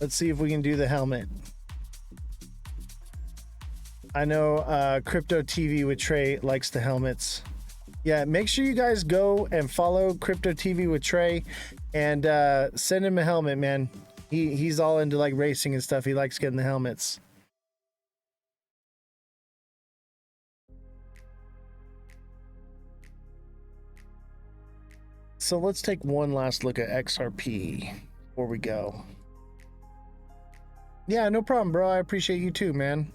Let's see if we can do the helmet. I know Crypto TV with Trey likes the helmets. Yeah, make sure you guys go and follow Crypto TV with Trey and send him a helmet, man. He's all into like racing and stuff. He likes getting the helmets. So let's take one last look at XRP before we go. Yeah, no problem, bro. I appreciate you too, man.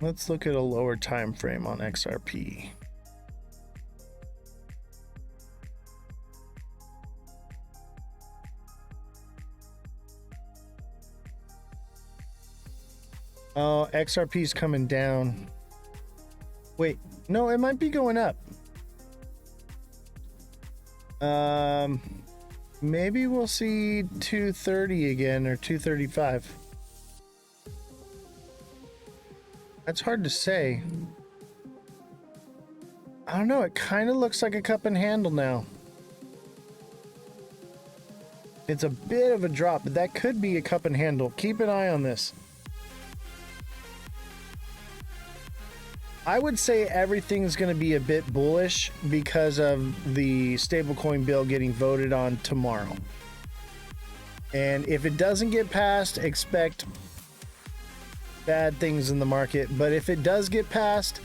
Let's look at a lower time frame on XRP. Oh, XRP's coming down. Wait, no, it might be going up. Maybe we'll see 230 again or 235. That's hard to say. I don't know. It kind of looks like a cup and handle now. It's a bit of a drop, but that could be a cup and handle. Keep an eye on this. I would say everything's going to be a bit bullish because of the stablecoin bill getting voted on tomorrow. And if it doesn't get passed, expect bad things in the market. But if it does get passed,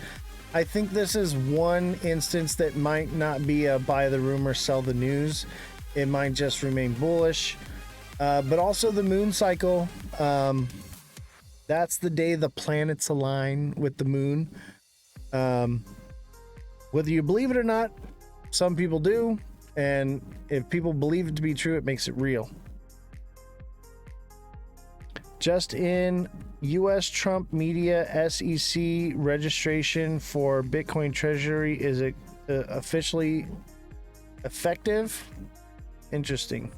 I think this is one instance that might not be a buy the rumor, sell the news. It might just remain bullish. But also the moon cycle. That's the day the planets align with the moon. Whether you believe it or not, some people do. And if people believe it to be true, it makes it real. Just in, U.S. Trump media SEC registration for Bitcoin Treasury is officially effective. Interesting.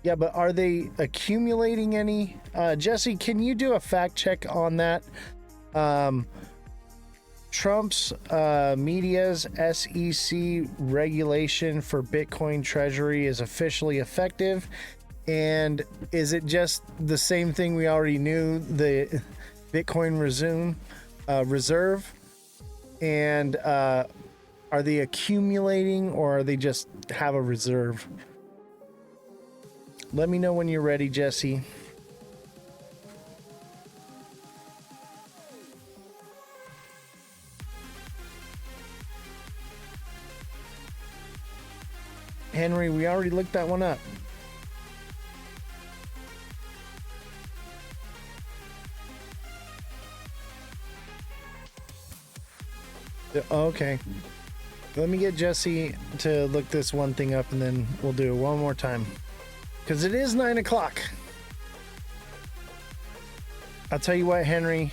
Yeah, but are they accumulating any? Jesse, can you do a fact check on that? Trump's media's SEC regulation for Bitcoin treasury is officially effective. And is it just the same thing we already knew, the Bitcoin reserve? And are they accumulating, or are they just have a reserve? Let me know when you're ready, Jesse. Henry, we already looked that one up. Okay. Let me get Jesse to look this one thing up, and then we'll do it one more time. Because it is 9 o'clock. I'll tell you what, Henry.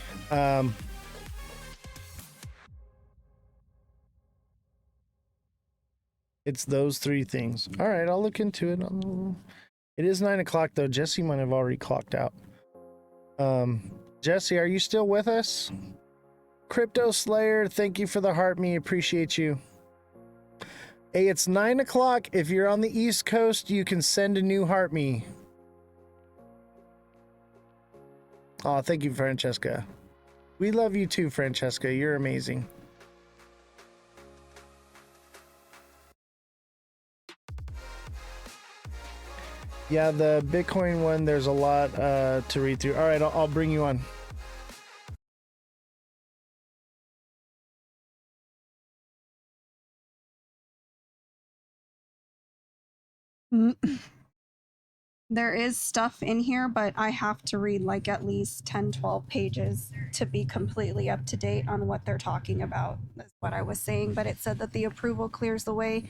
It's those three things. All right, I'll look into it. It is 9 o'clock, though. Jesse might have already clocked out. Jesse, are you still with us? Crypto Slayer, thank you for the heart me. Appreciate you. Hey, it's 9 o'clock. If you're on the East Coast, you can send a new heart me. Oh, thank you, Francesca. We love you too, Francesca. You're amazing. Yeah, the Bitcoin one, there's a lot to read through. All right, I'll bring you on. There is stuff in here, but I have to read like at least 10, 12 pages to be completely up to date on what they're talking about. That's what I was saying. But it said that the approval clears the way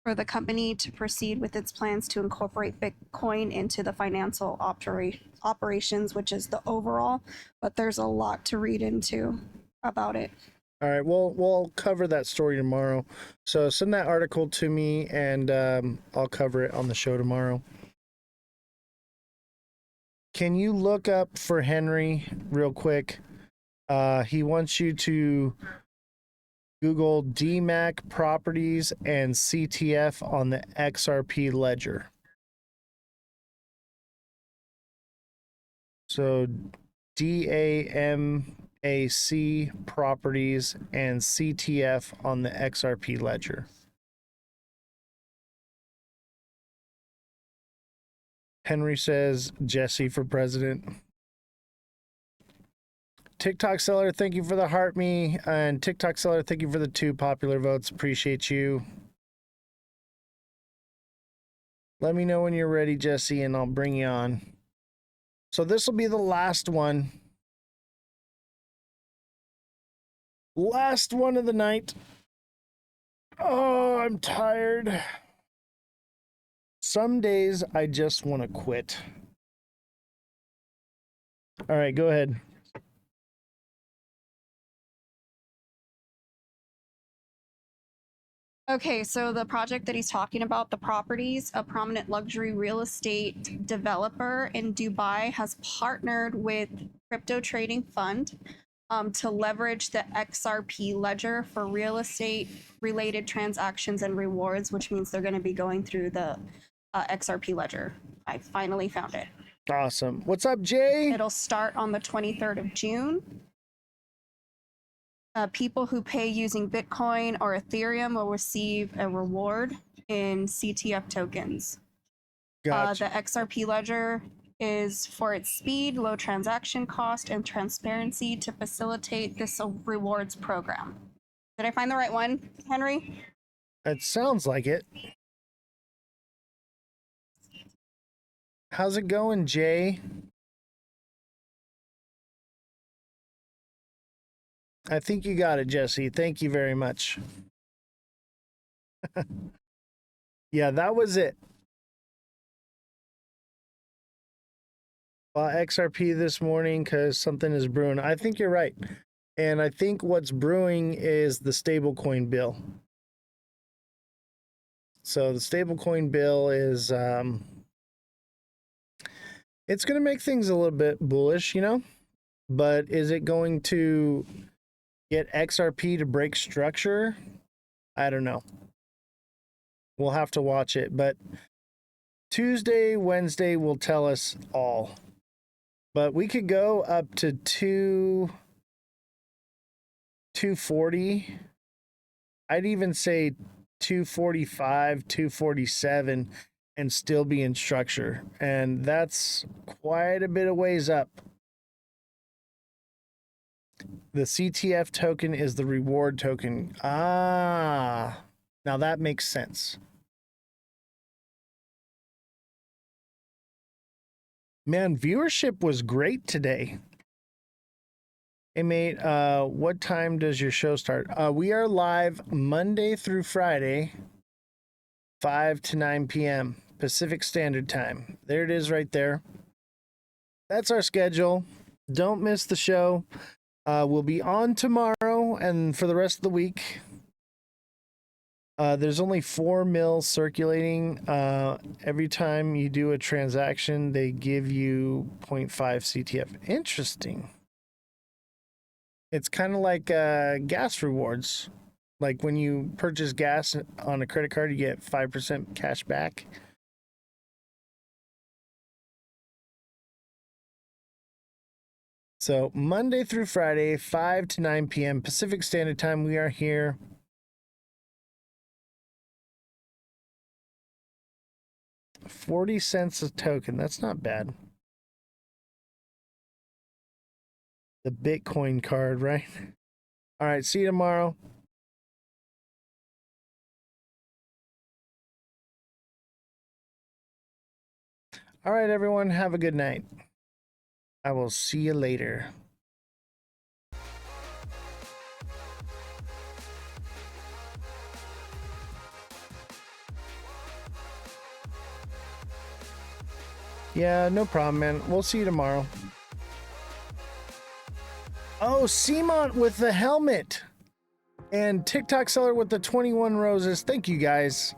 for the company to proceed with its plans to incorporate Bitcoin into the financial operations, which is the overall. But there's a lot to read into about it. All right, we'll cover that story tomorrow. So send that article to me, and I'll cover it on the show tomorrow. Can you look up for Henry real quick? He wants you to Google DMAC properties and CTF on the XRP ledger. So DAMAC properties and CTF on the XRP ledger. Henry says Jesse for president. TikTok seller, thank you for the heart me. And TikTok seller, thank you for the 2 popular votes. Appreciate you. Let me know when you're ready, Jesse, and I'll bring you on. So this will be the last one. Last one of the night. Oh, I'm tired. Some days I just want to quit. All right, go ahead. Okay, so the project that he's talking about, the properties, a prominent luxury real estate developer in Dubai has partnered with crypto trading fund to leverage the XRP ledger for real estate related transactions and rewards, which means they're going to be going through the XRP ledger. I finally found it. Awesome. What's up, Jay? It'll start on the 23rd of June. People who pay using Bitcoin or Ethereum will receive a reward in CTF tokens. Gotcha. The XRP ledger is for its speed, low transaction cost, and transparency to facilitate this rewards program. Did I find the right one, Henry? It sounds like it. How's it going, Jay? I think you got it, Jesse. Thank you very much. Yeah, that was it. Bought XRP this morning because something is brewing. I think you're right. And I think what's brewing is the stablecoin bill. So the stablecoin bill is, it's going to make things a little bit bullish, you know? but is it going to get XRP to break structure? I don't know. We'll have to watch it, but Tuesday, Wednesday will tell us all. But we could go up to 240. I'd even say 245, 247 and still be in structure. And that's quite a bit of ways up. The CTF token is the reward token. Ah, now that makes sense. Man, viewership was great today. Hey, mate, what time does your show start? We are live Monday through Friday, 5 to 9 p.m. Pacific Standard Time. There it is right there. That's our schedule. Don't miss the show. We'll be on tomorrow and for the rest of the week. There's only 4 mil circulating. Every time you do a transaction, they give you 0.5 CTF. Interesting. It's kind of like gas rewards. Like when you purchase gas on a credit card, you get 5% cash back. So Monday through Friday, 5 to 9 p.m. Pacific Standard Time, we are here. $0.40 a token. That's not bad. The Bitcoin card, right? All right, see you tomorrow. All right, everyone, have a good night. I will see you later. Yeah, no problem, man. We'll see you tomorrow. Oh, Seamont with the helmet. And TikTok seller with the 21 roses. Thank you, guys.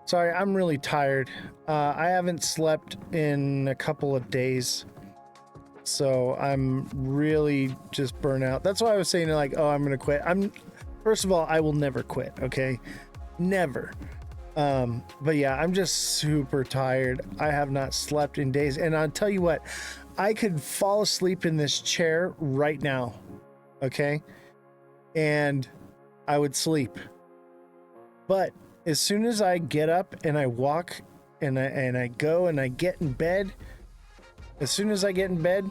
Sorry, I'm really tired. I haven't slept in a couple of days. So I'm really just burnt out. That's why I was saying like, oh, I'm going to quit. First of all, I will never quit. Okay. Never. But yeah, I'm just super tired. I have not slept in days. And I'll tell you what, I could fall asleep in this chair right now. Okay. And I would sleep. But as soon as I get up and I walk and I go and I get in bed, as soon as I get in bed,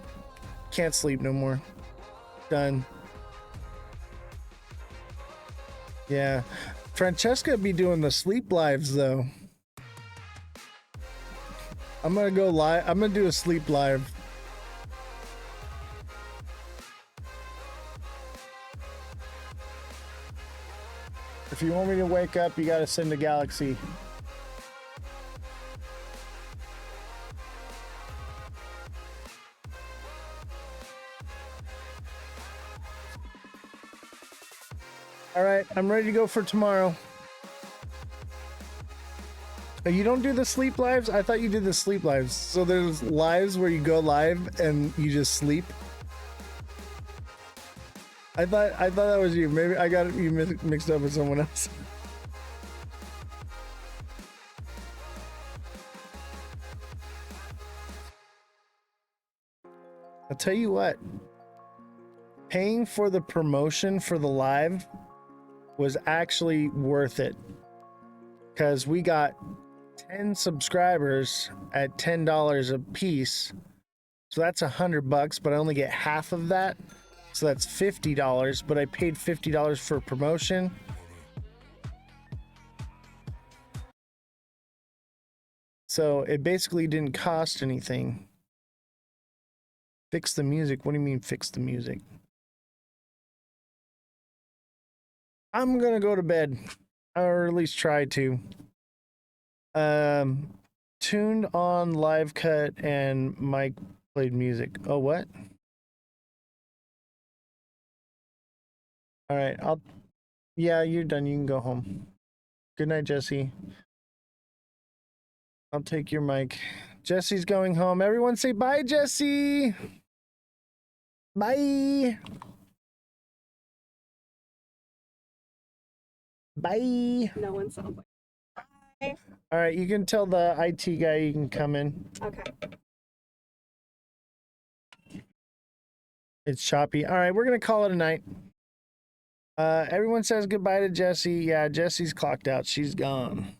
can't sleep no more. Done. Yeah. Francesca be doing the sleep lives though. I'm gonna go live. I'm gonna do a sleep live. If you want me to wake up, you gotta send a galaxy. All right, I'm ready to go for tomorrow. Oh, you don't do the sleep lives? I thought you did the sleep lives. So there's lives where you go live and you just sleep. I thought that was you. Maybe I got you mixed up with someone else. I'll tell you what. Paying for the promotion for the live was actually worth it. Because we got 10 subscribers at $10 a piece. So that's $100, but I only get half of that. So that's $50, but I paid $50 for promotion. So it basically didn't cost anything. Fix the music. What do you mean fix the music? I'm gonna go to bed, or at least try to. Tuned on live cut and Mike played music. Oh, what? All right, yeah, you're done. You can go home. Good night, Jesse. I'll take your mic. Jesse's going home. Everyone say bye, Jesse. Bye. Bye. No one saw. Bye. All right, you can tell the IT guy you can come in. Okay. It's choppy. All right, we're going to call it a night. Everyone says goodbye to Jessie. Yeah, Jessie's clocked out. She's gone.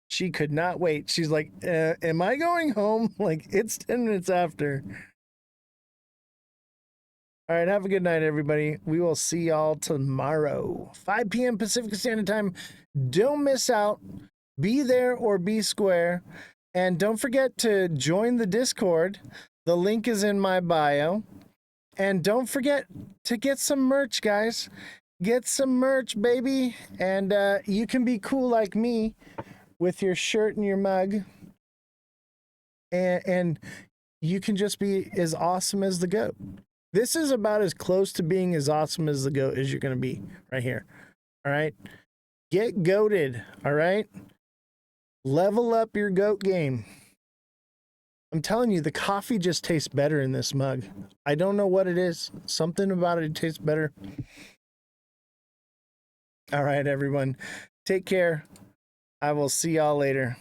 She could not wait. She's like, am I going home? Like, it's 10 minutes after. All right, have a good night, everybody. We will see y'all tomorrow, 5 p.m. Pacific Standard Time. Don't miss out. Be there or be square. And don't forget to join the Discord. The link is in my bio. And don't forget to get some merch, guys. Get some merch, baby. And you can be cool like me with your shirt and your mug. And you can just be as awesome as the GOAT. This is about as close to being as awesome as the GOAT as you're going to be right here. All right? Get goated, all right? Level up your GOAT game. I'm telling you, the coffee just tastes better in this mug. I don't know what it is. Something about it tastes better. All right, everyone. Take care. I will see y'all later.